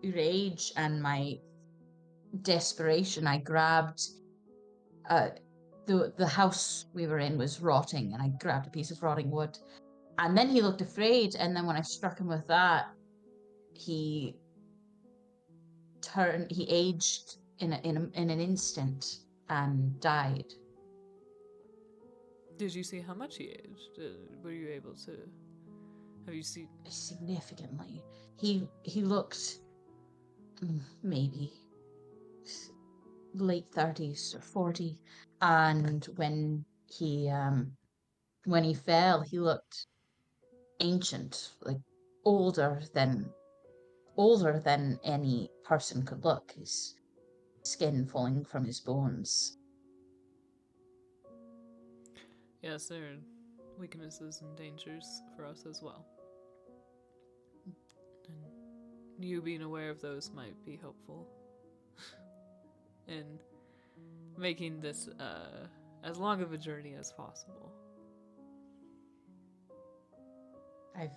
rage and my desperation, I grabbed the house we were in was rotting, and I grabbed a piece of rotting wood. And then he looked afraid, and then when I struck him with that, he aged in an instant and died. Did you see how much he aged? Were you able to? Have you seen? Significantly. He looked maybe late 30s or 40, and when he fell, he looked ancient, like older than any person could look. His skin falling from his bones. Yes, there are weaknesses and dangers for us as well. And you being aware of those might be helpful in making this as long of a journey as possible. I've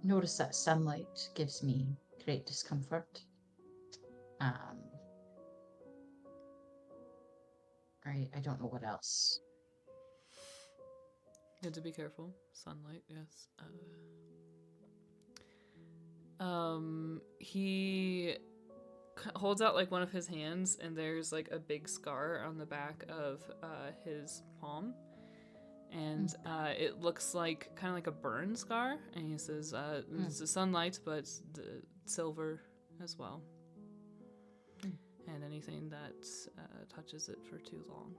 noticed that sunlight gives me great discomfort. I don't know what else. You have to be careful. Sunlight, yes. He holds out like one of his hands, and there's like a big scar on the back of his palm, and it looks like kind of like a burn scar. And he says, "It's the sunlight, but the silver as well, and anything that touches it for too long."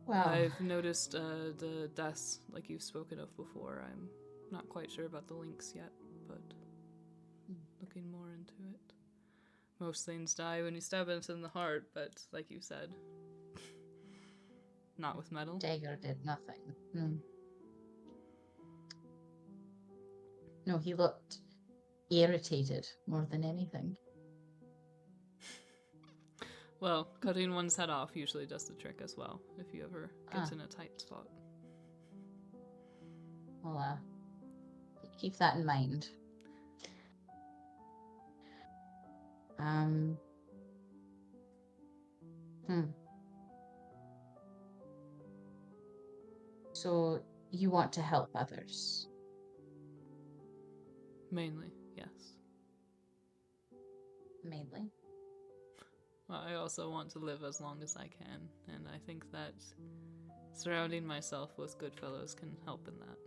Well, I've noticed the deaths like you've spoken of before. I'm not quite sure about the links yet, but looking more into it. Most things die when you stab it in the heart, but like you said, not with metal. dagger did nothing. No, he looked irritated more than anything. Well, cutting one's head off usually does the trick as well, if you ever get in a tight spot. Well, keep that in mind. So you want to help others? Mainly, yes. Mainly? Well, I also want to live as long as I can, and I think that surrounding myself with good fellows can help in that.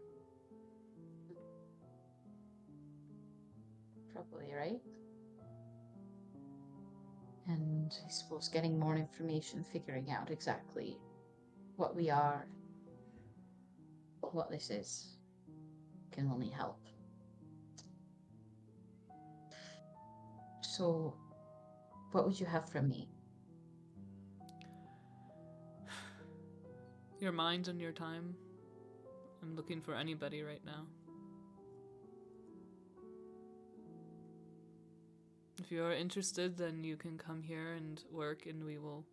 Probably right. And I suppose getting more information, figuring out exactly what we are, what this is, can only help. So, what would you have from me? Your mind and your time. I'm looking for anybody right now. If you are interested, then you can come here and work, and we will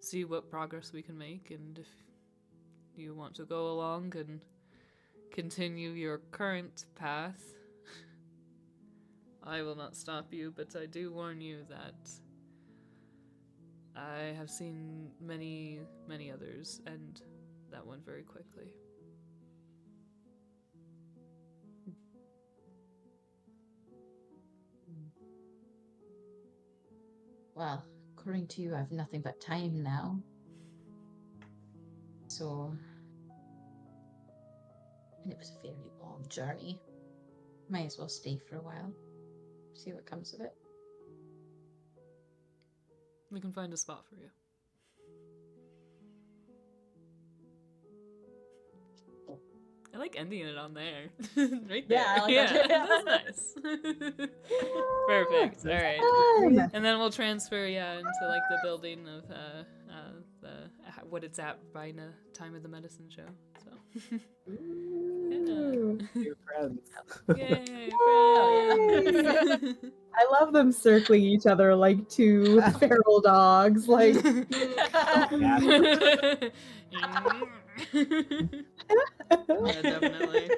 see what progress we can make. And if you want to go along and continue your current path, I will not stop you, but I do warn you that I have seen many, many others end that one very quickly. Well, according to you, I've nothing but time now. So, And it was a very long journey. May as well stay for a while. See what comes of it. We can find a spot for you. I like ending it on there. Right there. Yeah, I like that. that. That's nice. Perfect. All right. Fun. And then we'll transfer, into like the building of what it's at by the time of the medicine show. So. Ooh. New friends. Yay! Yay. I love them circling each other like two feral dogs. Like, Yeah, definitely.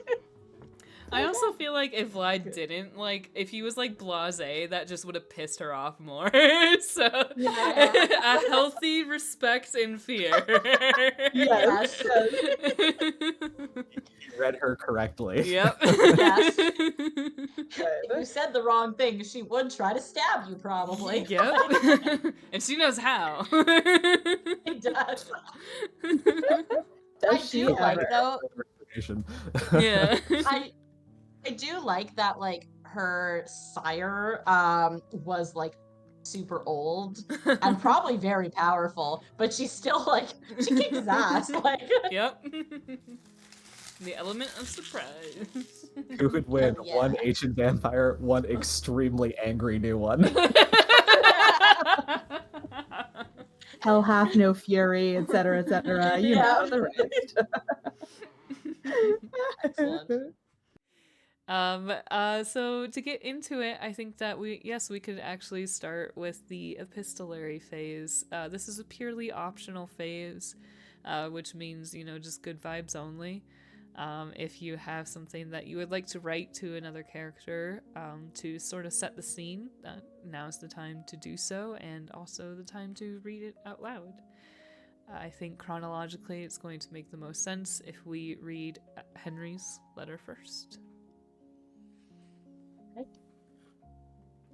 I also feel like if Vlad didn't, if he was blasé, that just would have pissed her off more. So, a healthy respect and fear. yes. You read her correctly. Yep. Yes. If you said the wrong thing, she would try to stab you, probably. Yep. And she knows how. It does. Does I she do like, ever? though, Yeah. I do like that, her sire was super old and probably very powerful, but she's still she kicked his ass. Yep. The element of surprise. Who would win? Oh, yeah. One ancient vampire, one extremely angry new one. Hell hath no fury, etc., etc. You know the rest. Excellent. So to get into it, I think that we could actually start with the epistolary phase. This is a purely optional phase, which means, just good vibes only. If you have something that you would like to write to another character to sort of set the scene, now's the time to do so, and also the time to read it out loud. I think chronologically it's going to make the most sense if we read Henry's letter first.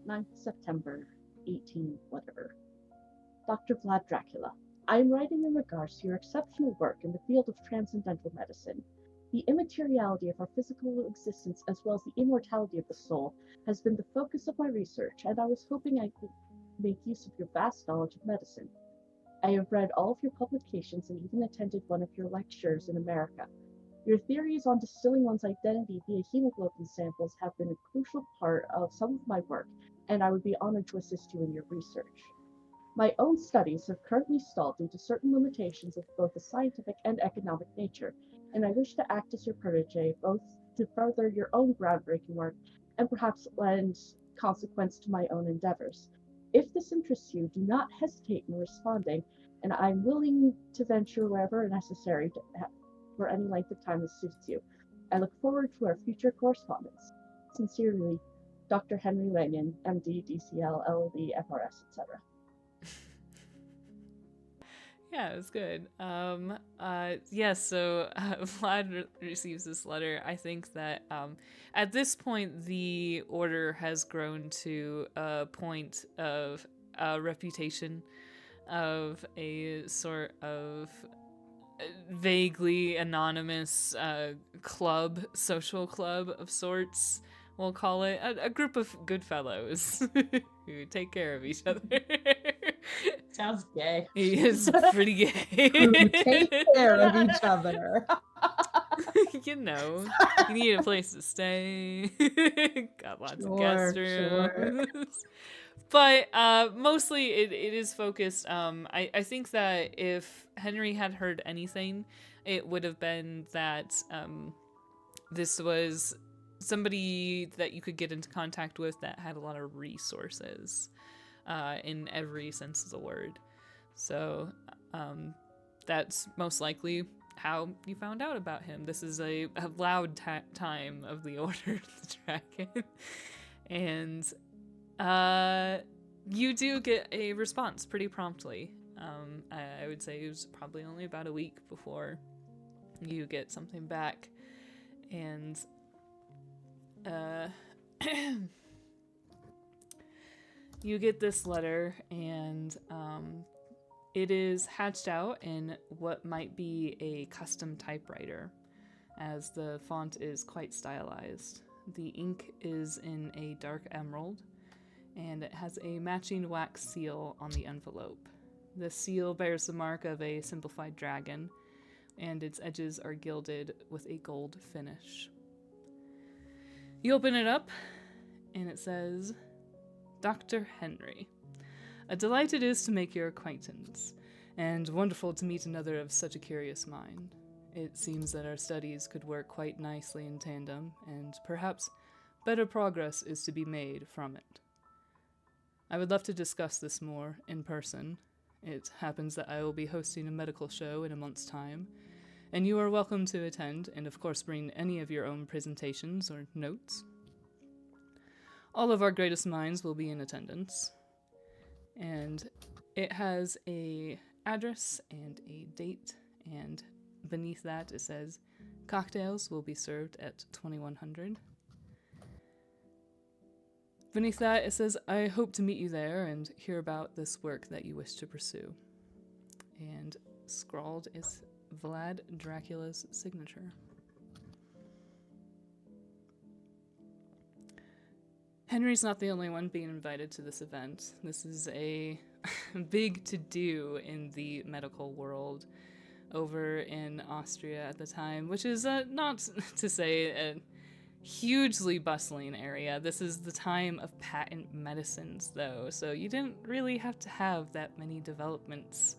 9th September, 18 whatever. Dr. Vlad Dracula, I am writing in regards to your exceptional work in the field of transcendental medicine. The immateriality of our physical existence as well as the immortality of the soul has been the focus of my research, and I was hoping I could make use of your vast knowledge of medicine. I have read all of your publications and even attended one of your lectures in America. Your theories on distilling one's identity via hemoglobin samples have been a crucial part of some of my work, and I would be honored to assist you in your research. My own studies have currently stalled due to certain limitations of both a scientific and economic nature, and I wish to act as your protege, both to further your own groundbreaking work and perhaps lend consequence to my own endeavors. If this interests you, do not hesitate in responding, and I'm willing to venture wherever necessary for any length of time that suits you. I look forward to our future correspondence. Sincerely, Dr. Henry Lanyon, MD, DCL, LLD, FRS, etc. Yeah, it was good. So Vlad receives this letter. I think that at this point, the order has grown to a point of reputation of a sort of vaguely anonymous social club of sorts. We'll call it a group of good fellows who take care of each other. Sounds gay. He is pretty gay. Who take care of each other. You need a place to stay. Got lots of guest rooms. But mostly it is focused. I think that if Henry had heard anything, it would have been that this was somebody that you could get into contact with that had a lot of resources in every sense of the word. So that's most likely how you found out about him. This is a loud time of the Order of the Dragon. And you do get a response pretty promptly. I would say it was probably only about a week before you get something back. And you get this letter, and it is hatched out in what might be a custom typewriter. as the font is quite stylized. The ink is in a dark emerald, and it has a matching wax seal on the envelope. The seal bears the mark of a simplified dragon, and its edges are gilded with a gold finish. You open it up, and it says, Dr. Henry. A delight it is to make your acquaintance, and wonderful to meet another of such a curious mind. It seems that our studies could work quite nicely in tandem, and perhaps better progress is to be made from it. I would love to discuss this more in person. It happens that I will be hosting a medical show in a month's time, and you are welcome to attend, and of course bring any of your own presentations or notes. All of our greatest minds will be in attendance, and it has a address and a date, and beneath that it says, cocktails will be served at 2100. Beneath that it says, I hope to meet you there and hear about this work that you wish to pursue. And scrawled is Vlad Dracula's signature. Henry's not the only one being invited to this event. This is a big to-do in the medical world over in Austria at the time, which is not to say a hugely bustling area. This is the time of patent medicines, though, so you didn't really have to have that many developments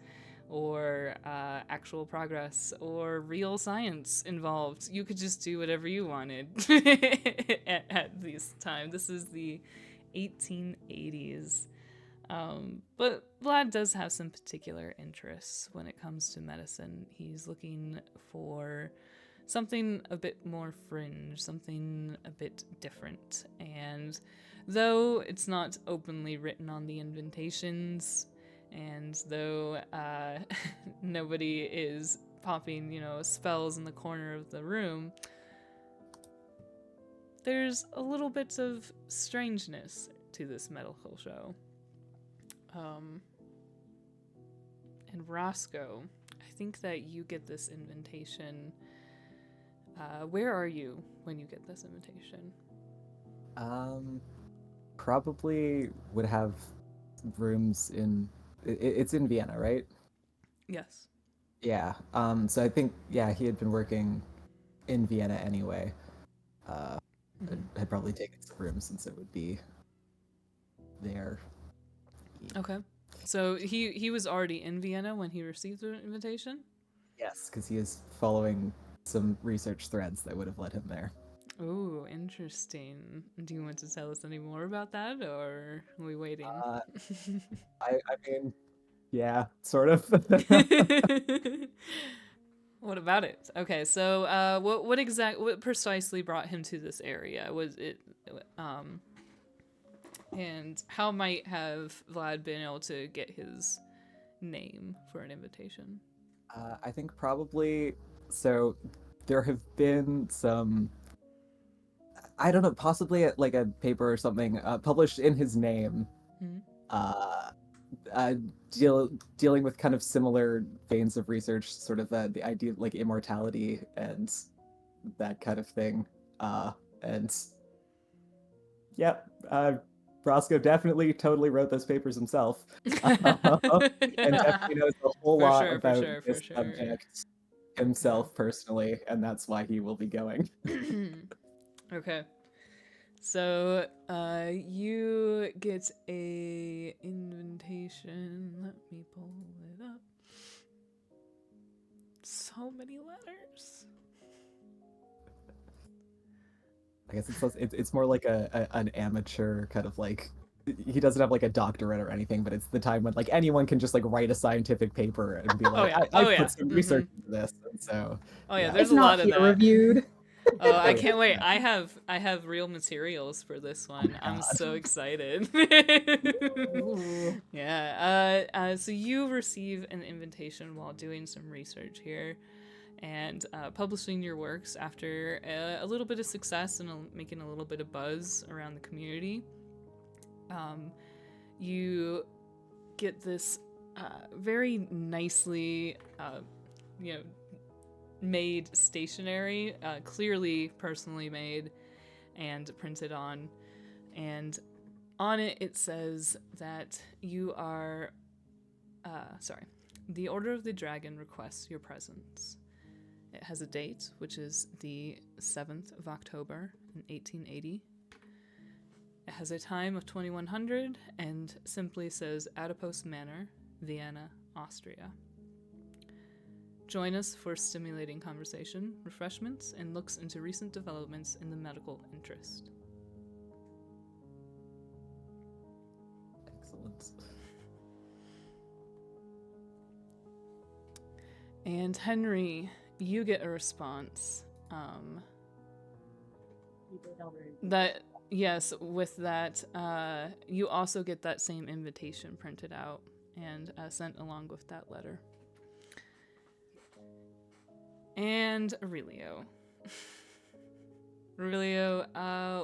or actual progress or real science involved. You could just do whatever you wanted at this time. This is the 1880s. But Vlad does have some particular interests when it comes to medicine. He's looking for something a bit more fringe, something a bit different. And though it's not openly written on the invitations, and though nobody is popping, spells in the corner of the room, there's a little bit of strangeness to this medical show. And Roscoe, I think that you get this invitation. Where are you when you get this invitation? Probably would have rooms in... It's in Vienna, right? Yes. Yeah. So I think, he had been working in Vienna anyway. I'd probably taken some rooms since it would be there. Okay. So he was already in Vienna when he received the invitation? Yes, because he is following some research threads that would have led him there. Ooh, interesting. Do you want to tell us any more about that, or are we waiting? I mean, yeah, sort of. What about it? Okay, so what precisely brought him to this area? Was it and how might have Vlad been able to get his name for an invitation? I think probably, so there have been some, I don't know, possibly like a paper or something published in his name, dealing with kind of similar veins of research, sort of the idea of like immortality and that kind of thing. And yep, Roscoe definitely totally wrote those papers himself. And definitely knows a whole lot about this subject himself personally, and that's why he will be going. Okay. So, you get a invitation. Let me pull it up. So many letters. I guess it's more like an amateur kind of like, he doesn't have like a doctorate or anything, but it's the time when like anyone can just like write a scientific paper and be like, I put some research into this, and so there's a lot of that. Reviewed. Oh, I can't wait. I have real materials for this one. I'm so excited. Yeah. So you receive an invitation while doing some research here and publishing your works after a little bit of success and making a little bit of buzz around the community. You get this very nicely, made stationery, clearly personally made and printed on. And on it, it says that you are, the Order of the Dragon requests your presence. It has a date, which is the 7th of October in 1880. It has a time of 2100 and simply says Adipose Manor, Vienna, Austria. Join us for stimulating conversation, refreshments, and looks into recent developments in the medical interest. Excellent. And Henry, you get a response. That yes, with that, you also get that same invitation printed out and sent along with that letter. And Aurelio. Aurelio,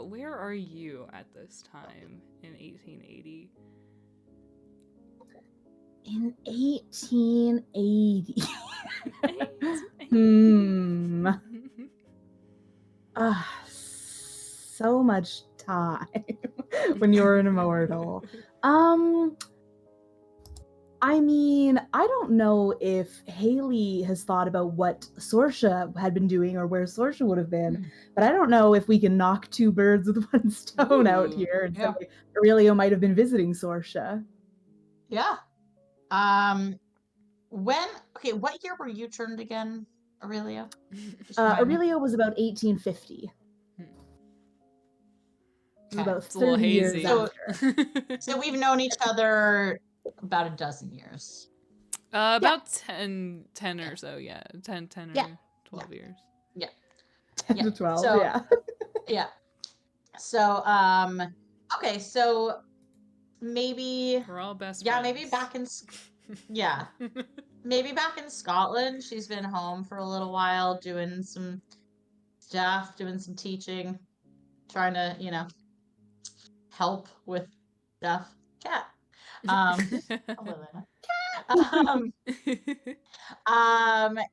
where are you at this time in 1880? In 1880. So much time when you're an immortal. I mean, I don't know if Haley has thought about what Sorsha had been doing or where Sorsha would have been, but I don't know if we can knock two birds with one stone out here and say Aurelio might have been visiting Sorsha. Yeah. What year were you turned again, Aurelio? Aurelio was about 1850. Okay. About It's a little 30 years hazy. after. So we've known each other about a dozen years. About 10 or so, yeah. 10 or 12 years. Yeah. 10 to 12, so, yeah. Yeah. So, okay, so maybe... We're all best Yeah, friends. maybe back in... Yeah. Maybe back in Scotland, she's been home for a little while doing some stuff, doing some teaching, trying to, help with stuff. Cat.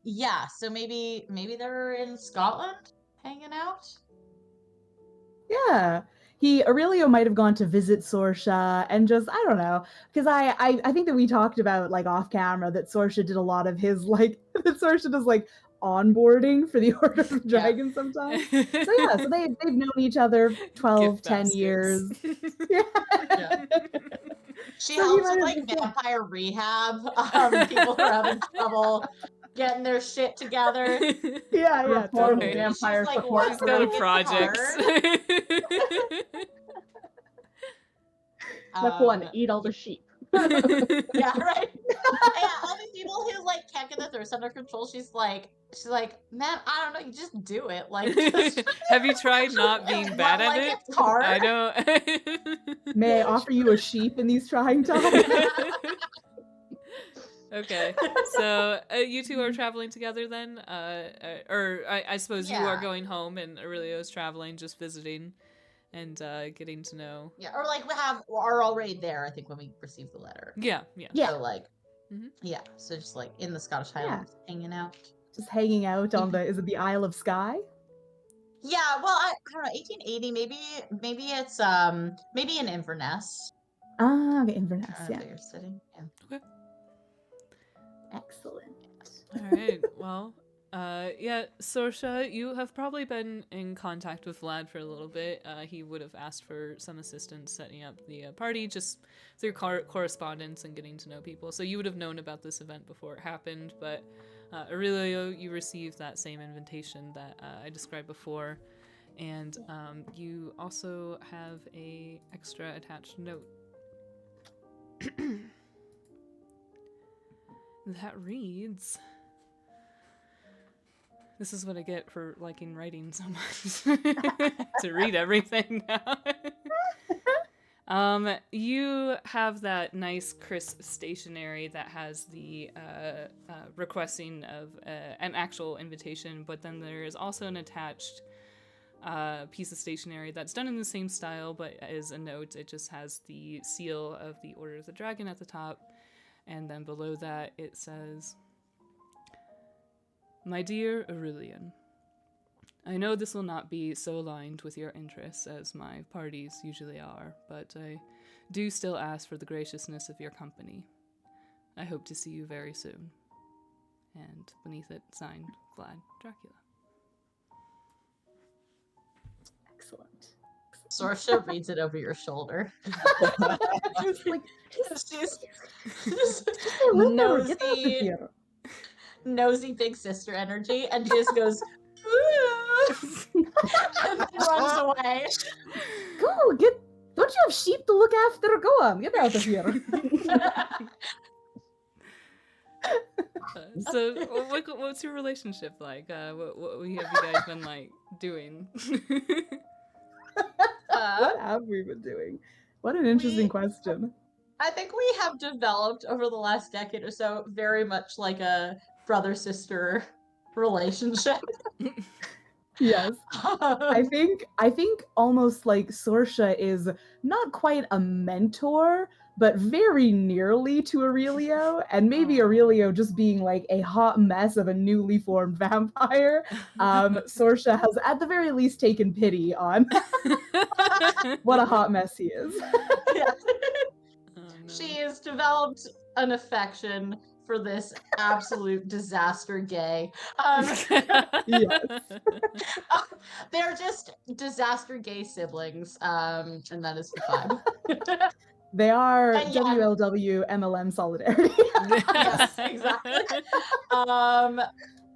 Yeah, so maybe they're in Scotland hanging out. Yeah. Aurelio might have gone to visit Sorsha and just, I don't know, because I think that we talked about, like, off camera that Sorsha did a lot of his, like, that Sorsha does, like, onboarding for the Order of the Dragon sometimes. So yeah, so they've known each other 12, 10 years. Yeah. She So helps with, like, vampire rehab, people who are having trouble getting their shit together. Yeah, totally. Vampire She's like, support. She's got projects. Step one, eat all the sheep. Yeah, right. Yeah, all these people who, like, can't get the thirst under control. She's like, man, I don't know, you just do it. Like, have you tried not being bad at it? It's hard. I don't. May I offer you a sheep in these trying times? Okay, so you two are traveling together then, or I suppose you are going home and Aurelio's traveling, just visiting and getting to know. Yeah, or like we are already there. I think when we received the letter. Yeah. So like, so just like in the Scottish Highlands, hanging out. Just hanging out on is it the Isle of Skye? Yeah, well, I don't know, 1880. Maybe it's maybe in Inverness. Ah, okay, Inverness. Yeah. You're sitting. Yeah. Okay. Excellent. All right. Well, Sorsha, you have probably been in contact with Vlad for a little bit. He would have asked for some assistance setting up the party just through correspondence and getting to know people. So you would have known about this event before it happened, but Aurelio, you received that same invitation that I described before, and you also have a extra attached note. That reads... This is what I get for liking writing so much. To read everything now. You have that nice crisp stationery that has the requesting of an actual invitation, but then there is also an attached piece of stationery that's done in the same style, but is a note. It just has the seal of the Order of the Dragon at the top, and then below that it says... My dear Aurelian, I know this will not be so aligned with your interests as my parties usually are, but I do still ask for the graciousness of your company. I hope to see you very soon. And beneath it, signed, Vlad Dracula. Excellent. Sorsha reads it over your shoulder. It's like, She's get out of nosy, here. nosy big sister energy, and just goes, and then runs away. Go, don't you have sheep to look after? Go on, get out of here. So, what's your relationship like? What have you guys been like doing? What have we been doing? What an interesting question. I think we have developed over the last decade or so very much like a brother-sister relationship. Yes. I think almost like Sorsha is not quite a mentor, but very nearly to Aurelio, and maybe Aurelio just being like a hot mess of a newly formed vampire. Sorsha has at the very least taken pity on what a hot mess he is. Yeah. Oh, no. She has developed an affection for this absolute disaster gay. Yes. They're just disaster gay siblings, and that is the vibe. They are And yeah. WLW MLM solidarity. Yes, exactly.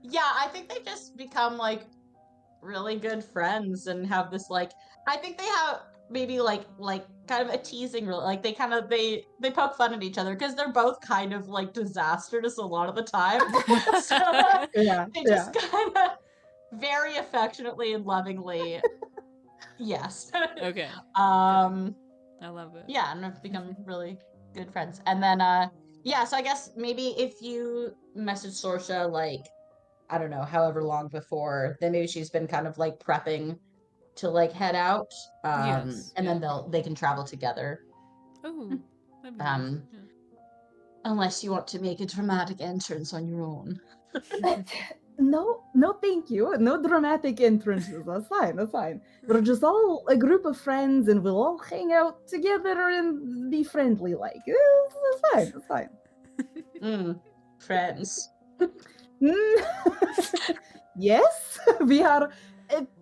Yeah, I think they just become like really good friends and have this like, I think they have maybe like kind of a teasing, like they kind of they poke fun at each other because they're both kind of like disasters a lot of the time. So they just kind of very affectionately and lovingly, yes. Okay. I love it. Yeah, and have become really good friends. And then yeah, so I guess maybe if you message Sorsha like, I don't know, however long before, then maybe she's been kind of like prepping to like head out. Yes, and yeah. then they can travel together. Oh, that'd be nice. Yeah. Unless you want to make a dramatic entrance on your own. No, thank you. No dramatic entrances. That's fine. We're just all a group of friends and we'll all hang out together and be friendly like. That's fine. Friends. Yes, we are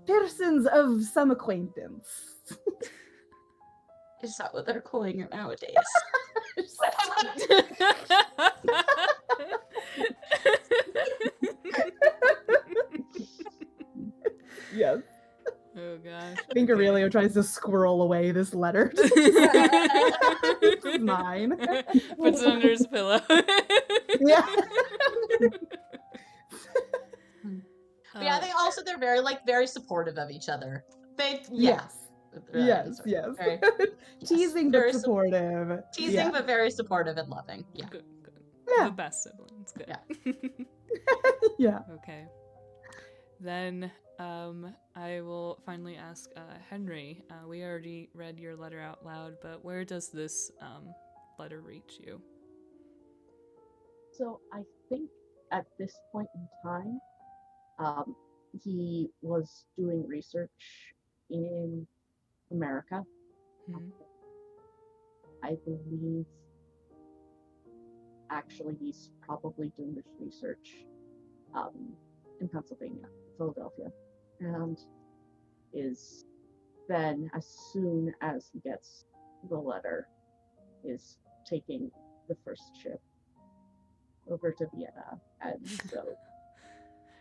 persons of some acquaintance. Is that what they're calling it nowadays? Yes. Oh gosh. I think Aurelio tries to squirrel away this letter. This is mine. Puts it under his pillow. Yeah. Yeah, I think also they're very supportive of each other. Yes. Yes. Very, Teasing but supportive. Teasing but very supportive and loving. Yeah. Good. Yeah. The best siblings. Good. Yeah. Yeah. Okay. Then I will finally ask Henry. We already read your letter out loud, but where does this letter reach you? So I think at this point in time, he was doing research in America. Mm-hmm. I believe actually he's probably doing this research in Pennsylvania, Philadelphia, and is then, as soon as he gets the letter, is taking the first ship over to Vienna, and so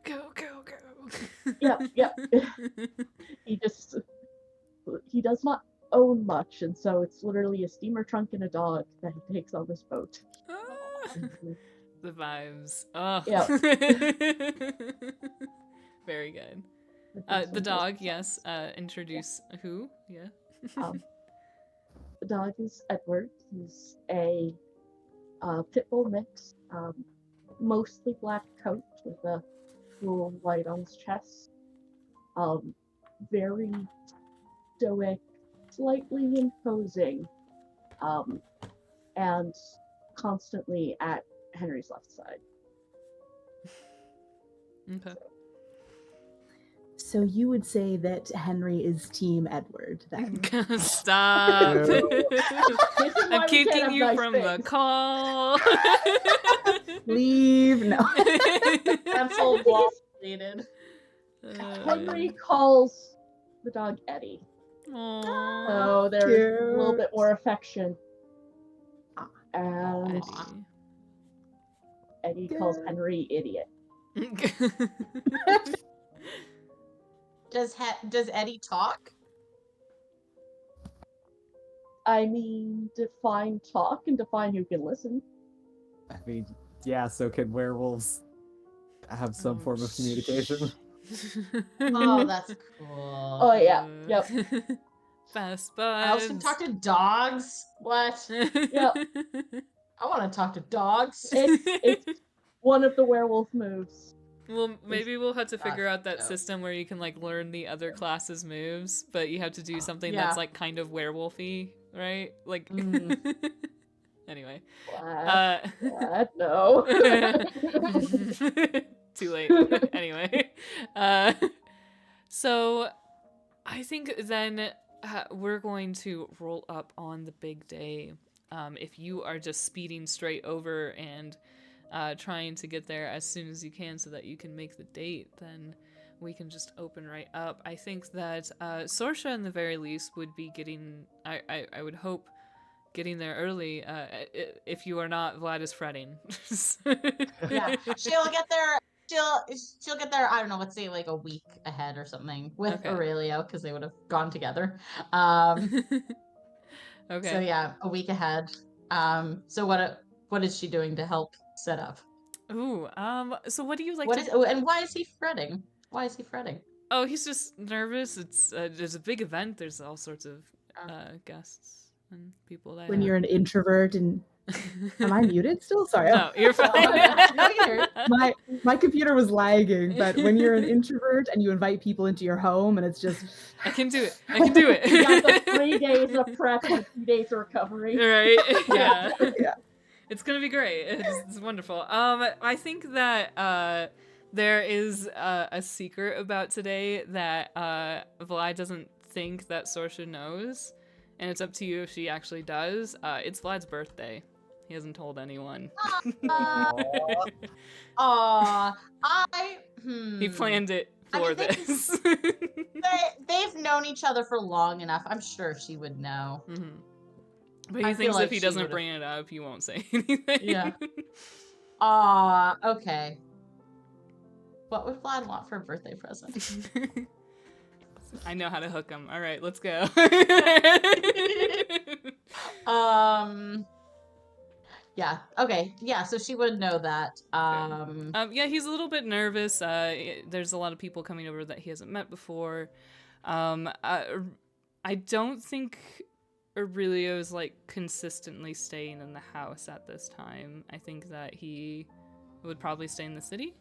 Go. Yep. He does not own much, and so it's literally a steamer trunk and a dog that he takes on this boat. The vibes. Oh. Yep. Very good. The dog, yes. Introduce who? Yeah. The dog is Edward. He's a pit bull mix, mostly black coat with a little white on his chest. Very stoic, slightly imposing, and constantly at Henry's left side. Okay. So you would say that Henry is Team Edward then? Stop. This is why I'm we can't kicking have you nice from the things. call. Leave. No. Cancel block deleted. Henry calls the dog Eddie. Aww. So there's a little Cute. bit more affection. Aw, And Eddie calls Henry idiot. Eddie. Does Eddie talk? I mean, define talk and define who can listen. I mean, yeah, so can werewolves have some form of communication? Oh, that's cool. Oh yeah, yep. Fast I also buds. talk to dogs. What? Yep. I want to talk to dogs. It's one of the werewolf moves. Well, maybe we'll have to Gosh, figure out that no. system where you can like learn the other classes' moves, but you have to do something Yeah. that's like kind of werewolfy, right? Like. Anyway. What? No. Too late. Anyway. So I think then we're going to roll up on the big day. If you are just speeding straight over and trying to get there as soon as you can so that you can make the date, then we can just open right up. I think that Sorsha, in the very least, would be getting, I would hope, getting there early. If you are not, Vlad is fretting. Yeah, she'll get there. She'll get there. I don't know. Let's say like a week ahead or something with Okay. Aurelio because they would have gone together. Okay. So yeah, a week ahead. So what is she doing to help set up? Ooh. So what do you like? And why is he fretting? Why is he fretting? Oh, he's just nervous. It's there's a big event. There's all sorts of guests and people there. When you're an introvert and am I muted still? Sorry. No, you're fine. No, you're My computer was lagging, but when you're an introvert and you invite people into your home and it's just I can do it. I can do it. You got the 3 days of prep and 2 days of recovery. Right? Yeah. Yeah. It's gonna be great. It's wonderful. I think that there is a secret about today that Vlad doesn't think that Sorsha knows, and it's up to you if she actually does. It's Vlad's birthday. He hasn't told anyone. He planned it for this. They've known each other for long enough. I'm sure she would know. Mm-hmm. But I he feel thinks like if he she doesn't would've- bring it up, he won't say anything. Yeah. Okay. What would Vlad want for a birthday present? I know how to hook him. All right, let's go. Yeah. Okay. Yeah. So she would know that. Yeah, he's a little bit nervous. There's a lot of people coming over that he hasn't met before. I don't think Aurelio's like consistently staying in the house at this time. I think that he would probably stay in the city.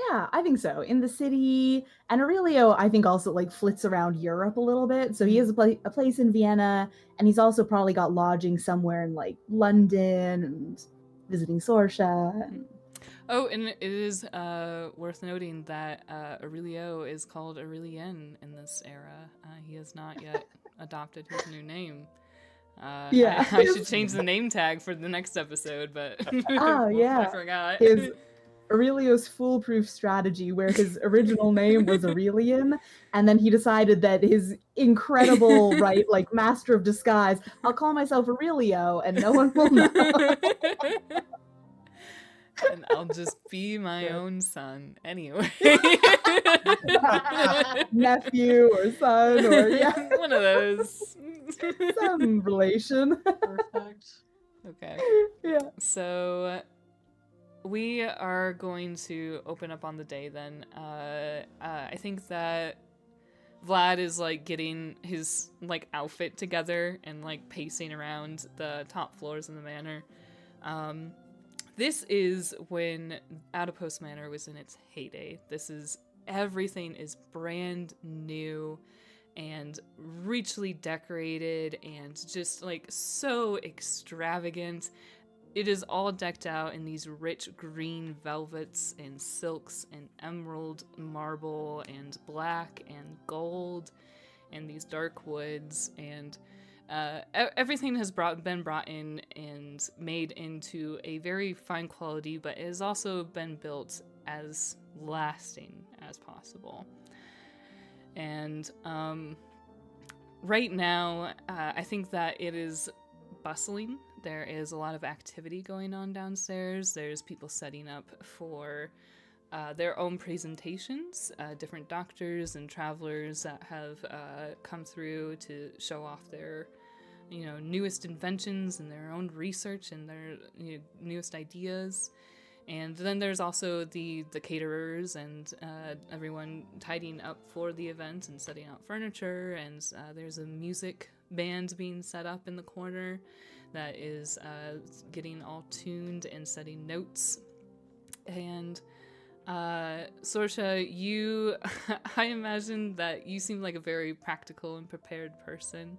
Yeah, I think so. In the city, and Aurelio, I think also like flits around Europe a little bit. So he has a place in Vienna, and he's also probably got lodging somewhere in like London and visiting Sorsha. Oh, and it is worth noting that Aurelio is called Aurelien in this era. He has not yet adopted his new name. Yeah, I should change the name tag for the next episode, but Oh, yeah. I forgot. His Aurelio's foolproof strategy, where his original name was Aurelian, and then he decided that his incredible, right, like master of disguise, I'll call myself Aurelio, and no one will know. And I'll just be my own son anyway. Nephew or son or One of those. some relation. Perfect. Okay. Yeah. So we are going to open up on the day then. I think that Vlad is like getting his like outfit together and like pacing around the top floors in the manor. This is when Adipose Manor was in its heyday. Everything is brand new and richly decorated and just like so extravagant. it is all decked out in these rich green velvets and silks and emerald marble and black and gold and these dark woods, and everything has been brought in and made into a very fine quality, but it has also been built as lasting as possible. And right now, I think that it is bustling. There is a lot of activity going on downstairs. There's people setting up for their own presentations, different doctors and travelers that have come through to show off their, newest inventions and their own research and their newest ideas. And then there's also the caterers and everyone tidying up for the event and setting out furniture. And there's a music band being set up in the corner that is getting all tuned and setting notes. And Sorsha, I imagine that you seem like a very practical and prepared person.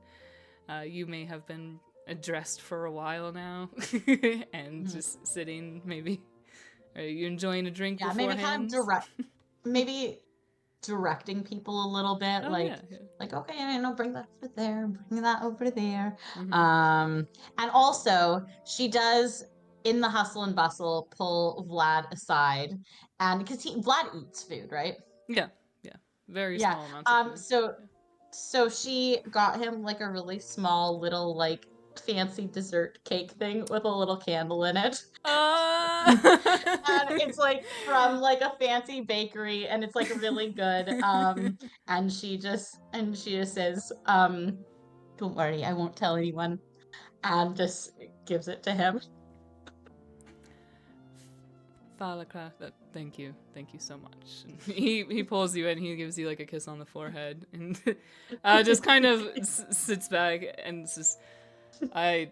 You may have been dressed for a while now and just sitting, maybe. Are you enjoying a drink beforehand? Maybe kind of maybe directing people a little bit, like, okay, bring that over there, bring that over there. Mm-hmm. And also, she does, in the hustle and bustle, pull Vlad aside, and because Vlad eats food, right? Yeah, very small amounts of food. So she got him like a really small little like fancy dessert cake thing with a little candle in it. And it's like from like a fancy bakery, and it's like really good. And she just says, don't worry, I won't tell anyone, and just gives it to him. Falakra, thank you so much. And he pulls you in, he gives you like a kiss on the forehead, and just kind of sits back and says, are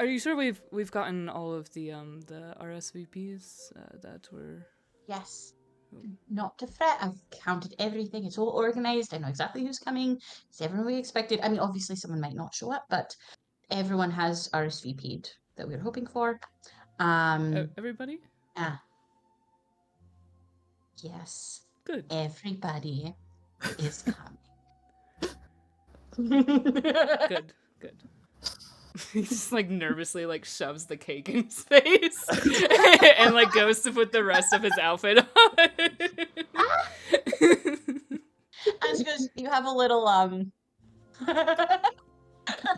you sure we've gotten all of the RSVPs that were? Yes. Not to fret. I've counted everything. It's all organized. I know exactly who's coming. It's everyone we expected. I mean, obviously someone might not show up, but everyone has RSVP'd that we were hoping for. Everybody? Yes. Good. Everybody is coming. Good. He just like nervously like shoves the cake in his face and like goes to put the rest of his outfit on. And she goes, you have a little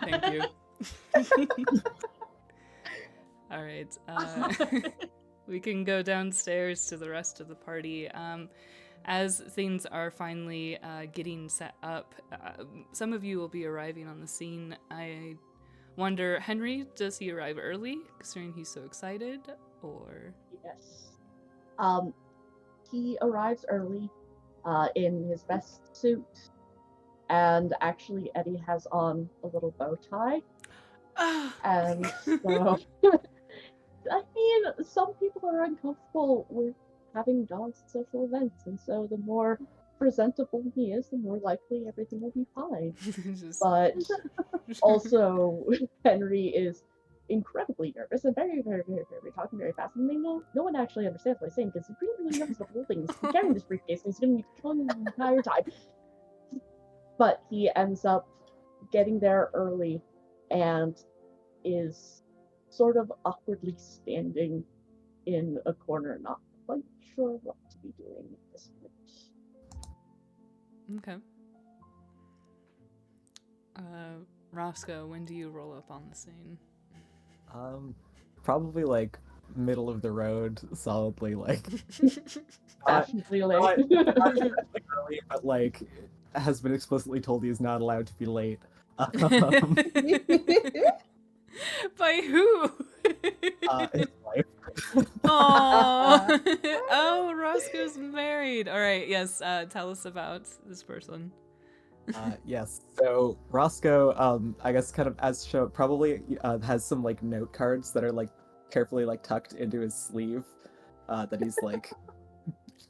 Thank you. All right. We can go downstairs to the rest of the party. As things are finally getting set up, some of you will be arriving on the scene. I wonder, Henry, does he arrive early, considering he's so excited, or? Yes. He arrives early, in his best suit, and actually Eddie has on a little bow tie. And so, I mean, some people are uncomfortable with having dogs at social events, and so the more presentable he is, the more likely everything will be fine. But also, Henry is incredibly nervous and very, very, very, very talking very fast. And no one actually understands what he's saying because he's really nervous about the whole thing. He's carrying this briefcase and he's going to be killing the entire time. But he ends up getting there early and is sort of awkwardly standing in a corner, not quite sure what to be doing at this point. Okay. Roscoe, when do you roll up on the scene? Probably like middle of the road, solidly like. Fashionably late. Not early, but like has been explicitly told he is not allowed to be late. By who? His wife. Aww. Oh, Roscoe's married. All right. Yes. Tell us about this person. Yes. So Roscoe, I guess, kind of as shown, probably has some like note cards that are like carefully like tucked into his sleeve, that he's like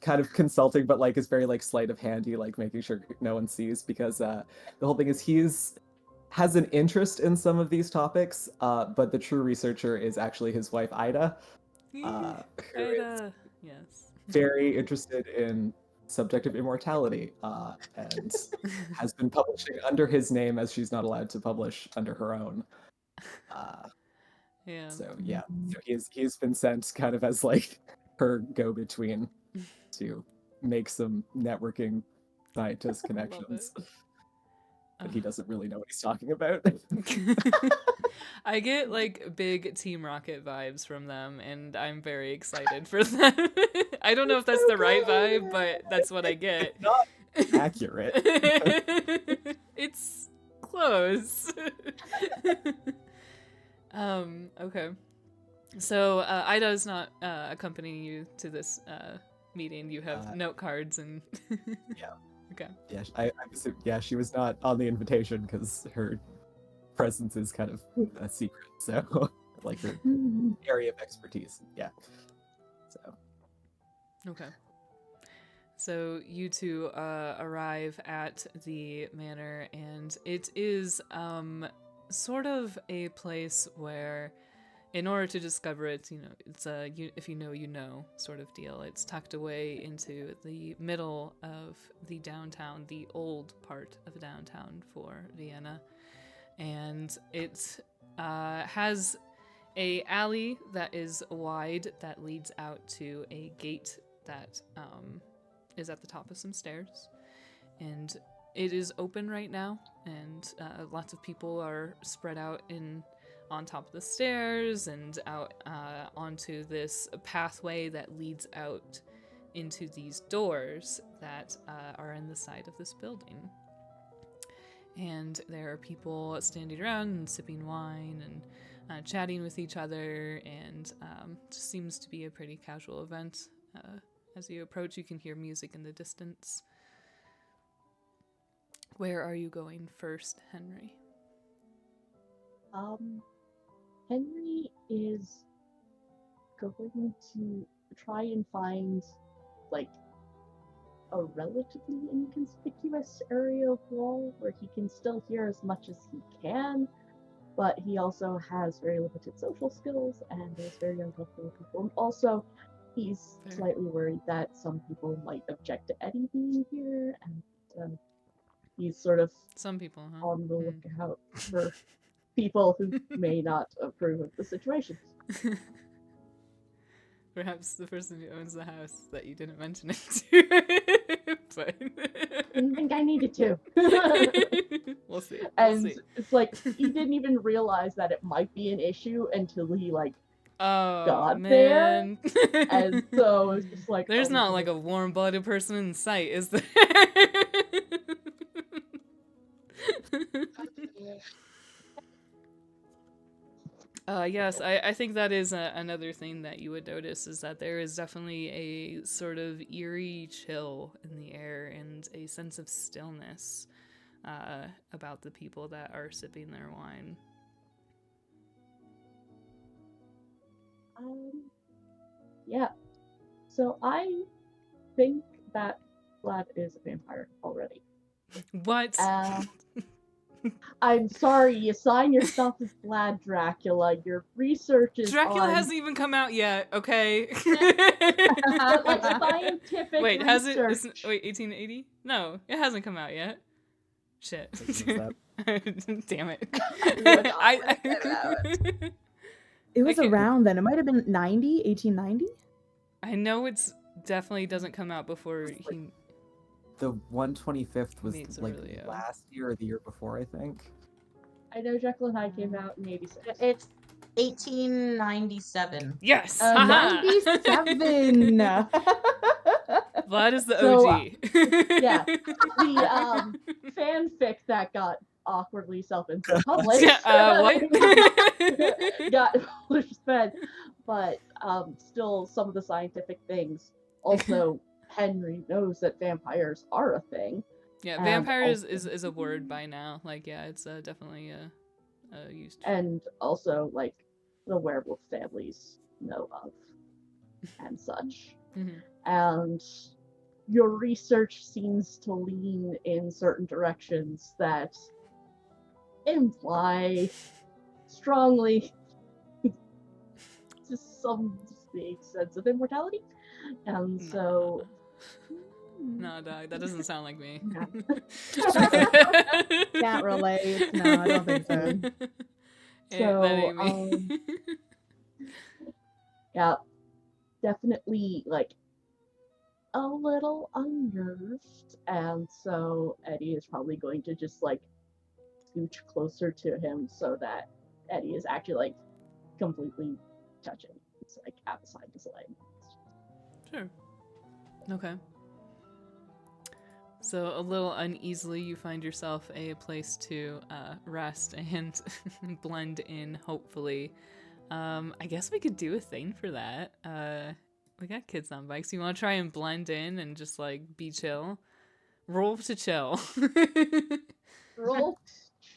kind of consulting, but like is very like sleight of handy, like making sure no one sees, because the whole thing is he's has an interest in some of these topics, but the true researcher is actually his wife, Ida, who is Ida, yes. very interested in subjective immortality, and has been publishing under his name as she's not allowed to publish under her own. Yeah. So yeah, so he's been sent kind of as like her go-between to make some networking scientist connections. But he doesn't really know what he's talking about. I get like big Team Rocket vibes from them, and I'm very excited for them. I don't know if that's the right vibe, but that's what I get. It's not accurate. It's close. Okay. So Ida is not accompanying you to this meeting. You have note cards and. Yeah. Okay. Yeah, I assume, yeah, she was not on the invitation because her presence is kind of a secret. So, like her area of expertise. Yeah. So. Okay. So you two arrive at the manor, and it is sort of a place where, in order to discover it, it's a if you know sort of deal. It's tucked away into the middle of the downtown, the old part of downtown for Vienna, and it has a alley that is wide that leads out to a gate that is at the top of some stairs, and it is open right now, and lots of people are spread out on top of the stairs and out onto this pathway that leads out into these doors that are in the side of this building. And there are people standing around and sipping wine and chatting with each other, and just seems to be a pretty casual event. As you approach, you can hear music in the distance. Where are you going first, Henry? Henry is going to try and find, like, a relatively inconspicuous area of wall where he can still hear as much as he can, but he also has very limited social skills and is very uncomfortable with people. And also, he's slightly worried that some people might object to Eddie being here, and he's sort of some people, huh? on the lookout for people who may not approve of the situation. Perhaps the person who owns the house that you didn't mention it to. But Didn't think I needed to. We'll see. And it's like he didn't even realize that it might be an issue until he got there. And so it's just like there's not like a warm-blooded person in sight, is there? Yes, I think that is another thing that you would notice, is that there is definitely a sort of eerie chill in the air and a sense of stillness about the people that are sipping their wine. Yeah. So I think that Vlad is a vampire already. What? I'm sorry, you sign yourself as Vlad Dracula. Your research is Dracula hasn't even come out yet, okay? like scientific wait, research. has it? Wait, 1880? No, it hasn't come out yet. Shit. Damn it. It was around then. It might have been 1890? I know it's definitely doesn't come out before he... The 125th was like really, last year or the year before, I think. I know Jekyll and Hyde came out in 86. It's 1897. Yes! 97! Vlad is the OG. Yeah. The fanfic that got awkwardly self-published what? got published, but still some of the scientific things. Also, Henry knows that vampires are a thing. Yeah, vampires is a word by now. Like, yeah, it's definitely used. And also, like, the werewolf families know of and such. Mm-hmm. And your research seems to lean in certain directions that imply strongly just some vague sense of immortality. And so No, dog, that doesn't sound like me. Can't relate. No, I don't think so. That ain't me. Yeah, definitely like a little unnerved, and so Eddie is probably going to just like scooch closer to him so that Eddie is actually like completely touching. It's like outside his leg. Sure. Okay. So a little uneasily, you find yourself a place to rest and blend in, hopefully. I guess we could do a thing for that. We got kids on bikes. You want to try and blend in and just, like, be chill? Roll to chill. Roll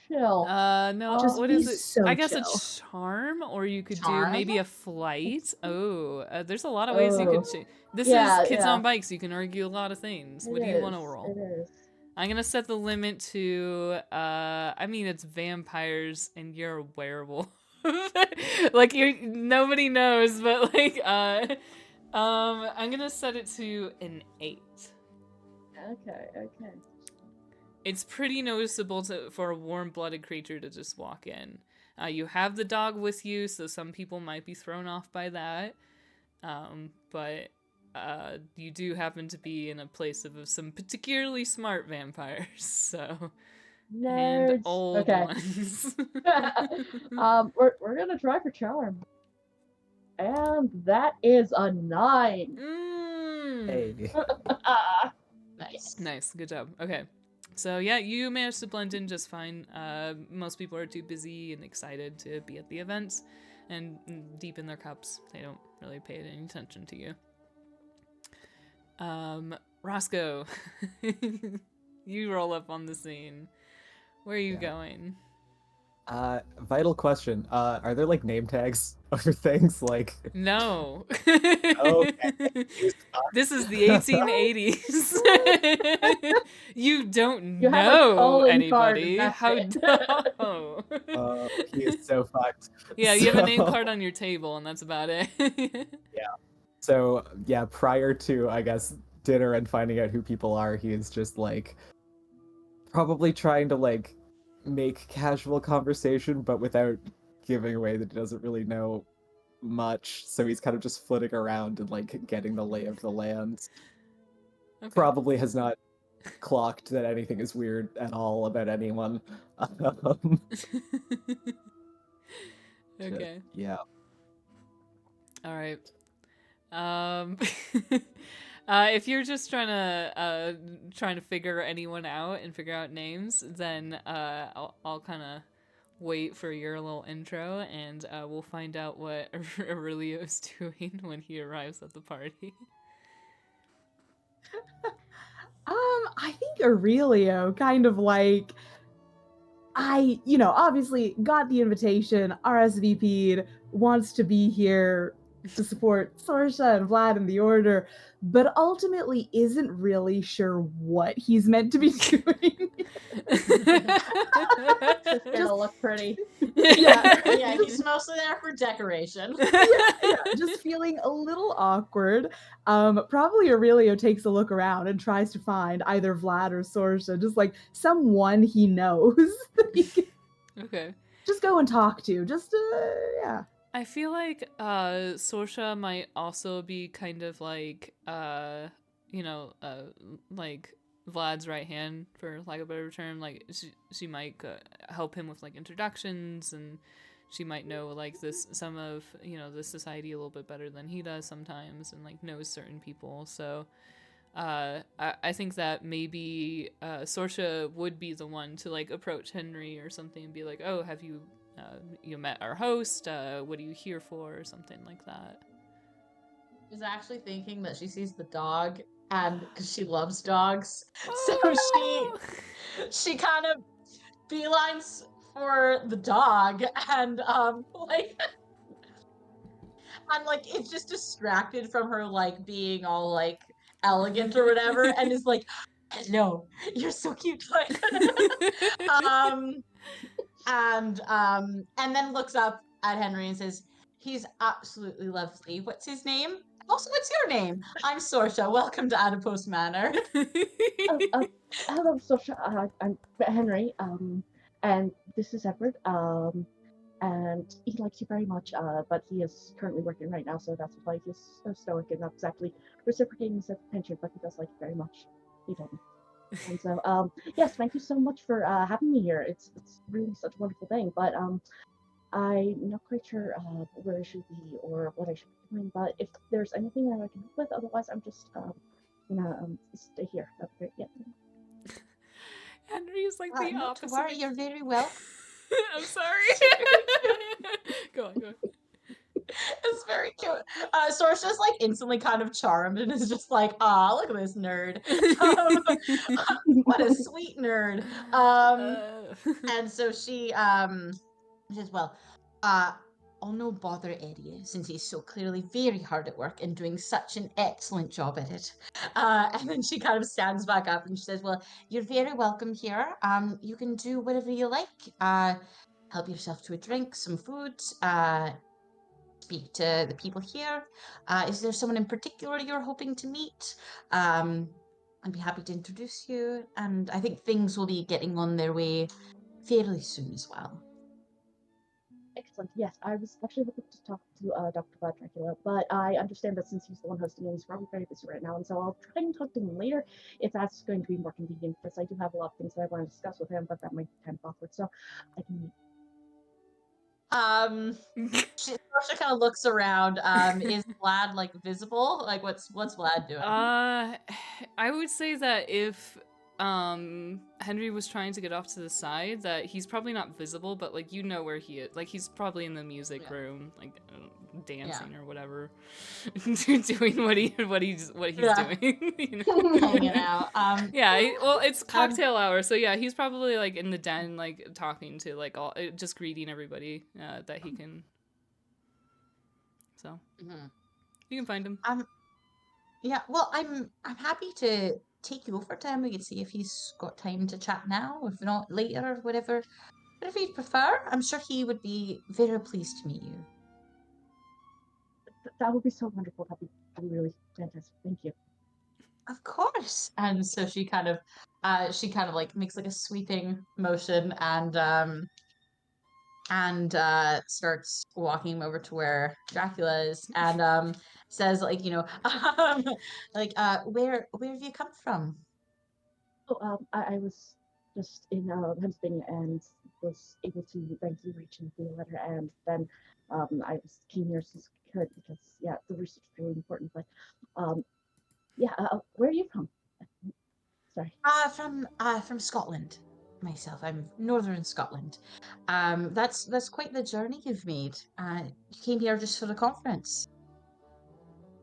chill. No, Just what be is it? so I guess chill. a charm, or you could Charm? do maybe a flight. Oh, there's a lot of ways you could. This Yeah, is kids yeah. on bikes. You can argue a lot of things. What do you want to roll? It is. I'm gonna set the limit to. I mean, it's vampires, and you're a werewolf. Like nobody knows, but like, I'm gonna set it to an 8. Okay. It's pretty noticeable for a warm-blooded creature to just walk in. You have the dog with you, so some people might be thrown off by that. But you do happen to be in a place of some particularly smart vampires, so Nerds. and old ones. We're gonna try for charm, and that is a 9. Hey. Nice, good job. Okay. So yeah, you managed to blend in just fine. Most people are too busy and excited to be at the events and deep in their cups. They don't really pay any attention to you. Roscoe, you roll up on the scene. Where are you going? Vital question. Are there like name tags over things like? No. Okay. This is the 1880s. You don't You have a know calling card, anybody. that's How it. dumb. He is so fucked. Yeah, you have a name So- card on your table, and that's about it. So yeah, prior to I guess dinner and finding out who people are, he is just like probably trying to like make casual conversation, but without giving away that he doesn't really know much. So he's kind of just flitting around and like getting the lay of the land. Okay. Probably has not clocked that anything is weird at all about anyone. Okay. Yeah. All right. If you're just trying to figure anyone out and figure out names, then I'll kind of wait for your little intro, and we'll find out what Aurelio's doing when he arrives at the party. I think Aurelio kind of like obviously got the invitation, RSVP'd, wants to be here to support Sorsha and Vlad and the Order, but ultimately isn't really sure what he's meant to be doing. It's gonna look pretty. Yeah, he's mostly there for decoration. yeah, just feeling a little awkward. Probably Aurelio takes a look around and tries to find either Vlad or Sorsha, just like someone he knows that he can Okay. just go and talk to. Just yeah. I feel like Sorsha might also be kind of like like Vlad's right hand, for lack of a better term. Like she might help him with like introductions, and she might know like some of the society a little bit better than he does sometimes, and like knows certain people. So I think that maybe Sorsha would be the one to like approach Henry or something and be like, oh, have you met our host? What are you here for? Or something like that. I was actually thinking that she sees the dog, and because she loves dogs, so she kind of beelines for the dog, and it's just distracted from her like being all like elegant or whatever, and is like, "Hello, you're so cute." Like, and then looks up at Henry and says, "He's absolutely lovely. What's his name? Also, what's your name? I'm Sorsha. Welcome to Adipose Manor." Hello, Sasha. I'm Henry. And this is Edward. And he likes you very much. But he is currently working right now, so that's why he's so stoic and not exactly reciprocating his attention. But he does like you very much. He told me. And so, yes, thank you so much for having me here. It's really such a wonderful thing. But I'm not quite sure where I should be or what I should be doing. But if there's anything that I can help with, otherwise I'm just gonna stay here. That'd be great. Yeah. Henry's like the Not opposite. to worry, you're very well. I'm sorry. Go on. It's very cute. Sorsha's like instantly kind of charmed and is just like, "Ah, look at this nerd. What a sweet nerd." And so she says, "Well, I'll no bother Eddie since he's so clearly very hard at work and doing such an excellent job at it." And then she kind of stands back up and she says, "Well, you're very welcome here. You can do whatever you like. Help yourself to a drink, some food. Speak to the people here. Is there someone in particular you're hoping to meet? I'd be happy to introduce you. And I think things will be getting on their way fairly soon as well." Excellent. Yes, I was actually looking to talk to Dr. Vlad Dracula, but I understand that since he's the one hosting it, he's probably very busy right now, and so I'll try and talk to him later if that's going to be more convenient, because I do have a lot of things that I want to discuss with him, but that might be kind of awkward, so I can... Sorsha kind of looks around. Is Vlad like visible? Like what's Vlad doing? I would say that if Henry was trying to get off to the side, that he's probably not visible, but like you know where he is. Like he's probably in the music room, like dancing or whatever, doing what he's doing. You know? Hanging out. Well, it's cocktail hour, so yeah, he's probably like in the den, like talking to like all, just greeting everybody that he can. So you can find him. Yeah. Well, I'm happy to take you over to him. We can see if he's got time to chat now, if not later, whatever you'd prefer. I'm sure he would be very pleased to meet you. That would be so wonderful. That'd be really fantastic. Thank you. Of course. And so she kind of like makes like a sweeping motion and starts walking over to where Dracula is and says like, like where have you come from? Oh, I was just in Pennsylvania and was able to thank you reaching the letter, and then I came here as I could because the research is really important. But where are you from? Sorry. From Scotland. Myself, I'm Northern Scotland. That's quite the journey you've made. You came here just for the conference.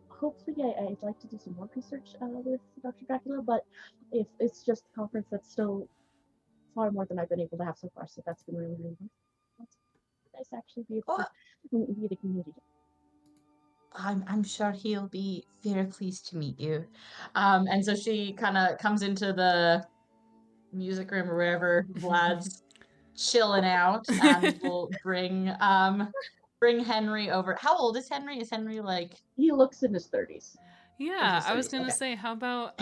Hopefully, I'd like to do some more research with Dr. Dracula, but if it's just a conference, that's still far more than I've been able to have so far. So that's been really, really nice. Actually, be able to meet the community. I'm sure he'll be very pleased to meet you. And so she kind of comes into the music room or wherever Vlad's chilling out, and will bring Henry over. How old is Henry? Is Henry like... He looks in his 30s. Yeah, I was gonna say, how about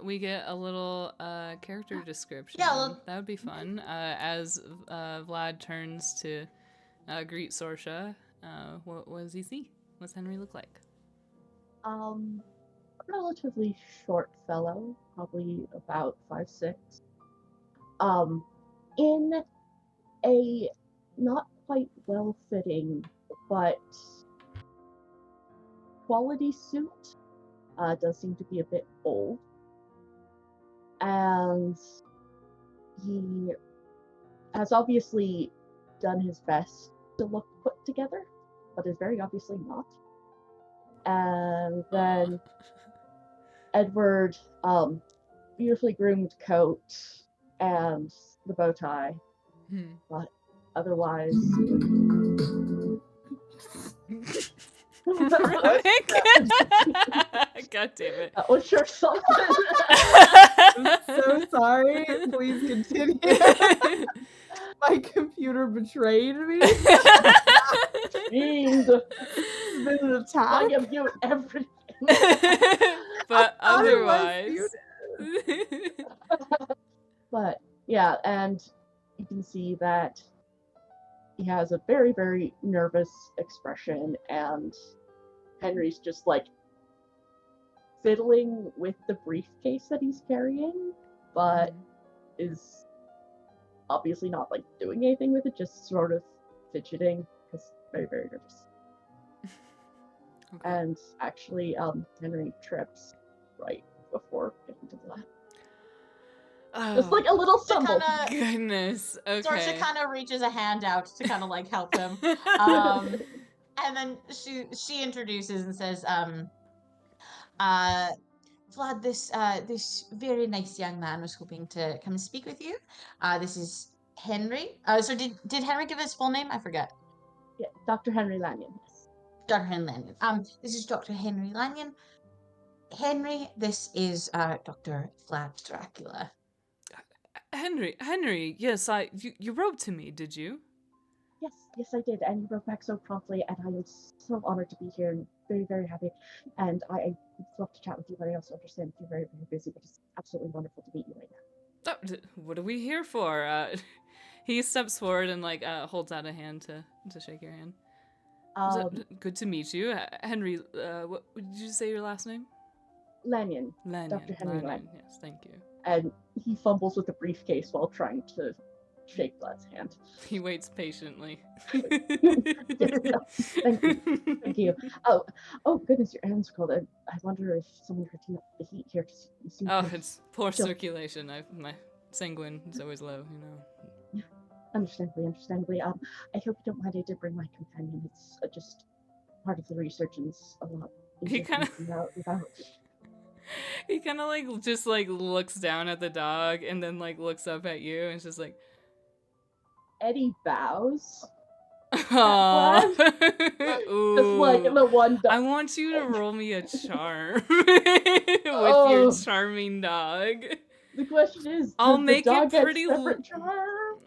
we get a little character description? Yeah, that would be fun. As Vlad turns to greet Sorsha, what does he see? What's Henry look like? A relatively short fellow, probably about 5'6". In a not quite well-fitting but quality suit. Does seem to be a bit old, and he has obviously done his best to look put together, but is very obviously not. And then Edward, beautifully groomed coat and the bow tie, but otherwise. God damn it. That was your something. I'm so sorry. Please continue. My computer betrayed me. Fiend. It's been an attack. I give you everything. But I thought it was otherwise. But yeah, and you can see that he has a very, very nervous expression, and Henry's just like fiddling with the briefcase that he's carrying, but is obviously not like doing anything with it, just sort of fidgeting because very, very nervous. Okay. And actually, Henry trips right before getting to Vlad. Just like a little stumble. Goodness. Okay. Sorsha kind of reaches a hand out to kind of like help him. And then she introduces and says, Vlad, this very nice young man was hoping to come and speak with you. This is Henry. So did Henry give his full name? I forget. Yeah, Dr. Henry Lanyon. Yes. Dr. Henry Lanyon. This is Dr. Henry Lanyon. Henry, this is Dr. Vlad Dracula. Henry, yes, you wrote to me, did you? Yes, I did, and you wrote back so promptly, and I was so honored to be here and very, very happy. And I'd love to chat with you, but I also understand you're very, very busy, but it's absolutely wonderful to meet you right now. What are we here for? He steps forward and like holds out a hand to shake your hand. Good to meet you, Henry. What did you say your last name? Lanyon. Lanyon. Dr. Henry Lanyon. Yes, thank you. And he fumbles with the briefcase while trying to shake Vlad's hand. He waits patiently. Thank you. Thank you. Oh goodness, your hands are cold. I wonder if someone could turn up the heat here. It's poor circulation. My sanguine is always low, you know. Yeah, understandably. I hope you don't mind. I did bring my companion. It's just part of the research, and it's a lot. He kind of. Without. He kind of like just like looks down at the dog and then like looks up at you and it's just like. Eddie bows. Aww. Just like the one dog. I want you to roll me a charm with your charming dog. The question is, I'll make it pretty charm?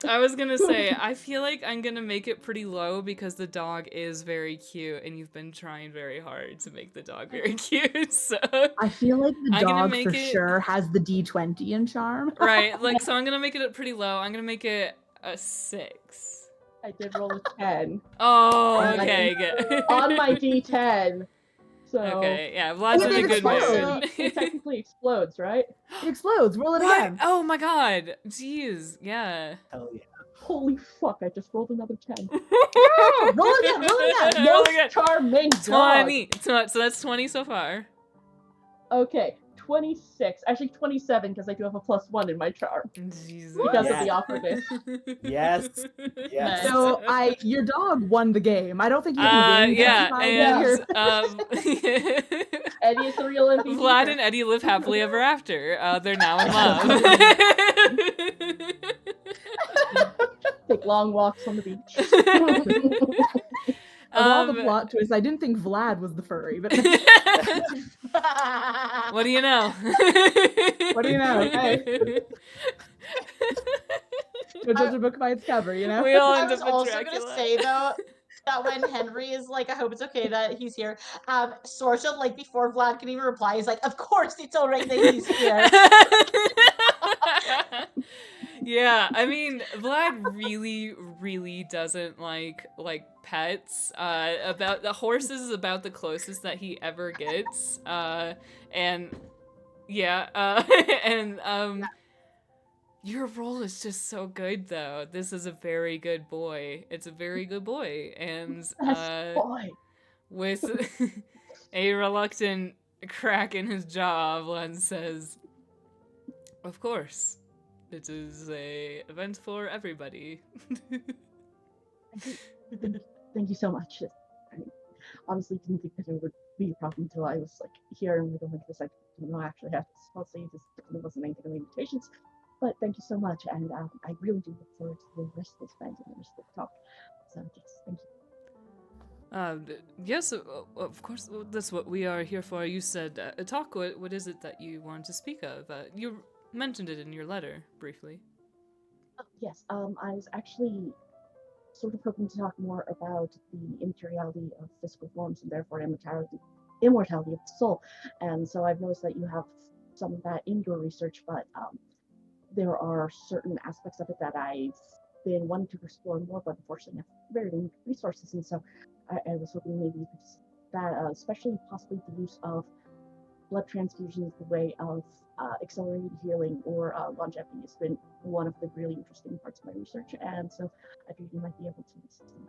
I was gonna say, I feel like I'm gonna make it pretty low because the dog is very cute and you've been trying very hard to make the dog very cute, so... I feel like the dog for sure has the D20 in charm. Right, like, so I'm gonna make it pretty low. I'm gonna make it a 6. I did roll a 10. Oh, okay, good. On my D10. So... Okay, yeah, Vlad's in a good mood. It technically explodes, right? It explodes. Roll it again. Oh my god. Jeez, yeah. Hell yeah. Holy fuck, I just rolled another 10. Roll again. Most charming dog. 20. So that's 20 so far. Okay, 26. Actually, 27 because I do have a +1 in my charm. Jesus. Because of the awkwardness. Yes. Yes. So your dog won the game. I don't think you can win. Yeah, and Eddie is the real MVP. Vlad and Eddie live happily ever after. They're now in love. Take long walks on the beach. Of all the plot twists, I didn't think Vlad was the furry, but what do you know? What do you know? Hey. Don't judge a book by its cover, you know? We all I end was up with also Dracula. gonna say though that when Henry is like, I hope it's okay that he's here. Sorsha, like before Vlad can even reply, he's like, of course it's alright that he's here. Yeah, I mean, Vlad really, really doesn't like pets. About the horses is about the closest that he ever gets. And yeah, and your role is just so good though. This is a very good boy. It's a very good boy, and boy. with a reluctant crack in his jaw, Vlad says, "Of course. It is a event for everybody." Thank you so much. I honestly didn't think that it would be a problem until I was like here and we go into this. I didn't know I actually had to supposedly this wasn't anything in the invitations. But thank you so much, and I really do look forward to the rest of this event and the rest of the talk. So yes, thank you. Yes, of course. That's what we are here for. You said talk. What is it that you want to speak of? You mentioned it in your letter briefly. Yes, I was actually sort of hoping to talk more about the immateriality of physical forms and therefore immortality of the soul. And so I've noticed that you have some of that in your research, but there are certain aspects of it that I've been wanting to explore more, but unfortunately have very limited resources. And so I was hoping maybe you could that, especially possibly the use of blood transfusions, the way of accelerated healing or longevity has been one of the really interesting parts of my research, and so I figured you might be able to assist in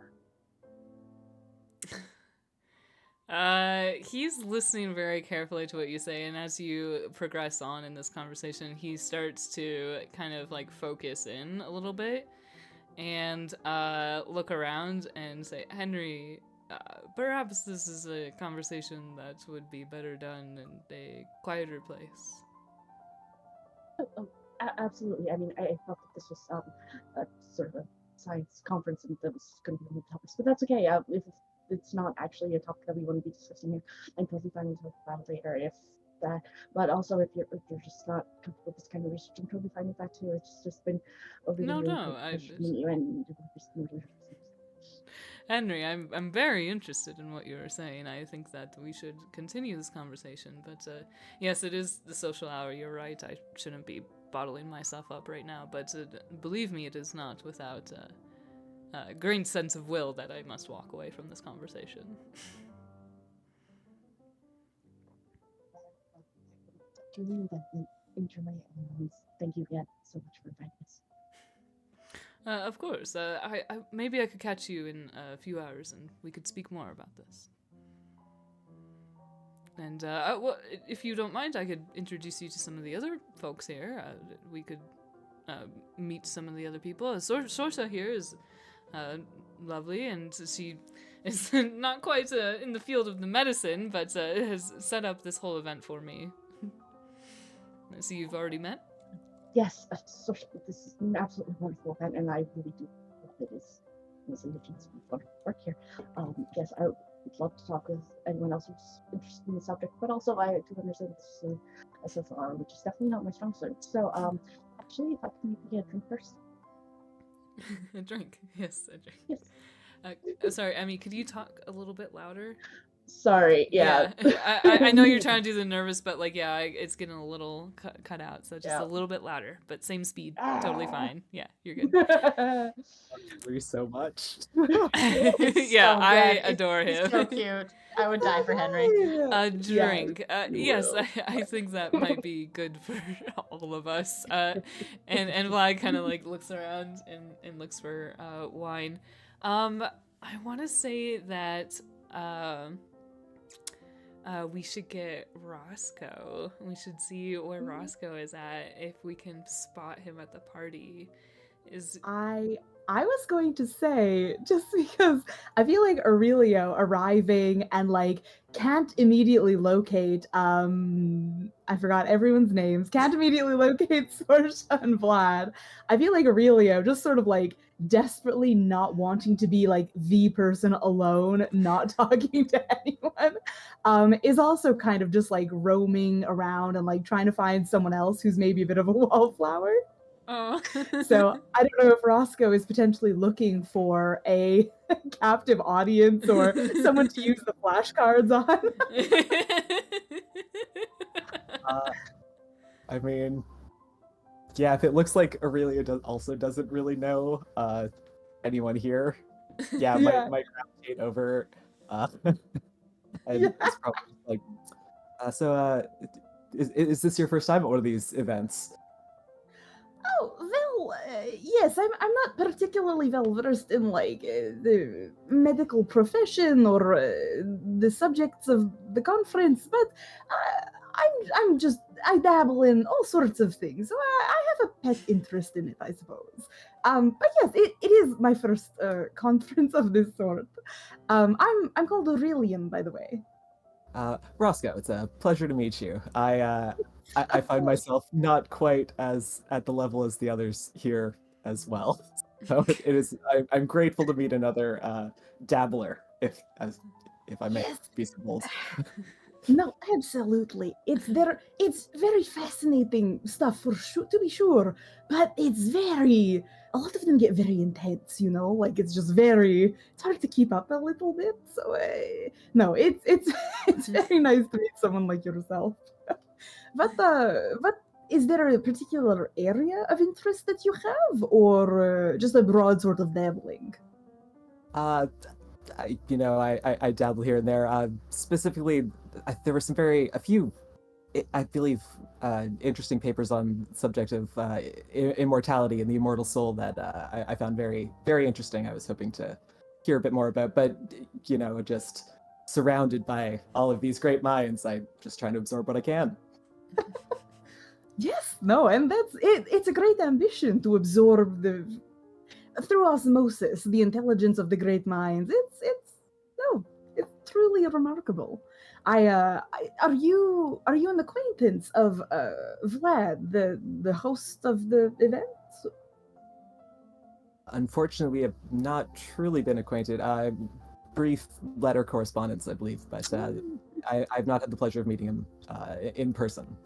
that. He's listening very carefully to what you say, and as you progress on in this conversation, he starts to kind of like focus in a little bit and look around and say, Henry, perhaps this is a conversation that would be better done in a quieter place. Absolutely. I mean, I thought that this was a sort of a science conference and that was going to be one of the topics, but that's okay. If it's not actually a topic that we want to be discussing here, I'm totally fine to talk about it later. If that, but also if you're just not comfortable with this kind of research, I'm totally fine with that too. It's just been a really pleasure to meet you and Henry, I'm very interested in what you're saying. I think that we should continue this conversation. But yes, it is the social hour. You're right. I shouldn't be bottling myself up right now. But believe me, it is not without a great sense of will that I must walk away from this conversation. Thank you again so much for inviting us. Of course. Maybe I could catch you in a few hours and we could speak more about this. And well, if you don't mind, I could introduce you to some of the other folks here. We could meet some of the other people. Sorsa here is lovely, and she is not quite in the field of the medicine, but has set up this whole event for me. So you've already met? Yes, this is an absolutely wonderful event, and I really do hope it is a chance to work here. Yes, I would love to talk with anyone else who's interested in the subject, but also I do understand this is a social hour, which is definitely not my strong suit. So, actually, if I can maybe get a drink first. A drink, yes, a drink. Yes. Sorry, Emmy, could you talk a little bit louder? Sorry, yeah. I know you're trying to do the nervous, but like, yeah, it's getting a little cut out, so just a little bit louder, but same speed, totally fine. Yeah, you're good. Henry so much. Yeah, so I adore him. He's so cute. I would die for Henry. A drink. Yes, I think that might be good for all of us. And Vlad kind of like looks around and looks for wine. I want to say that we should get Roscoe. We should see where Roscoe is at, if we can spot him at the party. I was going to say, just because I feel like Aurelio arriving and like can't immediately locate I forgot everyone's names, can't immediately locate Sorsha and Vlad. I feel like Aurelio just sort of like desperately not wanting to be like the person alone, not talking to anyone, is also kind of just like roaming around and like trying to find someone else who's maybe a bit of a wallflower. Oh. So I don't know if Roscoe is potentially looking for a captive audience or someone to use the flashcards on. I mean, yeah, if it looks like Aurelia also doesn't really know anyone here, yeah, might gravitate over, and it's probably like, is this your first time at one of these events? Oh, well, yes, I'm not particularly well versed in like the medical profession or the subjects of the conference, but I dabble in all sorts of things, so I have a pet interest in it, I suppose. But yes, it is my first conference of this sort. I'm called Aurelian, by the way. Roscoe, it's a pleasure to meet you. I find myself not quite as at the level as the others here as well. So it is. I'm grateful to meet another dabbler, if I may be so bold. No, absolutely. It's very fascinating stuff for sure, to be sure. But a lot of them get very intense, like it's just it's hard to keep up a little bit. So no, it's it's very nice to meet someone like yourself. But is there a particular area of interest that you have, or just a broad sort of dabbling? I dabble here and there. Specifically, there were a few, I believe, interesting papers on the subject of immortality and the immortal soul that I found very, very interesting. I was hoping to hear a bit more about, but just surrounded by all of these great minds, I'm just trying to absorb what I can. Yes, no, and that's it. It's a great ambition to absorb through osmosis the intelligence of the great minds. It's truly remarkable. Are you an acquaintance of Vlad, the host of the event? Unfortunately, we have not truly been acquainted. Brief letter correspondence, I believe, but I've not had the pleasure of meeting him in person.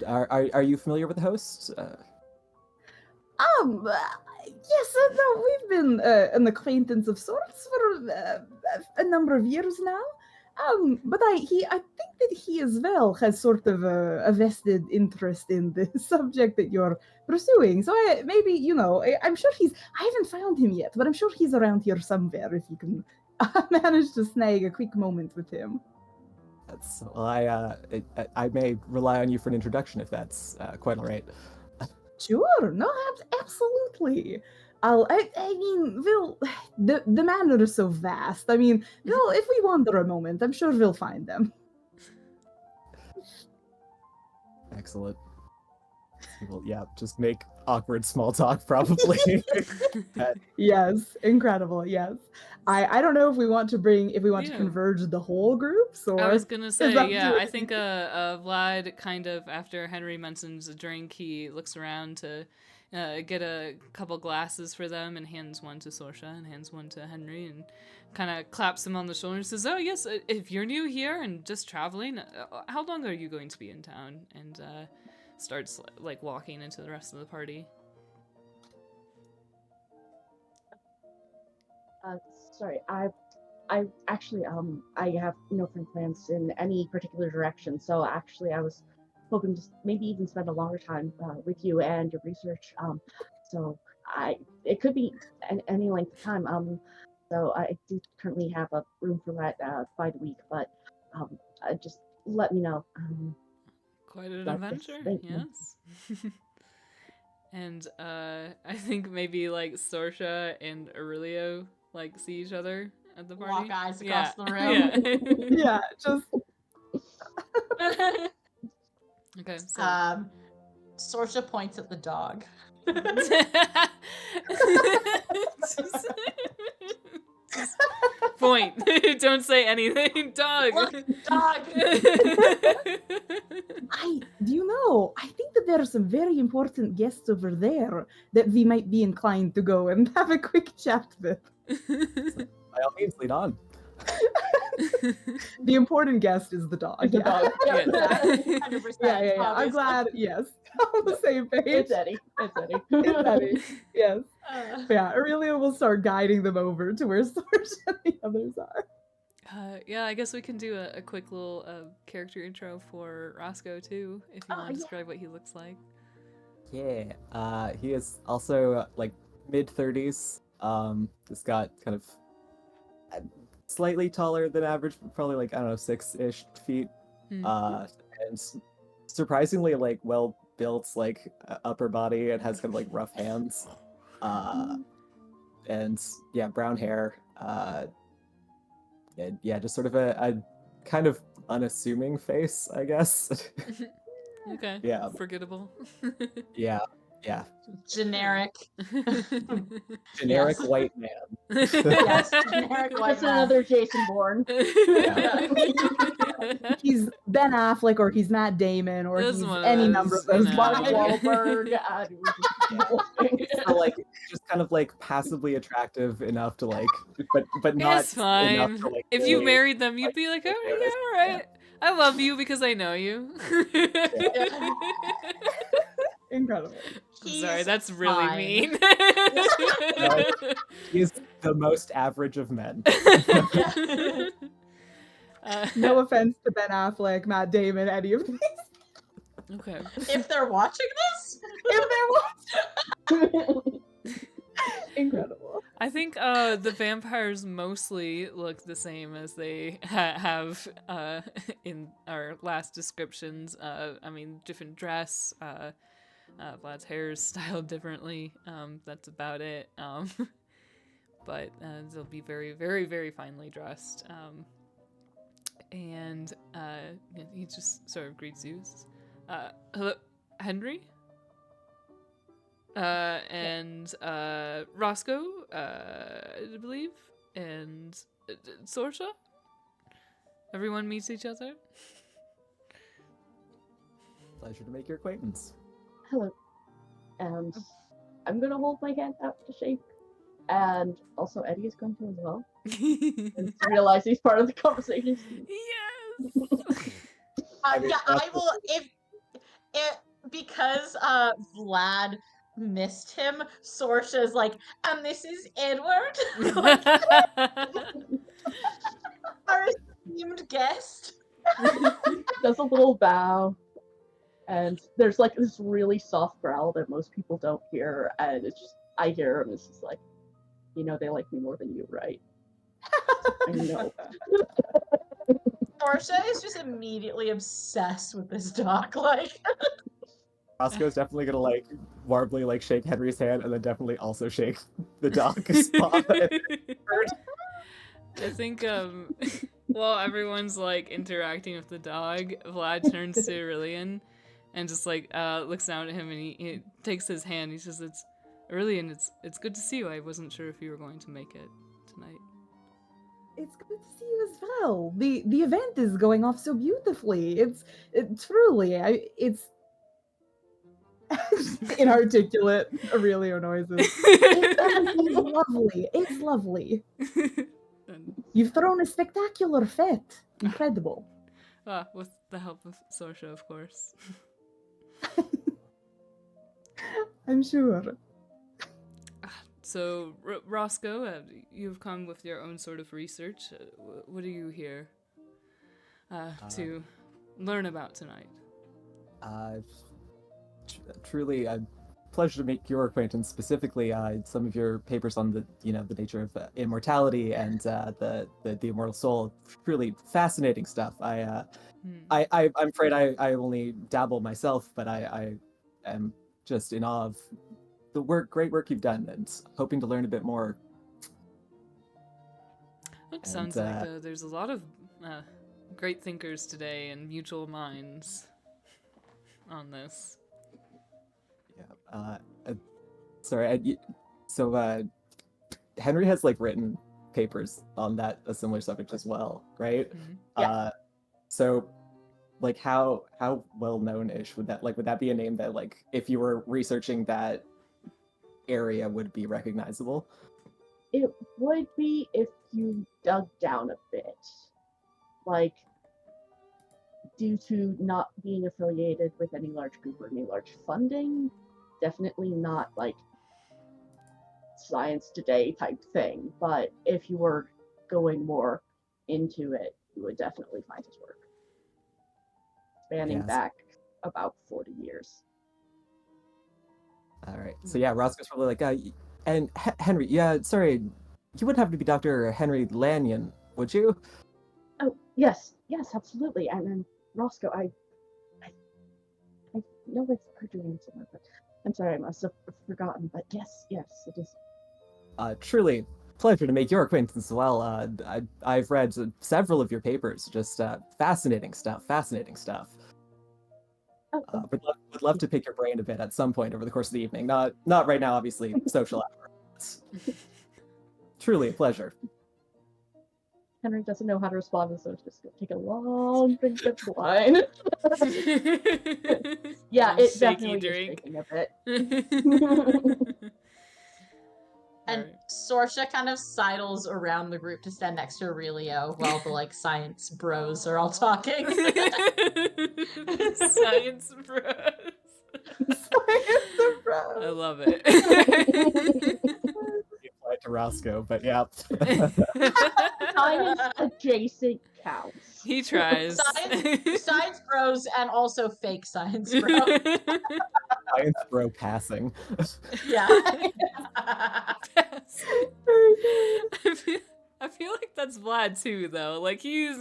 Are you familiar with the host? Yes, no, we've been an acquaintance of sorts for a number of years now. But I think that he as well has sort of a vested interest in the subject that you're pursuing. So maybe, I'm sure I haven't found him yet, but I'm sure he's around here somewhere if you can manage to snag a quick moment with him. I may rely on you for an introduction if that's quite all right. Sure, no, absolutely. The manor is so vast. I mean, if we wander a moment, I'm sure we'll find them. Excellent. Well, yeah, just make awkward small talk, probably. Yes, incredible. Yes, I don't know if we want to converge the whole group. So I was gonna say, I think Vlad kind of, after Henry mentions a drink, he looks around to get a couple glasses for them and hands one to Sorsha and hands one to Henry and kind of claps him on the shoulder and says, "Oh yes, if you're new here and just traveling, how long are you going to be in town?" And starts like walking into the rest of the party. Sorry, I actually I have no firm plans in any particular direction. So actually, I was hoping to maybe even spend a longer time with you and your research. So it could be any length of time. So I do currently have a room for that by the week, but just let me know. Quite an adventure, yes. And I think maybe like Sorsha and Aurelio like see each other at the party. Lock eyes across the room. Yeah, just. Okay. So. Sorsha points at the dog. Point. Don't say anything. Dog. Look, dog. I think that there are some very important guests over there that we might be inclined to go and have a quick chat with. By all means, lead on. The important guest is the dog. The dog. Yeah. 100%. Yeah. I'm glad. Yes, on the same page. It's Eddie. It's Eddie. Yes. Yeah, Aurelio will start guiding them over to where Sorsha and the others are. Yeah, I guess we can do a quick little character intro for Roscoe too, if you want to describe what he looks like. Yeah, he is also like mid-30s. He's got kind of slightly taller than average, probably like, I don't know, 6-ish feet. And surprisingly like well built, like upper body, and has kind of like rough hands. And yeah, brown hair. And yeah, just sort of a kind of unassuming face, I guess. Okay. Yeah. Forgettable. Yeah. Generic. Generic Yes. white man. Yes, generic white That's man. another Jason Bourne. He's Ben Affleck, or he's Matt Damon, or This he's one any is, number of you those know. Mark guys. Wahlberg. So, like, just kind of like passively attractive enough to like, but not It's fine. enough to like. If you really, married them, you'd be like, oh yeah, all right. I love you because I know you. Incredible. I'm sorry, He's that's really fine. mean. No, he is the most average of men. No offense to Ben Affleck, Matt Damon, any of these. Okay. If they're watching this, If they're watching. Incredible. I think the vampires mostly look the same as they have in our last descriptions. I mean, different dress. Vlad's hair is styled differently. That's about it. But they'll be very, very, very finely dressed. And he just sort of greets you. Hello, Henry? And Roscoe, I believe, and Sorsha. Everyone meets each other. Pleasure to make your acquaintance. Hello. And I'm gonna hold my hand out to shake. And also Eddie is going to as well. And to realize he's part of the conversation. Yes. yeah, I will. If because Vlad missed him, Sorsha's like, and this is Edward, our esteemed guest. Does a little bow. And there's like this really soft growl that most people don't hear, and it's just I hear him. It's just like, you know, they like me more than you, right? I know. Sorsha is just immediately obsessed with this dog. Like, Roscoe's definitely gonna like warbly like shake Henry's hand and then definitely also shake the dog's paw. I think while everyone's like interacting with the dog, Vlad turns to Aurelian and just like looks down at him, and he takes his hand. He says, "It's Aurelian. It's good to see you. I wasn't sure if you were going to make it tonight." It's good to see you as well. The event is going off so beautifully. It's truly it's inarticulate Aurelio noises. It's lovely. It's lovely. You've thrown a spectacular fit. Incredible. With the help of Sorsha, of course. I'm sure. So, Roscoe, you've come with your own sort of research. What are you here to learn about tonight? Truly a pleasure to make your acquaintance. Specifically, some of your papers on the the nature of immortality and the immortal soul. Truly fascinating stuff. I'm afraid I only dabble myself, but I am just in awe of the great work you've done, and hoping to learn a bit more. It sounds like there's a lot of great thinkers today and mutual minds on this. Yeah. Sorry. So Henry has like written papers on a similar subject as well, right? Mm-hmm. Yeah. So like how well known-ish would that be a name that like if you were researching that area would be recognizable? It would be if you dug down a bit. Like, due to not being affiliated with any large group or any large funding, definitely not like Science Today type thing. But if you were going more into it, you would definitely find his work. Spanning back about 40 years. All right. So yeah, Roscoe's probably like, and Henry, yeah, sorry, you wouldn't have to be Dr. Henry Lanyon, would you? Oh, yes, absolutely. And then Roscoe, I know I've heard your name somewhere, but I'm sorry, I must have forgotten. But yes, it is. Truly pleasure to make your acquaintance as well. I've read several of your papers, just fascinating stuff. Oh, Would love to pick your brain a bit at some point over the course of the evening. Not right now, obviously. Social hours. Truly a pleasure. Henry doesn't know how to respond, so it's just gonna take a long, big sip of wine. Yeah, it shaky definitely drink. is shaking a bit. And Sorsha kind of sidles around the group to stand next to Aurelio while the like science bros are all talking. Science bros. Science bros. I love it. Apply to Roscoe, but yeah. Science adjacent counts. He tries. Science bros and also fake science bro. Science bro passing. Yeah. I feel like that's Vlad too, though. Like he's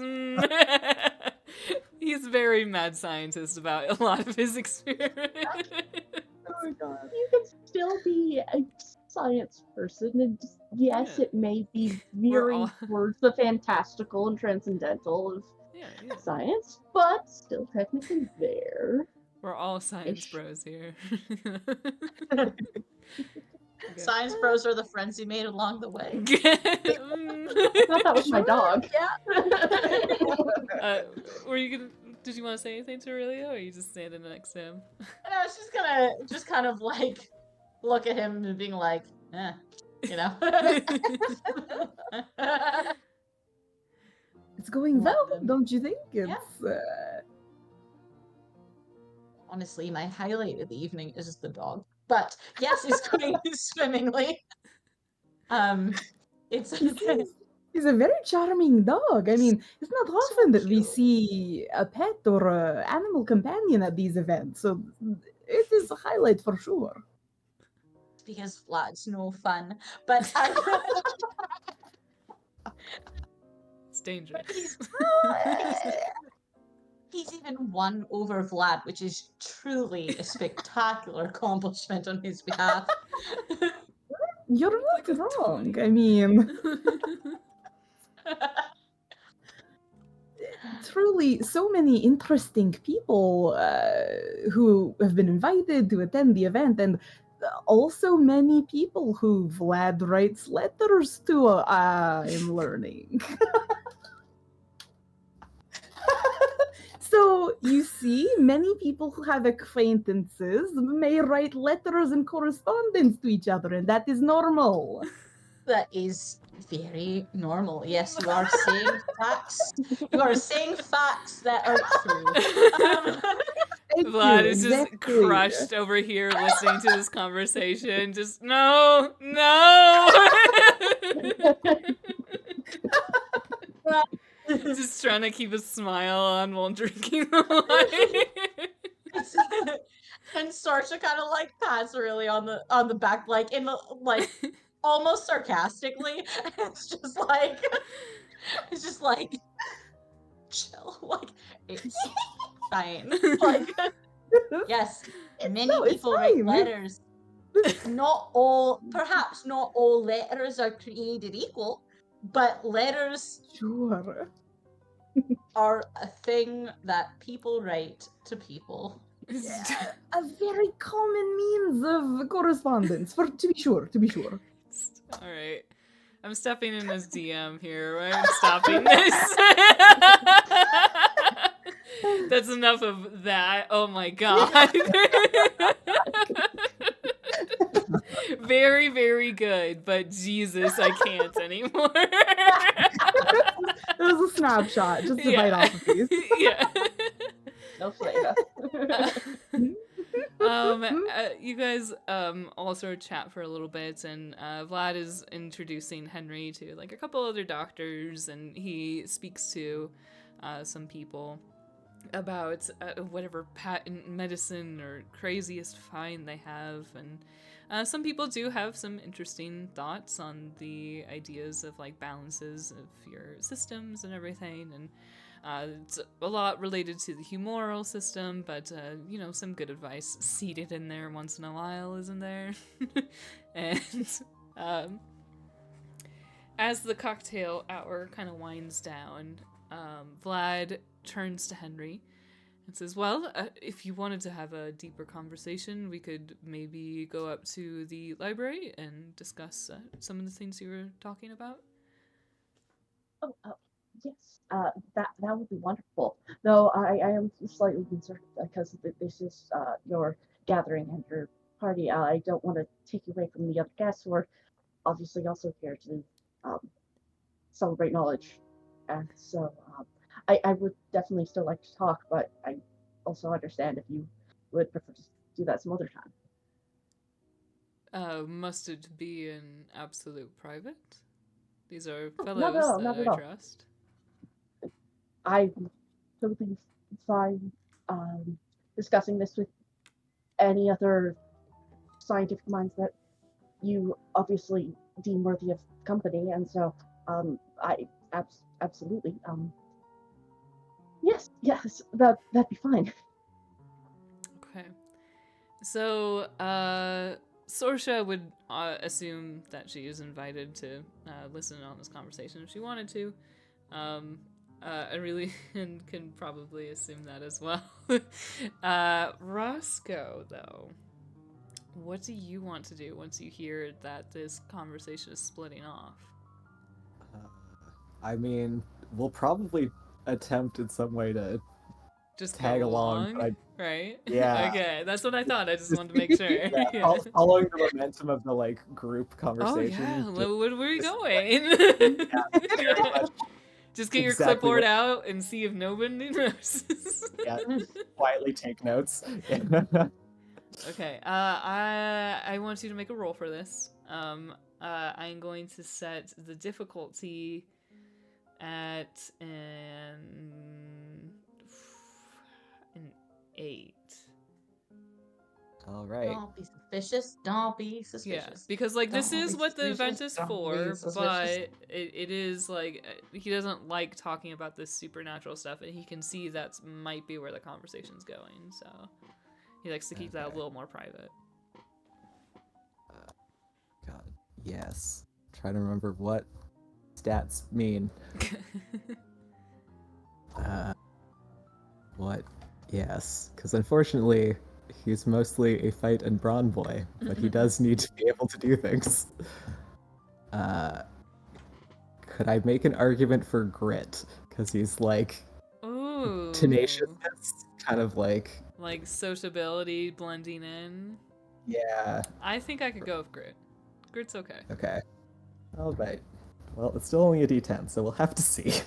he's very mad scientist about a lot of his experiments. Oh my god. You can still be a science person, and just, yes, Yeah. it may be We're veering all- towards the fantastical and transcendental of science, but still technically there. We're all science Ish. bros here. Science bros are the friends you made along the way. I thought that was my dog. Were you gonna? Did you want to say anything to Aurelio, or are you just standing next to him? And I was just gonna kind of like look at him and being like, you know. It's going well, don't you think? It's Honestly, my highlight of the evening is the dog. But yes, it's going swimmingly. He's a very charming dog. I mean, it's not often that we see a pet or an animal companion at these events, so it is a highlight for sure. Because Vlad's no fun, but It's dangerous. He's even won over Vlad, which is truly a spectacular accomplishment on his behalf. You're not wrong. I mean, truly, so many interesting people who have been invited to attend the event, and also many people who Vlad writes letters to, I'm learning. So, you see, many people who have acquaintances may write letters and correspondence to each other, and that is normal. That is very normal. Yes, you are saying facts. You are saying facts that are true. Vlad is just crushed over here listening to this conversation. Just, no! Just trying to keep a smile on while drinking the wine. And Sarsha kind of like pats really on the back, like in the almost sarcastically. It's just like chill, like it's fine. Like yes, many people write letters. Perhaps not all letters are created equal, but letters are a thing that people write to people. Yeah, a very common means of correspondence, to be sure. All right. I'm stepping in as DM here, right? I'm stopping this. That's enough of that. Oh my god. Very, very good, but Jesus, I can't anymore. It was a snapshot, just to bite off a piece. Yeah. No flavor. You guys all sort of chat for a little bit, and Vlad is introducing Henry to like a couple other doctors, and he speaks to some people about whatever patent medicine or craziest find they have, and some people do have some interesting thoughts on the ideas of like balances of your systems and everything, and it's a lot related to the humoral system, but some good advice seeded in there once in a while, isn't there? And as the cocktail hour kind of winds down, Vlad turns to Henry and says, well, if you wanted to have a deeper conversation, we could maybe go up to the library and discuss some of the things you were talking about. Yes, that would be wonderful. Though I am slightly concerned because this is your gathering and your party. I don't want to take you away from the other guests who are obviously also here to um, celebrate knowledge. And so I would definitely still like to talk, but I also understand if you would prefer to do that some other time. Must it be in absolute private? These are Not at fellows all, that not at I all. trust. I'm totally fine discussing this with any other scientific minds that you obviously deem worthy of company, and so I absolutely yes that'd be fine. Okay. So, Sorsha would assume that she is invited to listen on this conversation if she wanted to. Aurelian can probably assume that as well. Roscoe, though, what do you want to do once you hear that this conversation is splitting off? I mean, we'll probably attempt in some way to Just tag go along, but along, right? yeah. Okay, that's what I thought. I just wanted to make sure. Yeah, Yeah. following the momentum of the like group Oh yeah, conversation. where are you just, going? very much Just get your exactly clipboard what, out and see if nobody knows. yeah, quietly take notes. Okay, I want you to make a roll for this. I'm going to set the difficulty at an 8. All right. Don't be suspicious. Don't be Yeah, suspicious. because like this Don't is be what the event suspicious, is don't be for, suspicious. but it is like he doesn't like talking about this supernatural stuff, and he can see that might be where the conversation's going, so he likes to keep that a Okay. little more private. God, yes. Try to remember what stats mean. What? Yes, because unfortunately, he's mostly a fight and brawn boy, but he does need to be able to do things. Could I make an argument for grit? Because he's like Ooh. tenaciousness, kind of like sociability blending in. yeah. I think I could go with grit. Grit's okay. Okay. All right. Well, it's still only a D10, so we'll have to see.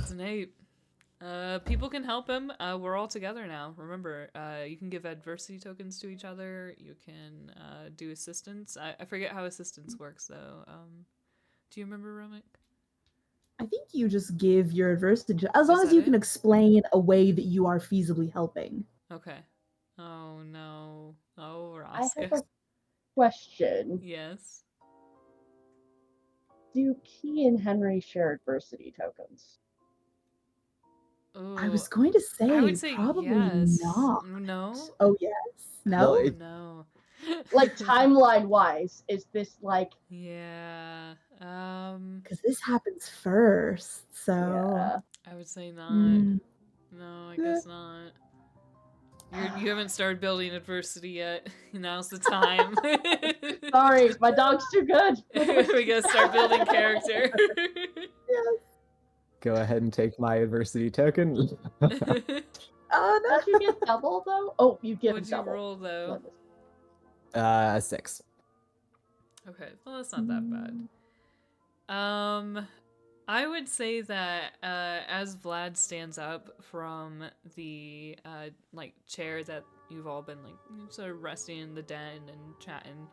It's an 8. People can help him. We're all together now. Remember, you can give adversity tokens to each other. You can do assistance. I forget how assistance works, though. Do you remember, Romic? I think you just give your adversity, as long Is as that you can it? explain a way that you are feasibly helping. Okay. Oh, no. Oh, I Roscoe. have a question. Yes. Do Key and Henry share adversity tokens? Ooh, I was going to say, I would say probably yes. not. No? Oh, yes? No? Well, Oh, no. Like timeline wise, is this like Yeah. Because this happens first, so... yeah? I would say not. Mm. No, I guess not. You haven't started building adversity yet. Now's the time. Sorry, my dog's too good. We gotta start building character. go ahead and take my adversity token. Oh, no! Don't you get double though? Oh, you get What'd you double. roll though? 6. Okay, well that's not that bad. I would say that as Vlad stands up from the chair that you've all been sort of resting in the den and chatting,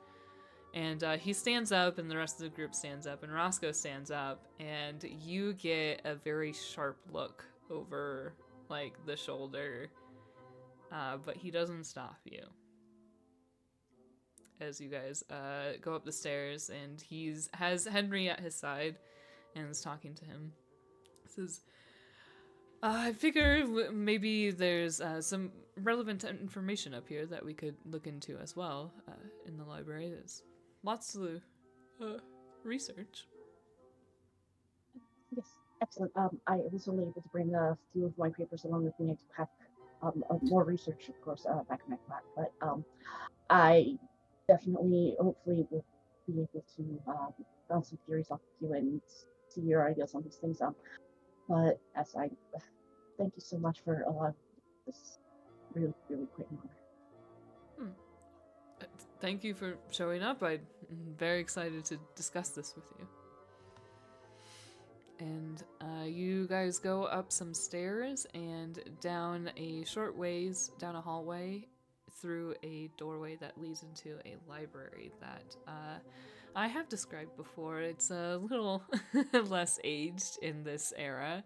and he stands up and the rest of the group stands up and Roscoe stands up, and you get a very sharp look over the shoulder, but he doesn't stop you as you guys go up the stairs, and has Henry at his side and is talking to him. Says, I figure maybe there's some relevant information up here that we could look into as well in the library. There's lots of research. Yes, excellent. I was only able to bring a few of my papers along with me. I do have more research, of course, back in my back, but I definitely, hopefully, will be able to bounce some theories off of you and see your ideas on these things. But as I thank you so much for allowing this really, really quick moment. Thank you for showing up. I'm very excited to discuss this with you. And you guys go up some stairs and down a short ways, down a hallway, through a doorway that leads into a library that I have described before. It's a little less aged in this era.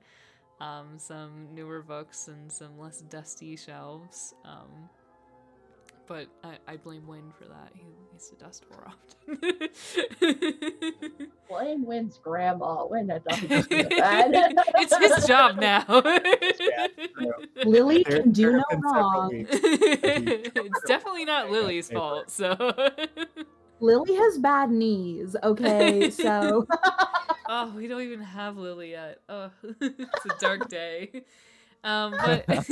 Some newer books and some less dusty shelves. But I blame Wynn for that. He needs to dust more often. Blame Wynn's grandma. Wynn had nothing to do with that. It's his job now. Lily can do no wrong. It's definitely not Lily's fault, so... Lily has bad knees, okay? So... Oh, we don't even have Lily yet. Oh, it's a dark day. But...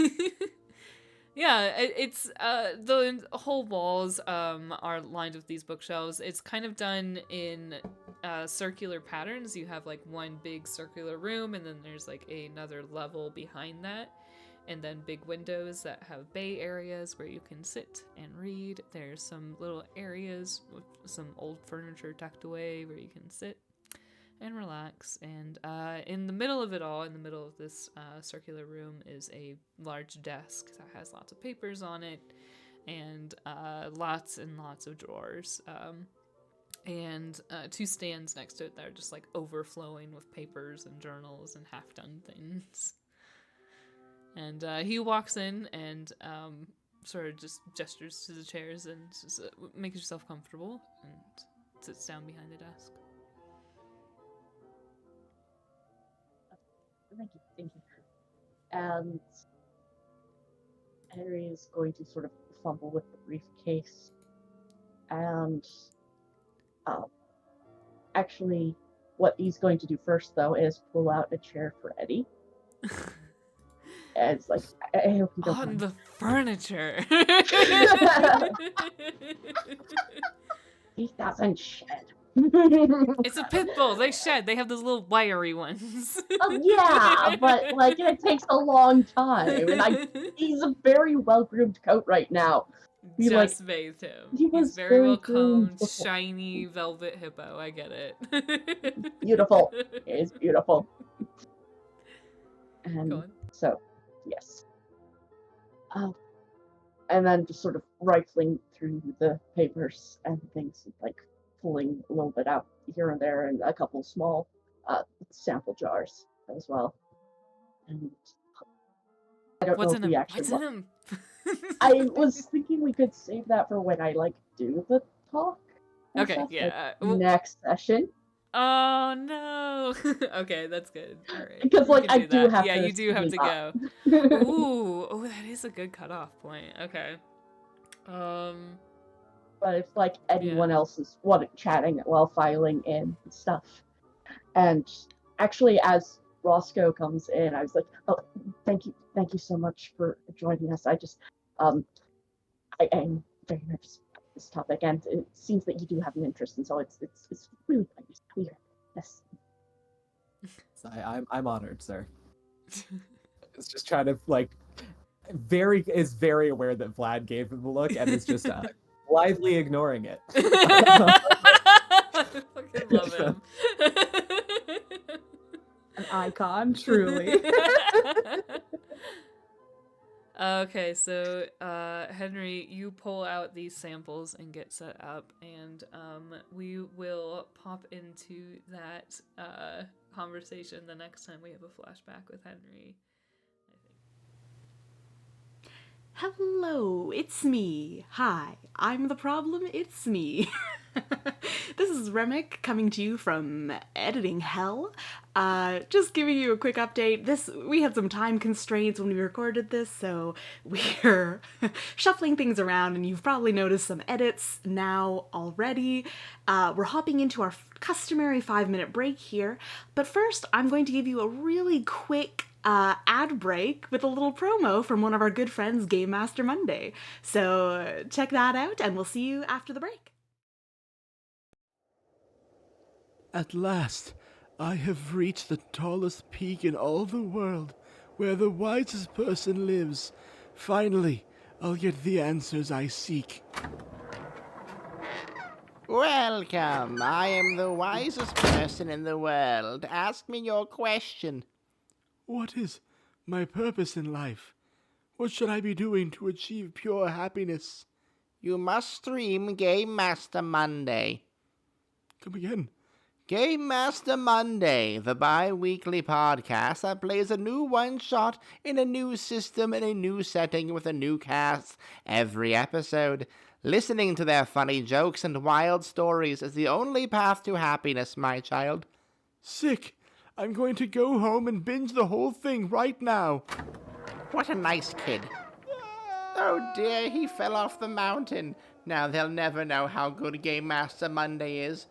Yeah, it's the whole walls are lined with these bookshelves. It's kind of done in circular patterns. You have like one big circular room, and then there's like another level behind that, and then big windows that have bay areas where you can sit and read. There's some little areas with some old furniture tucked away where you can sit and relax. And in the middle of it all, in the middle of this circular room, is a large desk that has lots of papers on it, and lots and lots of drawers, and two stands next to it that are just like overflowing with papers and journals and half-done things. And he walks in and sort of just gestures to the chairs and says, make yourself comfortable, and sits down behind the desk. Thank you. And Henry is going to sort of fumble with the briefcase. And actually, what he's going to do first, though, is pull out a chair for Eddie. And it's like, I hope you don't on mind. the furniture. He doesn't shed. It's a pit bull. They shed. They have those little wiry ones. Oh, yeah, but like it takes a long time, and he's a very well-groomed coat right now. He, just bathed him. He's very well combed, shiny velvet hippo. I get it. Beautiful. It is beautiful. And Go on. so, yes. And then just sort of rifling through the papers and things, like pulling a little bit out here and there, and a couple small sample jars as well. And I don't know if we actually. What's in them? I was thinking we could save that for when I do the talk. Okay, stuff, yeah. Next session. Oh no. Okay, that's good. All right. Because I do have to. Yeah, you do have to go. Ooh, oh, that is a good cutoff point. Okay. But if anyone else is chatting while filing in stuff, and actually as Roscoe comes in, I was like, oh, thank you so much for joining us. I just I am very nervous about this topic, and it seems that you do have an interest, and so it's really nice to hear. Yes. So I'm honored, sir. It's just trying to is very aware that Vlad gave him the look and is just blithely ignoring it. I fucking love him. An icon, truly. Okay, so Henry, you pull out these samples and get set up, and we will pop into that conversation the next time we have a flashback with Henry. Hello, it's me. Hi, I'm the problem, it's me. This is Remick coming to you from editing hell. Just giving you a quick update. We had some time constraints when we recorded this, so we're shuffling things around, and you've probably noticed some edits now already. We're hopping into our customary 5-minute break here, but first I'm going to give you a really quick ad break with a little promo from one of our good friends, Game Master Monday. So check that out, and we'll see you after the break. At last, I have reached the tallest peak in all the world, where the wisest person lives. Finally, I'll get the answers I seek. Welcome. I am the wisest person in the world. Ask me your question. What is my purpose in life? What should I be doing to achieve pure happiness? You must stream Game Master Monday. Come again. Game Master Monday, the bi-weekly podcast that plays a new one-shot in a new system in a new setting with a new cast every episode. Listening to their funny jokes and wild stories is the only path to happiness, my child. Sick. I'm going to go home and binge the whole thing right now. What a nice kid. Oh dear, he fell off the mountain. Now they'll never know how good Game Master Monday is.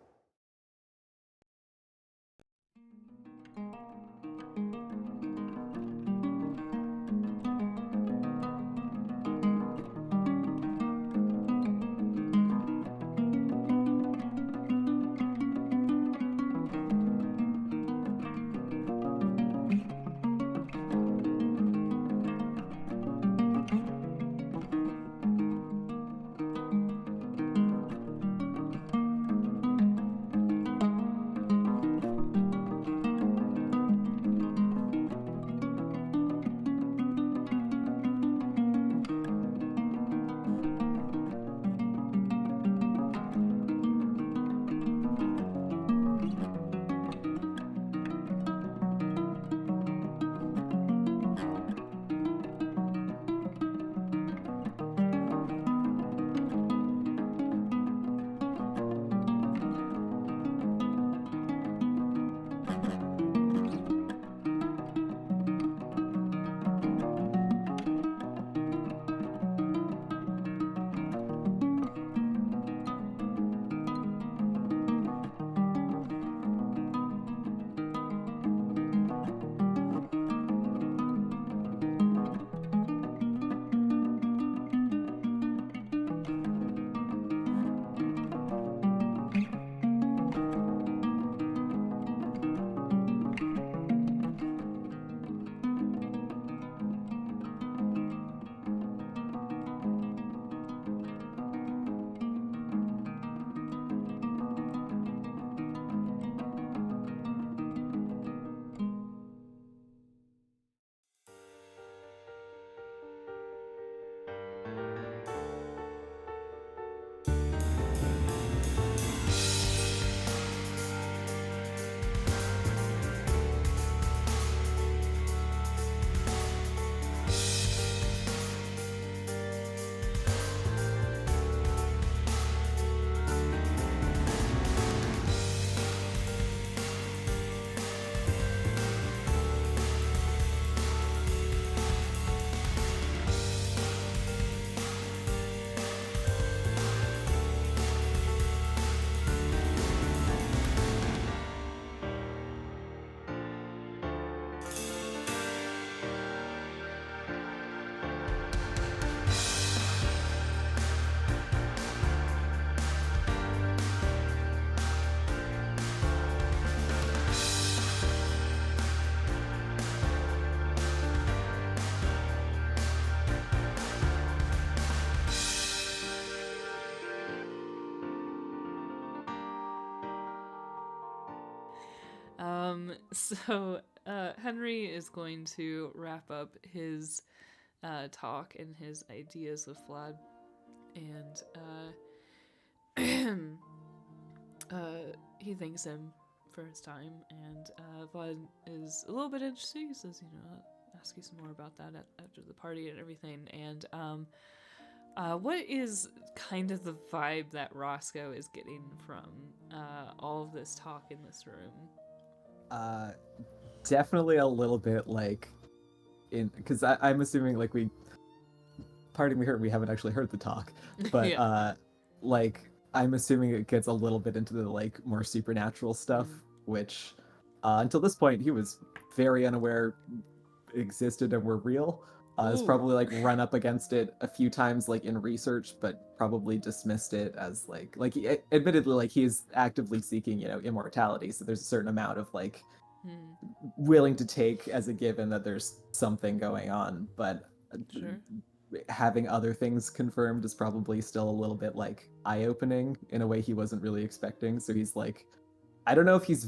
So Henry is going to wrap up his talk and his ideas with Vlad, and he thanks him for his time, and Vlad is a little bit interested. He says, I'll ask you some more about that after the party and everything, and what is kind of the vibe that Roscoe is getting from all of this talk in this room? Definitely a little bit like because I'm assuming like we haven't actually heard the talk, but Yeah. like I'm assuming it gets a little bit into the like more supernatural stuff, which until this point he was very unaware existed and were real. Has probably like run up against it a few times like in research, but probably dismissed it as admittedly like he's actively seeking, immortality. So there's a certain amount of like willing to take as a given that there's something going on, but Sure. having other things confirmed is probably still a little bit like eye-opening in a way he wasn't really expecting. So he's like, I don't know if he's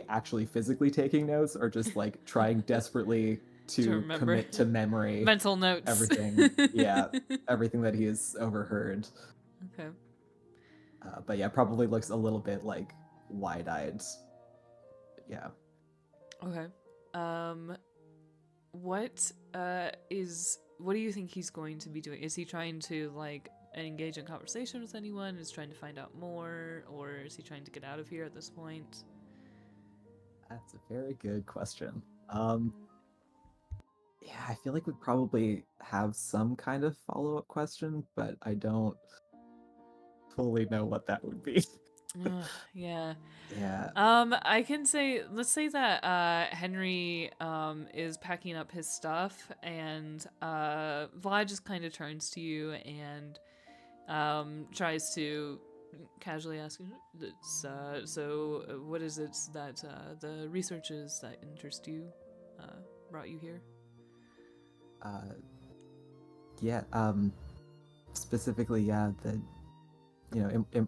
actually physically taking notes or just like trying desperately to commit to memory mental notes, everything that he has overheard. Okay. But yeah, probably looks a little bit like wide-eyed. Yeah. Okay. What do you think he's going to be doing? Is he trying to like engage in conversation with anyone? Is he trying to find out more, or is he trying to get out of here at this point? That's a very good question. Yeah, I feel like we'd probably have some kind of follow-up question, but I don't fully know what that would be. Yeah. Yeah. Let's say that Henry is packing up his stuff, and Vlad just kind of turns to you and tries to casually ask, so what is it that the researches that interest you brought you here? Specifically, the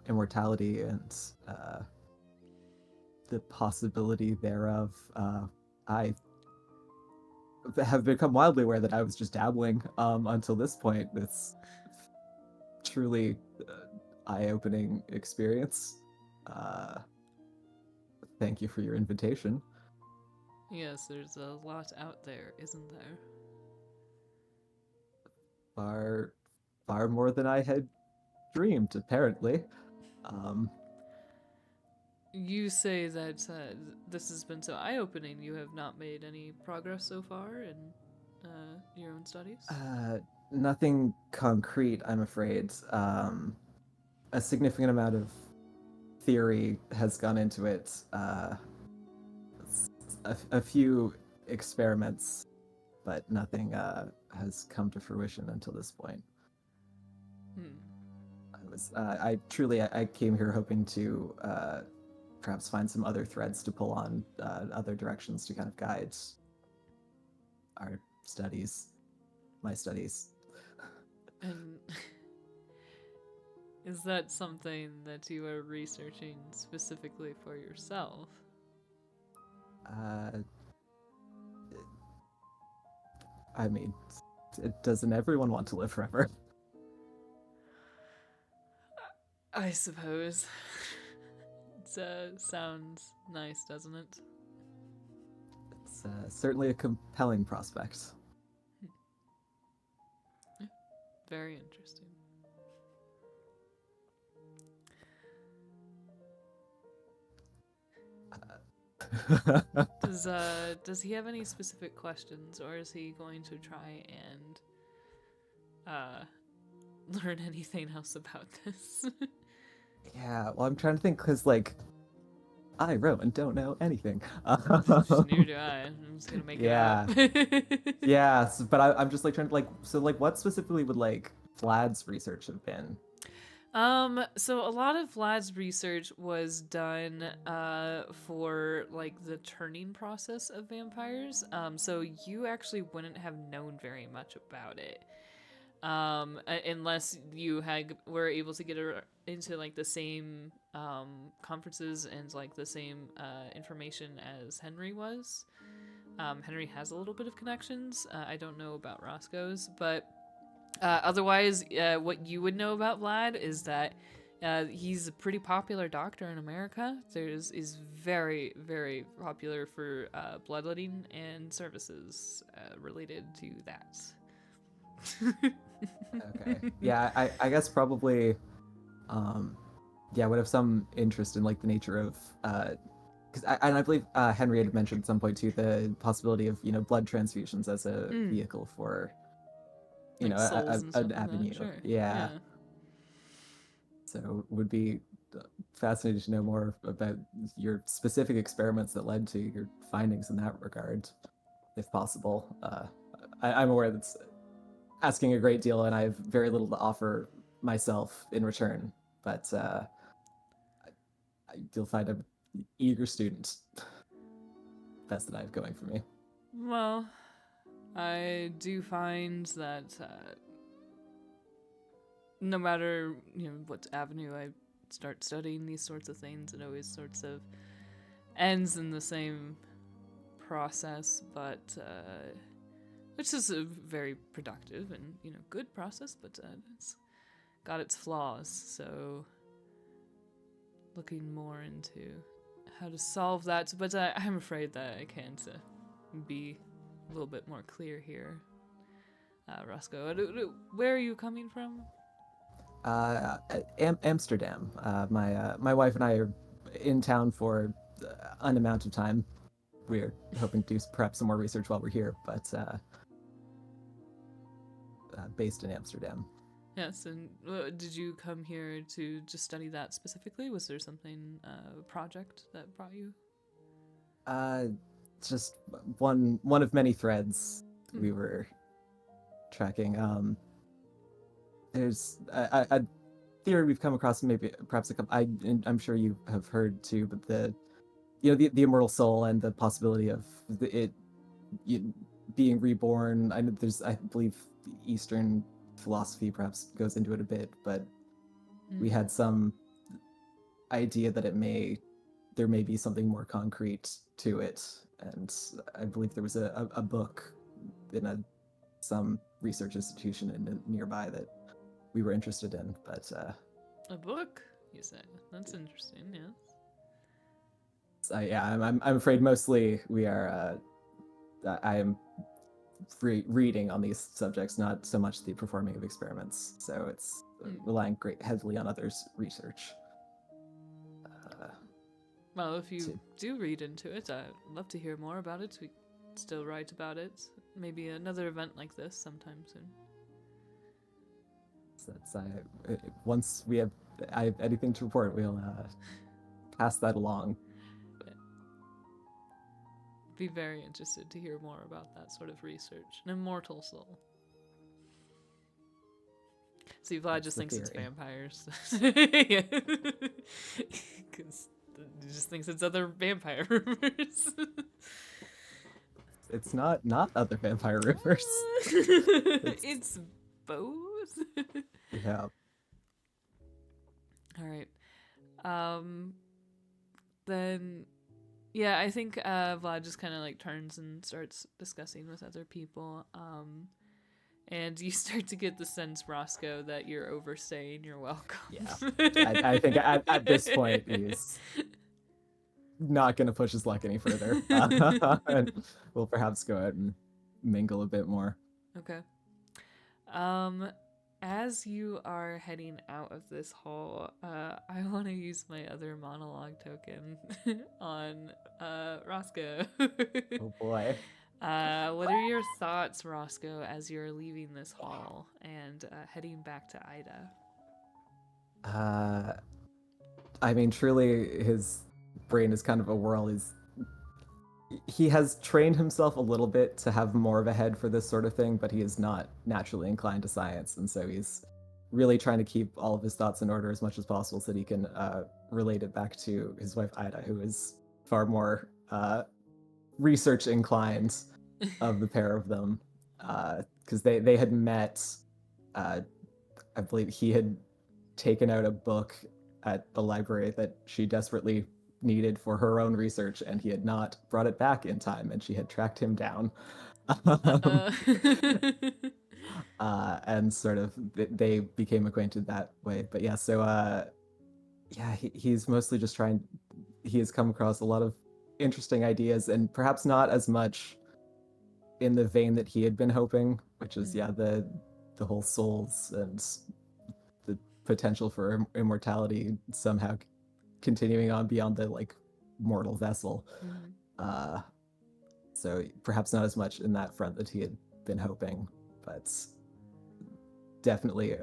immortality and the possibility thereof. I have become wildly aware that I was just dabbling until this point. It's truly eye-opening experience. Thank you for your invitation. Yes, there's a lot out there, isn't there? Far more than I had dreamed, apparently. You say that this has been so eye-opening. You have not made any progress so far in your own studies? Nothing concrete, I'm afraid. A significant amount of theory has gone into it. A few experiments, but nothing has come to fruition until this point. I came here hoping to perhaps find some other threads to pull on, other directions to kind of guide our studies, my studies. And is that something that you are researching specifically for yourself? I mean, doesn't everyone want to live forever? I suppose. It sounds nice, doesn't it? It's certainly a compelling prospect. Very interesting. Does he have any specific questions, or is he going to try and learn anything else about this? Yeah, well, I'm trying to think, because, like, I, Rowan, don't know anything. Neither do I. I'm just gonna make it up. Yeah, but I'm just, like, trying to, like, so, like, what specifically would, like, Vlad's research have been? So a lot of Vlad's research was done for like the turning process of vampires. So you actually wouldn't have known very much about it. Unless you were able to get into like the same conferences and like the same information as Henry was. Henry has a little bit of connections. I don't know about Roscoe's, but otherwise, what you would know about Vlad is that he's a pretty popular doctor in America. Is very, very popular for bloodletting and services related to that. Okay. Yeah, I guess probably, would have some interest in like the nature of, because I believe Henry had mentioned at some point too the possibility of blood transfusions as a vehicle for, like an avenue. Sure. Yeah. So would be fascinated to know more about your specific experiments that led to your findings in that regard, if possible. I'm aware that asking a great deal, and I have very little to offer myself in return. But you'll find I'm an eager student. Best that I have going for me. Well, I do find that no matter what avenue I start studying these sorts of things, it always sorts of ends in the same process, but which is a very productive and good process, but it's got its flaws. So looking more into how to solve that, but I'm afraid that I can't be a little bit more clear here. Roscoe, where are you coming from? Amsterdam. My wife and I are in town for an amount of time. We're hoping to do perhaps some more research while we're here, but based in Amsterdam. Yes, and did you come here to just study that specifically? Was there something, a project that brought you? Just one of many threads we were tracking. There's a theory we've come across, perhaps a couple. I'm sure you have heard too, but the immortal soul and the possibility of it being reborn. I believe Eastern philosophy perhaps goes into it a bit, but we had some idea that there may be something more concrete to it, and I believe there was a book in some research institution nearby that we were interested in, but a book, you say? That's interesting. Yes. I'm afraid mostly we are. I am reading on these subjects, not so much the performing of experiments. So it's relying heavily on others' research. Well, if you do read into it, I'd love to hear more about it. We still write about it. Maybe another event like this sometime soon. So once I have anything to report, we'll pass that along. Be very interested to hear more about that sort of research. An immortal soul. See, Vlad just thinks it's vampires. Yeah. Because he just thinks it's other vampire rumors. It's not other vampire rumors. It's both. Yeah. All right. Then, yeah, I think Vlad just kind of turns and starts discussing with other people. And you start to get the sense, Roscoe, that you're overstaying your welcome. Yeah. I think at this point he's not going to push his luck any further. And we'll perhaps go out and mingle a bit more. Okay. As you are heading out of this hall, I want to use my other monologue token on Roscoe. Oh boy. What are your thoughts, Roscoe, as you're leaving this hall and heading back to Ida? I mean, truly, his brain is kind of a whirl. He has trained himself a little bit to have more of a head for this sort of thing, but he is not naturally inclined to science, and so he's really trying to keep all of his thoughts in order as much as possible so that he can relate it back to his wife Ida, who is far more research inclined of the pair of them, because they had met. I believe he had taken out a book at the library that she desperately needed for her own research, and he had not brought it back in time, and she had tracked him down. And sort of they became acquainted that way. But yeah, so he's mostly just he has come across a lot of interesting ideas, and perhaps not as much in the vein that he had been hoping, which is the whole souls and the potential for immortality somehow continuing on beyond the mortal vessel. So perhaps not as much in that front that he had been hoping, but definitely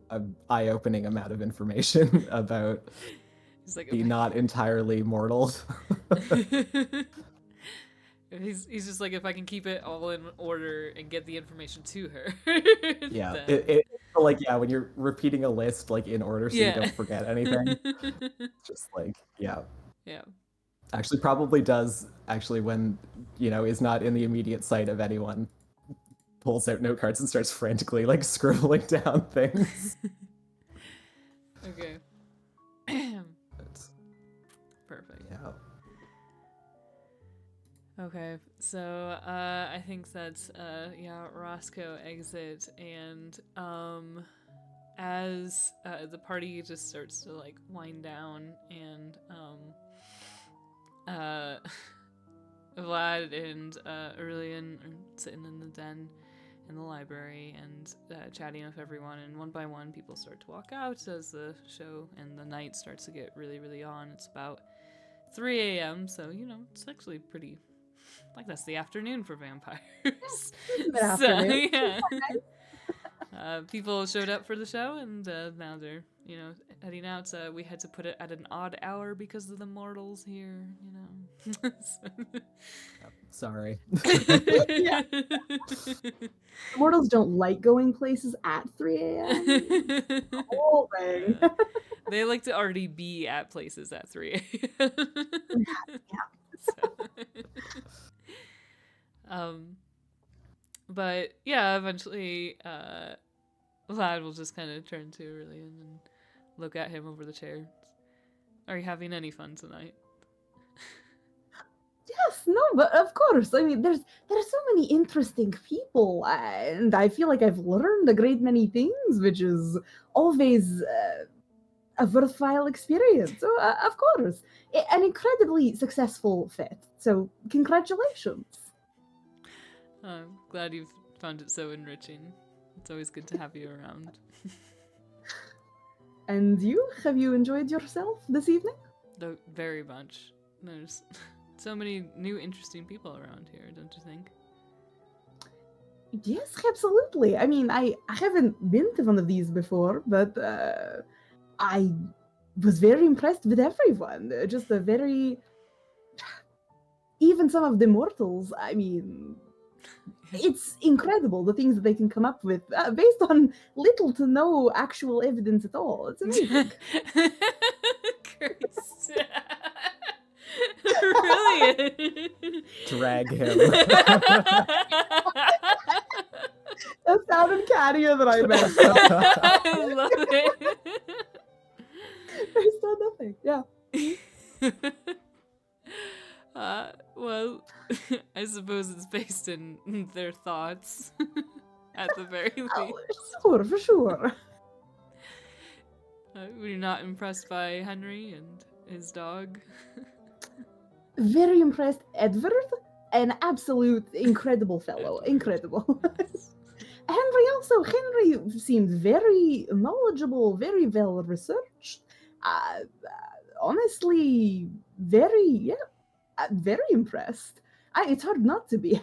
a eye-opening amount of information about the not entirely mortal. He's just like, if I can keep it all in order and get the information to her. Yeah, then... like, yeah, when you're repeating a list like in order so you don't forget anything. Just like, yeah. Yeah. Actually, probably does when, is not in the immediate sight of anyone, pulls out note cards and starts frantically like scribbling down things. Okay. Perfect. Yeah. Okay, so I think that's Roscoe exit, and as the party just starts to like wind down, and Vlad and Aurelian are sitting in the den in the library and chatting with everyone, and one by one people start to walk out as the show and the night starts to get really, really on. It's about 3 a.m., so it's actually pretty, like, that's the afternoon for vampires. Afternoon. Yeah. People showed up for the show, and now they're heading out. We had to put it at an odd hour because of the mortals here, Sorry. Yeah. Mortals don't like going places at 3 a.m. Whole thing. They like to already be at places at 3 a.m. But yeah, eventually Vlad will just kind of turn to Aurelian and look at him over the chairs. Are you having any fun tonight? Yes, no, but of course. I mean, there's so many interesting people, and I feel like I've learned a great many things, which is always a worthwhile experience. So, of course, an incredibly successful fit. So, congratulations. I'm glad you've found it so enriching. It's always good to have you around. And you? Have you enjoyed yourself this evening? Very much. There's so many new interesting people around here, don't you think? Yes, absolutely. I mean, I haven't been to one of these before, but I was very impressed with everyone. Just a very... Even some of the mortals, I mean... It's incredible the things that they can come up with based on little to no actual evidence at all. It's amazing. Brilliant. Drag him. That sounded cattier than I meant. I love it. Based on nothing. Yeah. Well, I suppose it's based in their thoughts, at the very least. Sure, for sure. Were you not impressed by Henry and his dog? Very impressed. Edward, an absolute incredible fellow. Incredible. Henry seemed very knowledgeable, very well researched. Honestly, very impressed. It's hard not to be.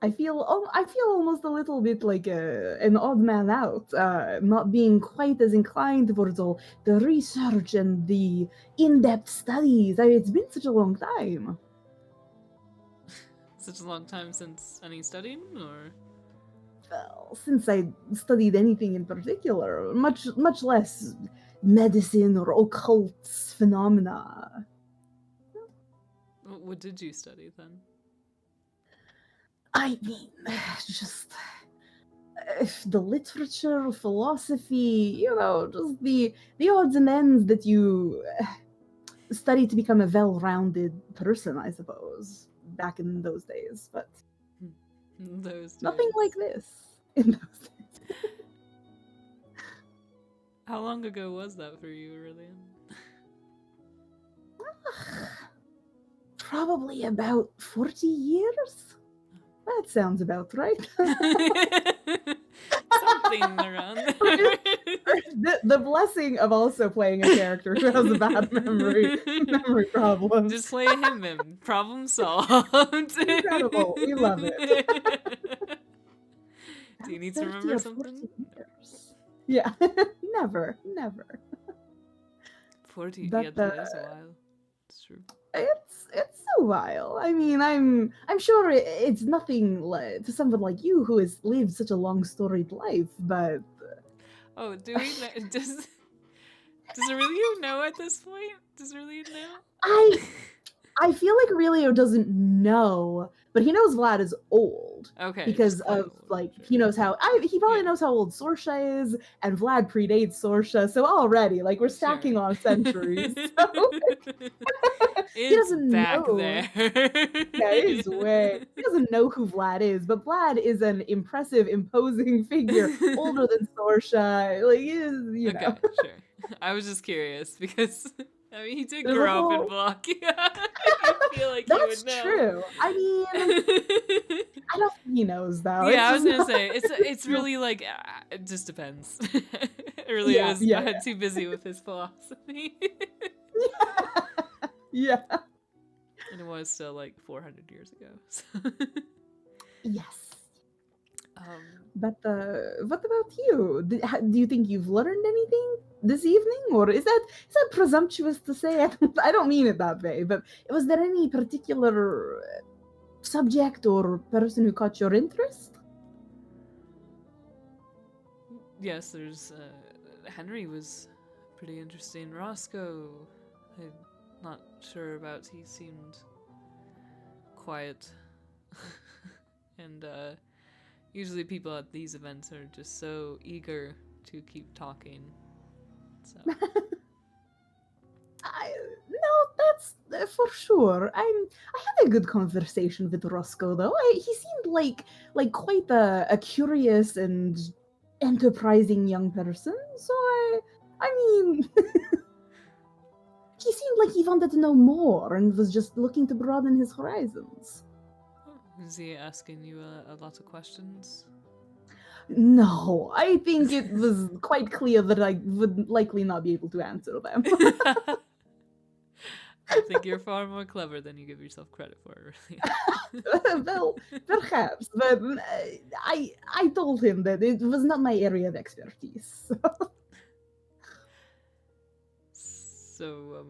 I feel almost a little bit like an odd man out, not being quite as inclined towards all the research and the in-depth studies. It's been such a long time. Such a long time since any studying, or? Well, since I studied anything in particular, much less medicine or occult phenomena. What did you study then? I mean, just the literature, philosophy, just the odds and ends that you study to become a well-rounded person, I suppose, back in those days. But nothing like this in those days. How long ago was that for you, Aurelian? Probably about 40 years? That sounds about right. Something around there. The blessing of also playing a character who has a bad memory problems. Just play him in. Problem solved. Incredible. We love it. Do you need to remember something? Yeah. Never. 40. But, yeah, that is a while. It's true. It's a while. I mean, I'm sure it's nothing to someone like you who has lived such a long storied life, but Oh, do we know? Does Aurelio know at this point? Does Aurelio know? I feel like Aurelio doesn't know, but he knows Vlad is old. Okay. Because just quite of, old, like, sure. he knows how, he probably knows how old Sorsha is, and Vlad predates Sorsha, so already, like, we're stacking Sure. on centuries. So he doesn't back know. there. Yeah, he's way. He doesn't know who Vlad is, but Vlad is an impressive, imposing figure, older than Sorsha. Like, he is, you know. Okay, sure. I was just curious because I mean he did There's a grow up in whole- Block. I feel like he That's would know. true. I mean, I don't think he knows though. Yeah, I It's was just gonna say not- it's really like it just depends. Really, Yeah, was yeah. too busy with his philosophy, Yeah. and it was still like 400 years ago. So. Yes. Um, But what about you? Do you think you've learned anything this evening, or is that presumptuous to say? I don't mean it that way. But was there any particular subject or person who caught your interest? yes, there's Henry was pretty interesting. Roscoe, I'm not sure about. He seemed quiet, and usually people at these events are just so eager to keep talking. So No, that's for sure. I had a good conversation with Roscoe though. He seemed like quite a curious and enterprising young person. So I mean, he seemed like he wanted to know more and was just looking to broaden his horizons. is he asking you a lot of questions? No, I think it was quite clear that I would likely not be able to answer them. I think you're far more clever than you give yourself credit for, really. Well, perhaps, but I told him that it was not my area of expertise. So,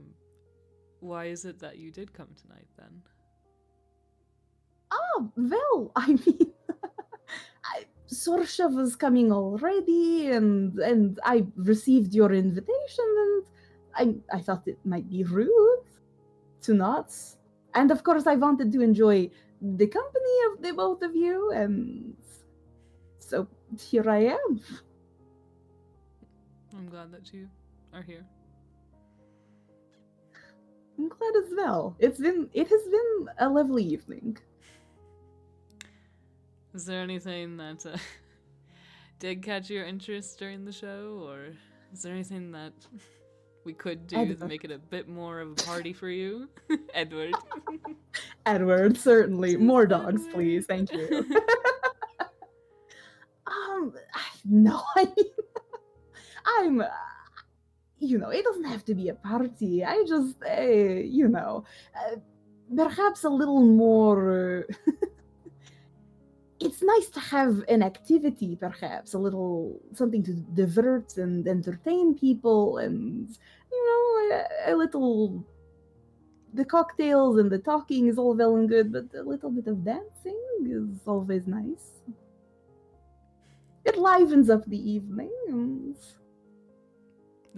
why is it that you did come tonight then? Oh, well, I mean, Sorsha was coming already, and I received your invitation, and I thought it might be rude to not. And of course, I wanted to enjoy the company of the both of you, and so here I am. I'm glad that you are here. I'm glad as well. It has been a lovely evening. Is there anything that did catch your interest during the show, or is there anything that we could do to Edward. make it a bit more of a party for you? Edward. Edward, certainly. More dogs, Edward. please. Thank you. No, I mean, I'm, it doesn't have to be a party. I just, perhaps a little more. It's nice to have an activity, perhaps a little something to divert and entertain people, and a little. The cocktails and the talking is all well and good, but a little bit of dancing is always nice. It livens up the evening.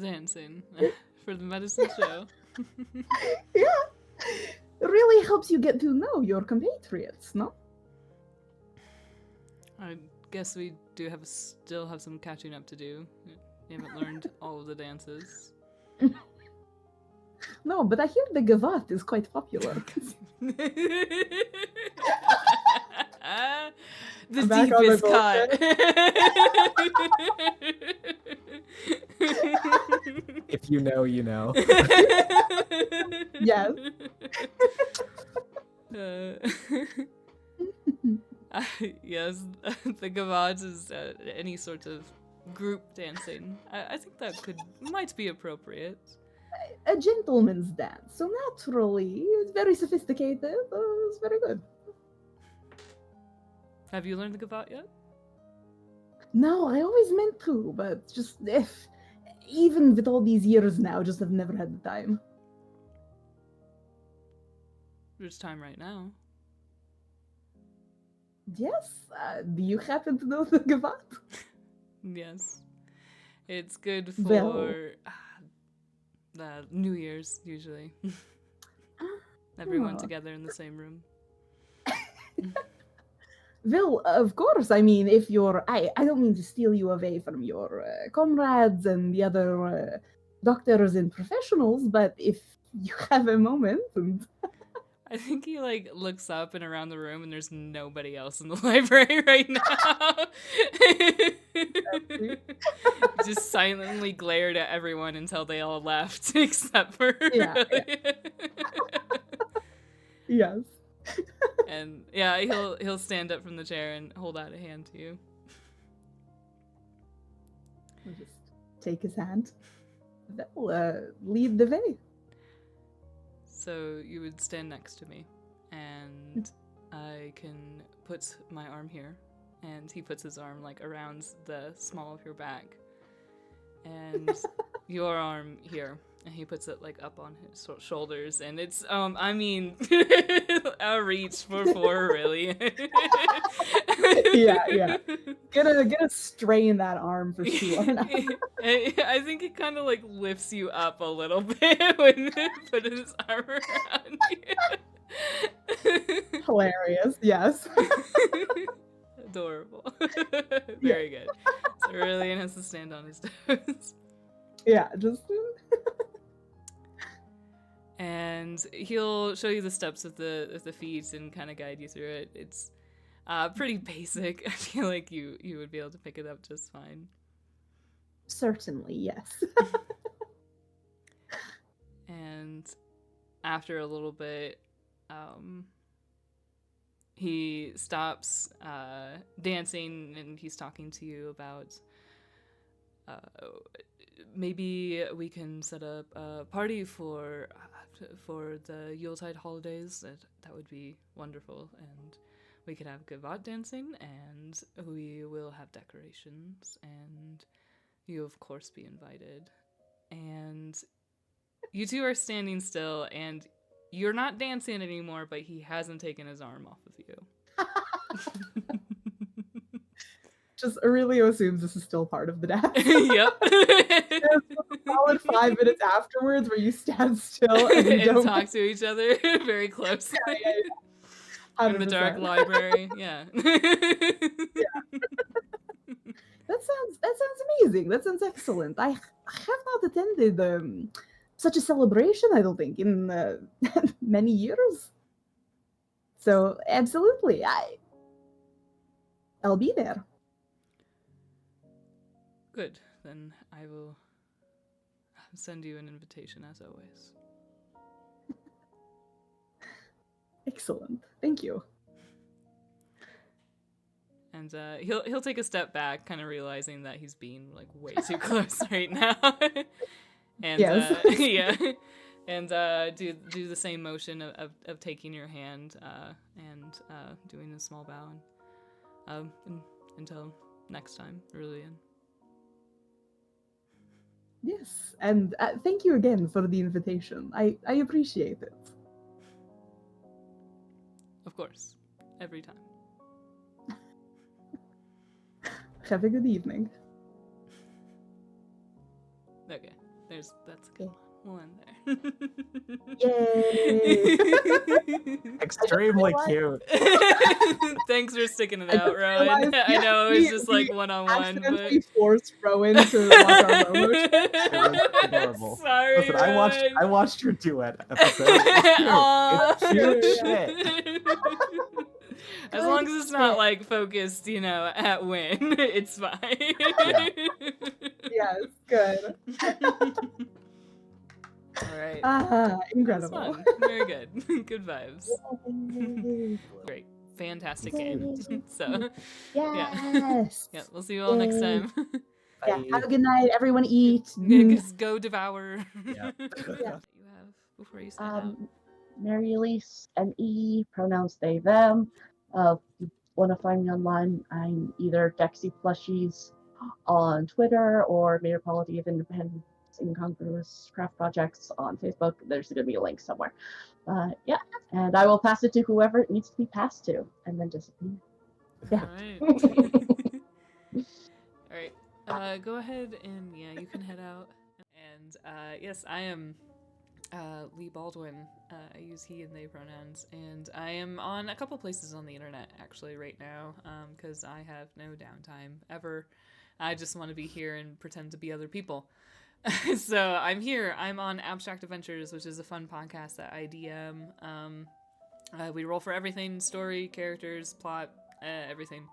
Dancing for the medicine show. Yeah, it really helps you get to know your compatriots, no? I guess we do still have some catching up to do. You haven't learned all of the dances. No, but I hear the gavat is quite popular. The Back on the deepest cut. If you know, you know. Yes. Yes, the gavage is any sort of group dancing. I think that might be appropriate. A gentleman's dance, so naturally, it's very sophisticated. It's very good. Have you learned the gavat yet? No, I always meant to, but just even with all these years now, just have never had the time. there's time right now. Yes. Do you happen to know the Gavat? Yes. It's good for Well. New Year's, usually. Everyone Oh. together in the same room. Well, of course. I mean, if you're... I don't mean to steal you away from your comrades and the other doctors and professionals, but if you have a moment and... I think he, like, looks up and around the room and there's nobody else in the library right now. Just silently glared at everyone until they all left, except for... Yeah. Yes. And yeah, he'll stand up from the chair and hold out a hand to you. I'll just take his hand. Well, lead the way. So you would stand next to me, and I can put my arm here, and he puts his arm like around the small of your back, and your arm here, and he puts it like up on his shoulders, and it's I mean, a reach for 4 really. Yeah. Gonna strain that arm for sure. I think it kind of like lifts you up a little bit when he put his arm around you. Hilarious, yes. Adorable. Very good. So Aurelian has to stand on his toes. Yeah, just... And he'll show you the steps of the feet and kind of guide you through it. It's pretty basic. I feel like you would be able to pick it up just fine. Certainly, yes. And after a little bit, he stops dancing and he's talking to you about maybe we can set up a party for the Yuletide holidays. That would be wonderful, and we could have Gavat dancing, and we will have decorations, and you of course be invited. And you two are standing still, and you're not dancing anymore, but he hasn't taken his arm off of you. Just Aurelio assumes this is still part of the dance. Yep. There's a solid 5 minutes afterwards where you stand still and you don't talk to each other very closely. Yeah. In the dark library. Yeah. That sounds amazing. That sounds excellent. I have not attended such a celebration, I don't think, in many years. So absolutely, I'll be there. Good. Then I will send you an invitation as always. Excellent. Thank you. And he'll take a step back, kind of realizing that he's being like way too close right now. And yes. yeah. And do the same motion of taking your hand and doing a small bow. And until next time, Aurelian. Yes, and thank you again for the invitation. I appreciate it. Of course. Every time. Have a good evening. Okay. That's a good one. We'll end there. Yay! Extremely cute. Thanks for sticking it out, Rowan. I know it was just like one-on-one, but we forced Rowan to watch our Momo It was adorable. Sorry, Listen, Rowan. I watched your duet episode. It's cute. It's cute shit. As long as it's not like focused, at Win, it's fine. Yeah. Yes, good. All right. Incredible. Fun. Very good. Good vibes. Great. Fantastic game. So, yes. yeah, we'll see you all next time. Yeah. Have a good night. Everyone eat. Just go devour. Yeah. You have before you sign out. Mary Elise, ME, pronouns they, them. If you want to find me online, I'm either Dexy Plushies on Twitter or Major Quality of Independence Incongruous Craft Projects on Facebook. There's going to be a link somewhere. Yeah, And I will pass it to whoever it needs to be passed to, and then disappear. Yeah. All right. Go ahead and you can head out. And yes, I am Lee Baldwin. I use he and they pronouns, and I am on a couple places on the internet actually right now because I have no downtime ever. I just want to be here and pretend to be other people. So I'm here. I'm on Abstract Adventures, which is a fun podcast that I DM. We roll for everything: story, characters, plot, everything.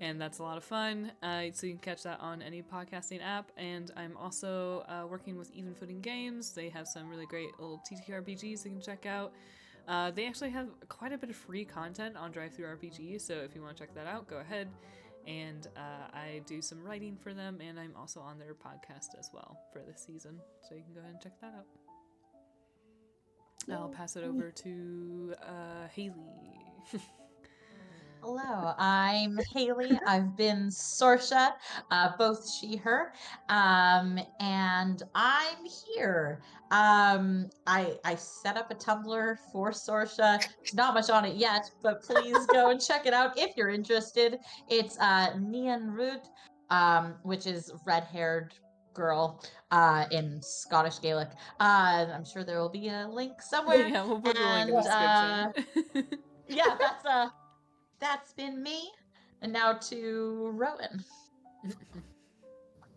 And that's a lot of fun. So you can catch that on any podcasting app. And I'm also working with Even Footing Games. They have some really great little TTRPGs you can check out. They actually have quite a bit of free content on DriveThruRPG, so if you want to check that out, go ahead. And I do some writing for them, and I'm also on their podcast as well for this season, so you can go ahead and check that out. I'll pass it over to Haley. Hello, I'm Haley. I've been Sorsha, both she, her, and I'm here. I set up a Tumblr for Sorsha. There's not much on it yet, but please go and check it out if you're interested. It's Nian Rud, which is red-haired girl in Scottish Gaelic. I'm sure there will be a link somewhere. Yeah, we'll put the link in the description. Yeah, that's been me. And now to Rowan.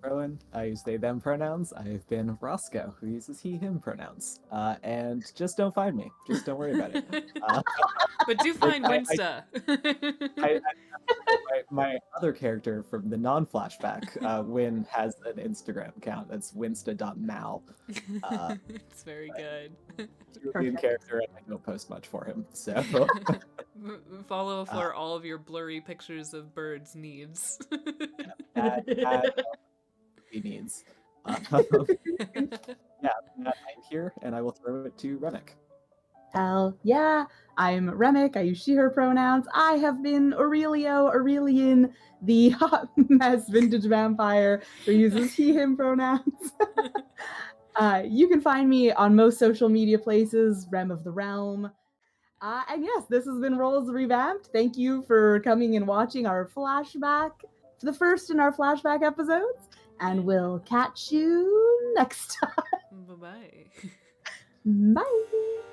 Rowan, I use they, them pronouns. I've been Roscoe, who uses he, him pronouns. And just don't find me. Just don't worry about it. But do find Winsta. My other character from the non-flashback, Win, has an Instagram account. That's winsta.mal. It's very good. Main character, and I don't post much for him, so... Follow for all of your blurry pictures of birds needs. He needs. Yeah, I'm here, and I will throw it to Remick. Hell yeah, I'm Remick. I use she, her pronouns. I have been Aurelian, the hot mess vintage vampire who uses he, him pronouns. You can find me on most social media places, Rem of the Realm. And yes, this has been Rolls Revamped. Thank you for coming and watching our flashback, the first in our flashback episodes, and we'll catch you next time. Bye-bye. Bye.